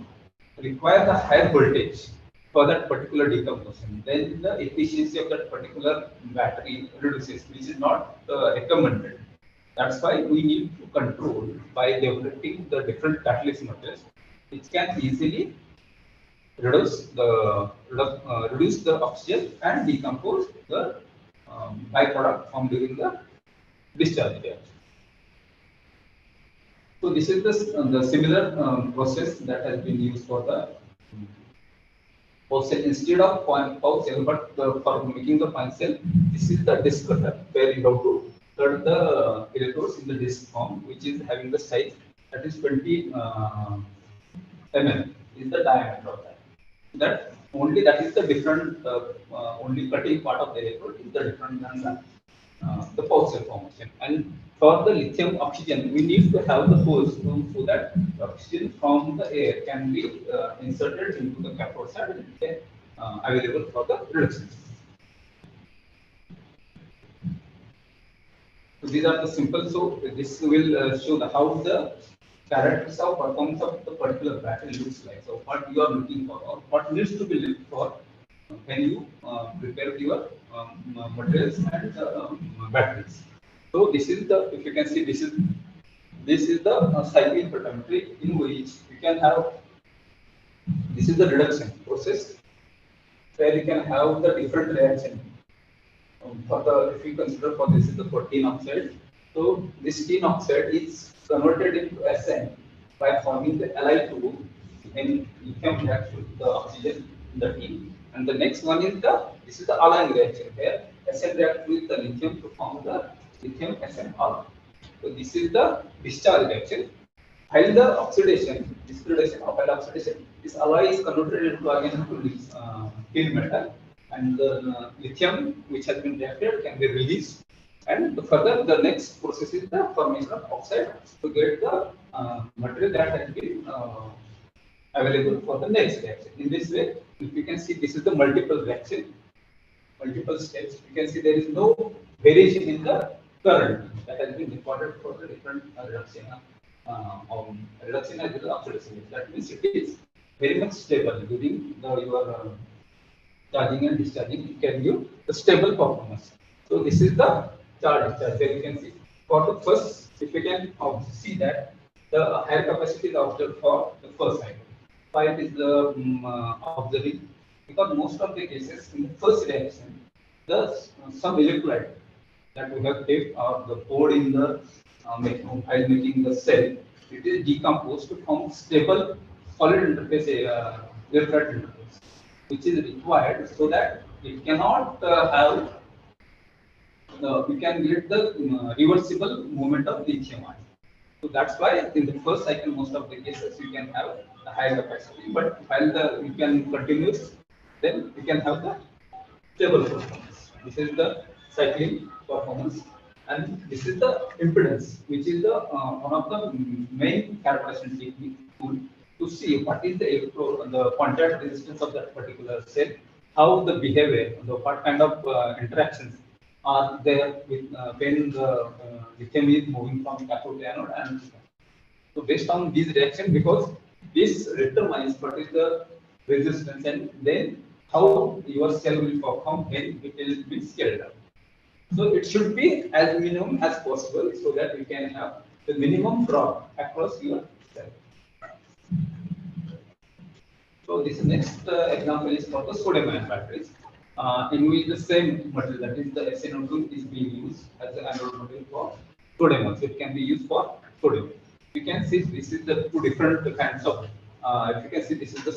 require the higher voltage for that particular decomposition, then the efficiency of that particular battery reduces, which is not recommended. That's why we need to control by developing the different catalyst methods, which can easily reduce the oxygen and decompose the byproduct from during the discharge reaction. So this is the similar process that has been used for the pouch cell. Instead of pouch cell, but for making the punch cell, this is the disc cutter, where you have to cut the electrodes in the disc form, which is having the size that is 20 mm is the diameter of that. That is the different only cutting part of the electrode is the different than the pouch cell formation. And for the lithium oxygen, we need to have the holes so that the oxygen from the air can be inserted into the cathode side and can available for the reduction. So these are the simple. So this will show how the characteristics of performance of the particular battery looks like. So what you are looking for, or what needs to be looked for when you prepare your materials and batteries. So this is the, if you can see, this is the cycling photometry, in which you can have, this is the reduction process, where you can have the different reaction. For the, if you consider for this is the tin oxide, so this tin oxide is converted into Sn by forming the Li2 in lithium reaction with the oxygen in the tin. And the next one is this is the allying reaction, where Sn reacts with the lithium to form the lithium Sn alloy. So this is the discharge reaction. While the oxidation, discretization of oxidation, this alloy is converted into again to tin metal, and the lithium which has been reacted can be released. And further, the next process is the formation of oxide to get the material that has been available for the next reaction. In this way, if you can see, this is the multiple reaction, multiple steps. You can see there is no variation in the current that has been recorded for the different reduction as well as oxidation. That means it is very much stable during your charging and discharging. It can give the stable performance. So this is the charge discharge. There you can see for the first, if you can see that the higher capacity is observed for the first cycle. Why it is the observing? Because most of the cases in the first reaction, some electrolyte that we have kept or the poured in the while making the cell, it is decomposed to form stable solid interface electrolyte interface, which is required so that it cannot have we can get the reversible movement of lithium-ion. So that's why in the first cycle, most of the cases you can have a higher capacity, but while you can continue, then you can have the stable performance. This is the cycling performance, and this is the impedance, which is the one of the main characteristic technique to see what is the contact resistance of that particular cell, how the behavior, what kind of interactions are there with when the lithium is moving from cathode to anode. And so based on these reactions, because this determines what is the resistance and then how your cell will perform when it will be scaled up. So it should be as minimum as possible so that you can have the minimum drop across your cell. So this next example is for the sodium-ion batteries. In which the same material, that is the SnO2, is being used as an anode material for sodium. So it can be used for sodium. You can see this is the two different kinds of. If you can see, this is the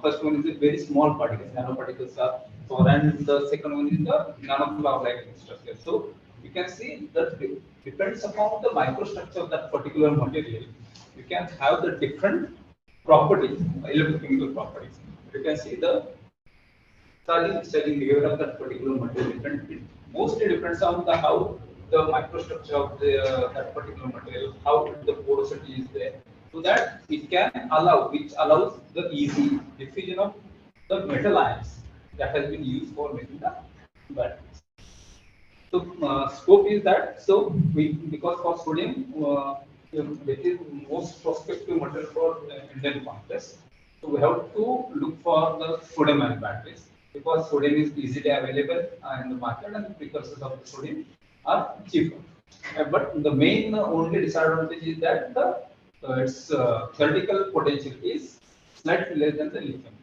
first one is a very small particles, nanoparticles are so, and the second one is the nanocloud-like structure. So you can see that depends upon the microstructure of that particular material. You can have the different properties, electrochemical properties. You can see the charging behavior of that particular material mostly depends on how the microstructure of that particular material, how the porosity is there, so that it can allow, which allows the easy diffusion of the metal ions that has been used for making the batteries. So scope is that, so we, because for sodium, it is most prospective material for Indian context. So we have to look for the sodium-ion batteries because sodium is easily available in the market and the precursors of the sodium are cheaper. But the main only disadvantage is that the its theoretical potential is slightly less than the lithium.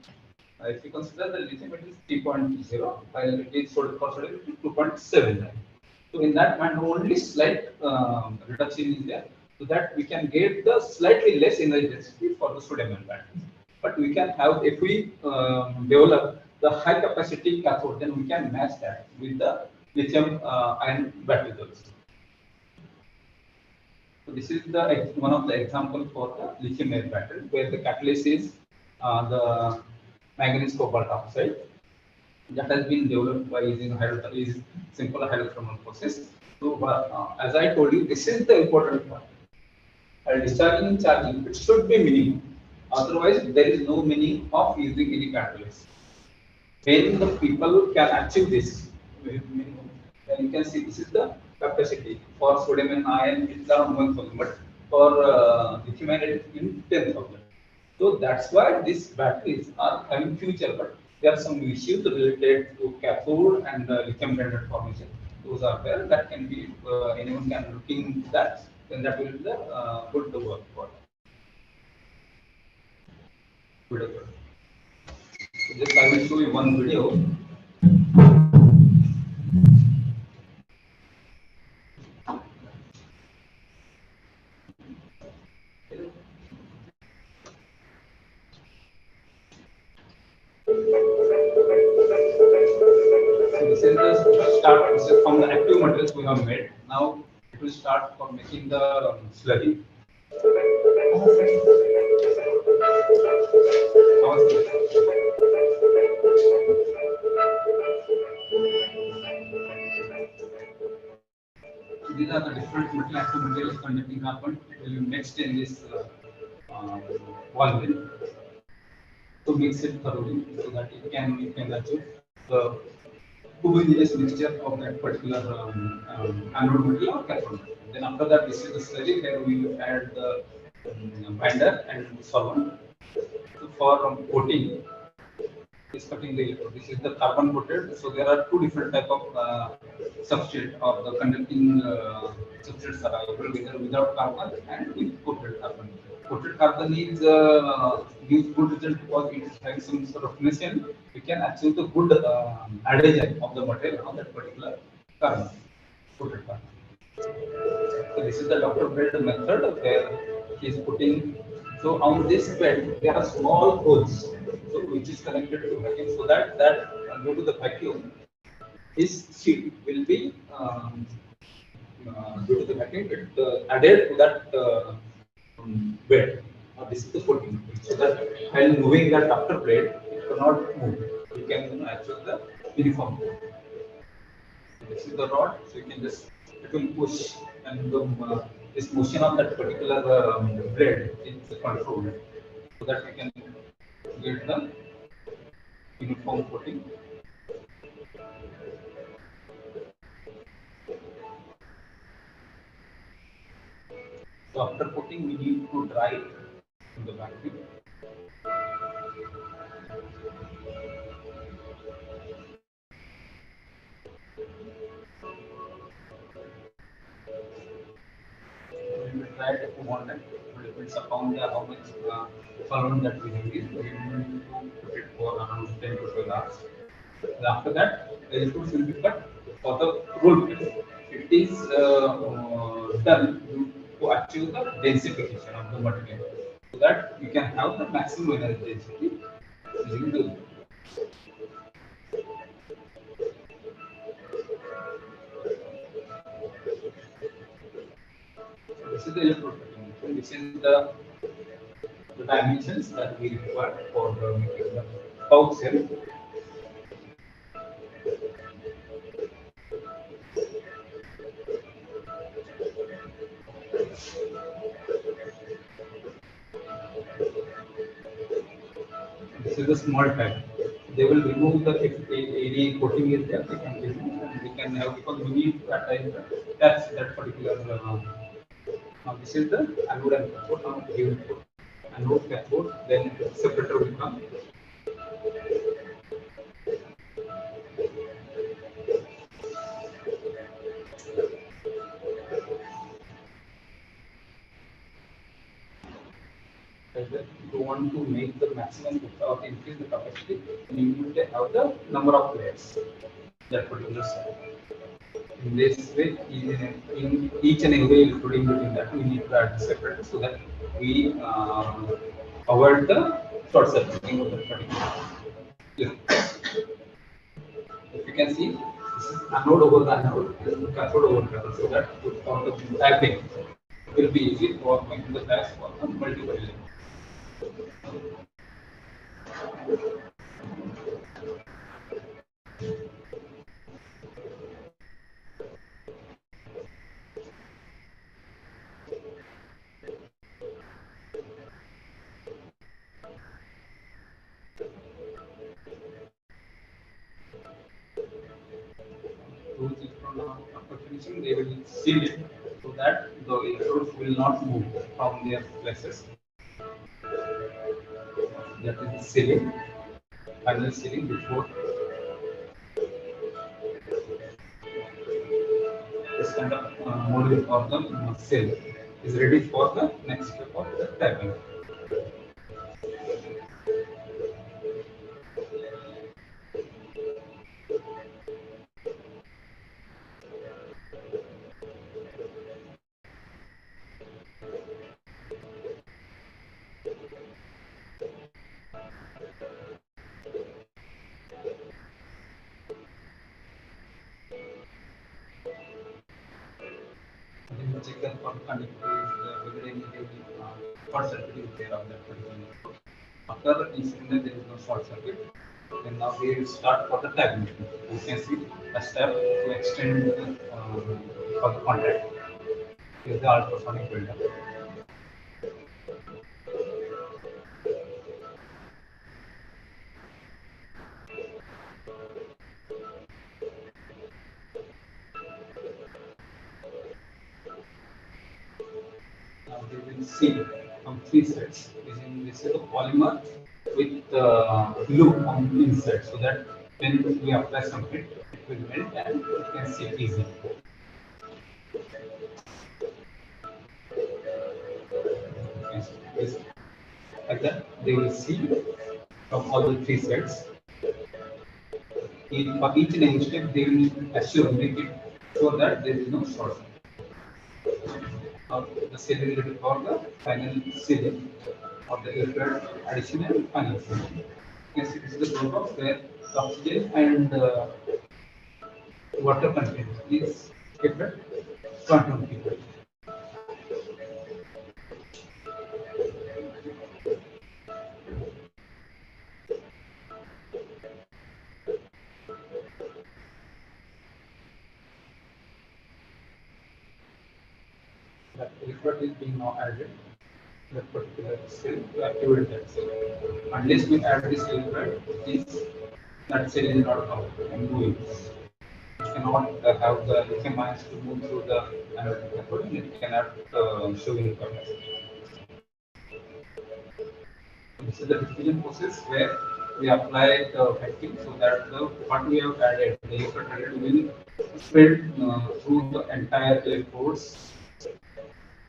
If you consider the lithium, it is 3.0, while it is for sodium, it is 2.79. So in that manner, only slight reduction is there, so that we can get the slightly less energy density for the sodium ion batteries. But we can have, if we develop the high capacity cathode, then we can match that with the lithium ion batteries also. So this is the one of the example for the lithium ion battery, where the catalyst is the manganese cobalt oxide that has been developed by using simple hydrothermal process. So as I told you, this is the important part. Discharging and charging, it should be minimum. Otherwise, there is no meaning of using any catalyst. When the people can achieve this minimum, then you can see this is the capacity for sodium and ion. It's around 1,000, but for lithium ion it is in 10,000. So that's why these batteries are having future, but there are some issues related to cathode and lithium blended formation. Those are there that can be anyone can look into that. Then that will be the good to work for. So just I will show you one video. So this is the start. This is from the active materials we have made. Now it will start for making the slurry. These are the different metal active materials conducting carbon. It will be mixed in this wall mill to mix it thoroughly so that you can achieve the homogeneous mixture of that particular anode material or cathode material. Then after that, this is the slurry where we will add the binder and solvent. So for coating, is cutting the electrode. This is the carbon coated. So there are two different type of substrate or the conducting substrates are available, either without carbon and with coated carbon. Coated carbon is gives good result because it is having some sort of finishing. We can achieve the good adhesion of the material on that particular carbon. Coated carbon. So this is the Dr. Bed method where he is putting. So on this bed there are small holes, so which is connected to vacuum, so that due to the vacuum, this sheet will be due to the vacuum it added to that bed. This is the coating, so that while moving that Dr. Blade, it cannot move. You can actually the uniform. This is the rod, so you can just it will push and this motion of that particular blade is controlled, so that we can get the uniform coating. So after coating, we need to dry it in the vacuum. We will try to put it. It depends upon how much solvent that we have used. We will put it for around 10 to 12 hours. And after that, the electrodes will be cut for the roll press. It is done to achieve the densification of the material, so that you can have the maximum energy density using the. This is the electrode cutting. This is the dimensions that we require for making the pouch cell. This is a small tag. They will remove the if any coating is there, they can remove and we can have because we need to attach the that particular. Now this is the anode and cathode. Now we will put anode cathode, then separator will come. If you want to make the maximum or increase the capacity, you need to have the number of layers that particular cell. In this way, in each and every including between that, we need to add separate so that we avoid the short circuiting of the particular. Yeah. If you can see, this is anode over the anode and cathode over cathode, so that for the tapping will be easy for making the tags for the multiple layers. After finishing, they will seal it so that the electrodes will not move from their places. That is the sealing, final sealing before this kind of module or the cell is ready for the next step of the tapping. Then we check that for conductors, whether any short circuit is there on that particular network. After installing that there is no short circuit, then now we will start for the tagging. You can see a step to extend for the contact. Here is the ultrasonic buildup. Now they will see from three sets. This is a polymer with glue on the inside, so that when we apply some heat, it will melt and you can see it easily. Like that, they will see from all the three sets. For each and every step, they will make it sure that there is no short circuit. Now the cell is ready for the final sealing of the electrode addition and final sealing. You can see this is the protocol where the oxygen and water content is kept at quantum purity. That electrode is being now added to that particular cell to activate that cell. Unless we add this electrode, that cell is not moving. It cannot have the lithium ions to move through the anode and cathode, and it cannot show any capacity. This is the diffusion process where we apply the vacuum so that what we have added, the electrode added, will spread through the entire electrodes.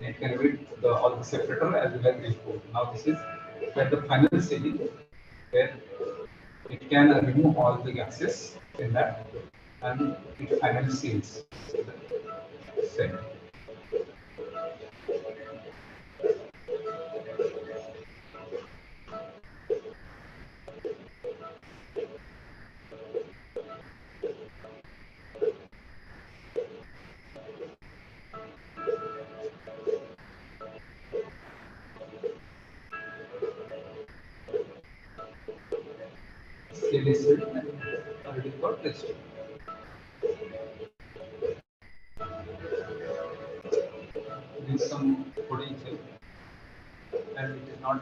It can reach all the separator as well as electrode. Now this is where the final sealing, where it can remove all the gases in that, and it finally seals the cell. Seal is sealed and ready for testing. There is some potential, and it is not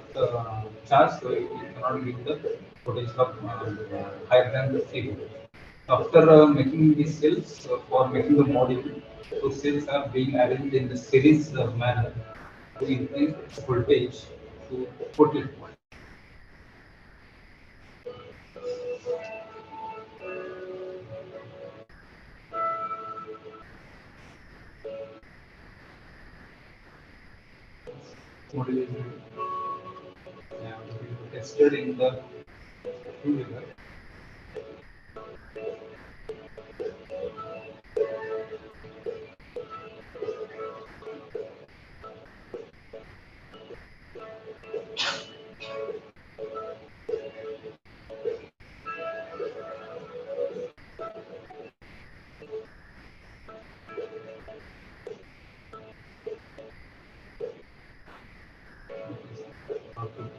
charge, so it cannot give the potential of higher than the C. After making these cells, for making the module, those cells are being arranged in the series manner to increase its voltage to 40 volt. Module is tested in the two-wheeler.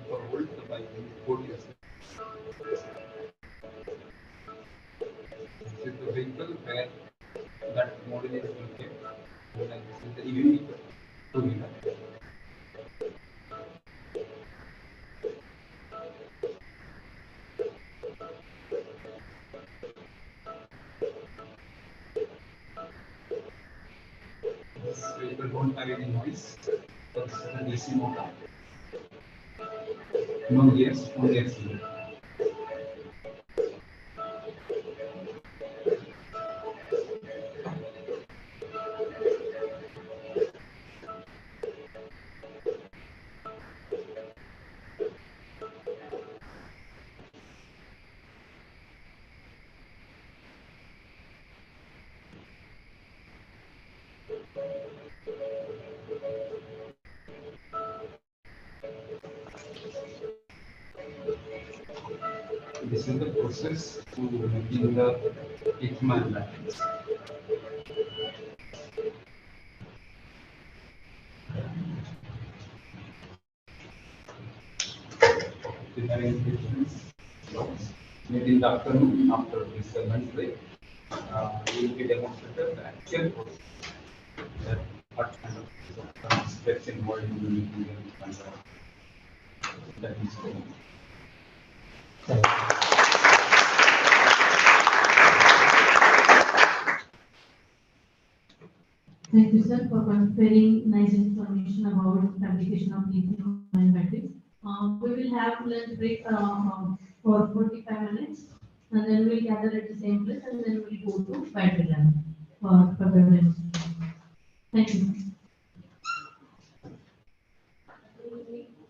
For volt by 4 years. This is the vehicle where that model is located. And this is the EV two-wheeler. This vehicle don't have any noise. So this is a DC motor. No gears, only accelerator. This is the process to making the lithium-ion batteries. Maybe in the afternoon after this lunch break, we will be demonstrated the actual process. That what kind of steps involved in the lithium ion that is going. Thank you, sir, for conferring nice information about fabrication of lithium-ion batteries. We will have lunch break for 45 minutes, and then we'll gather at the same place, and then we'll go to battery lab for further demonstration. Thank you.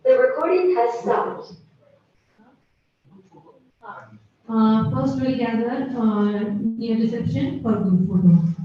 The recording has stopped. First, we'll gather near reception for group photo.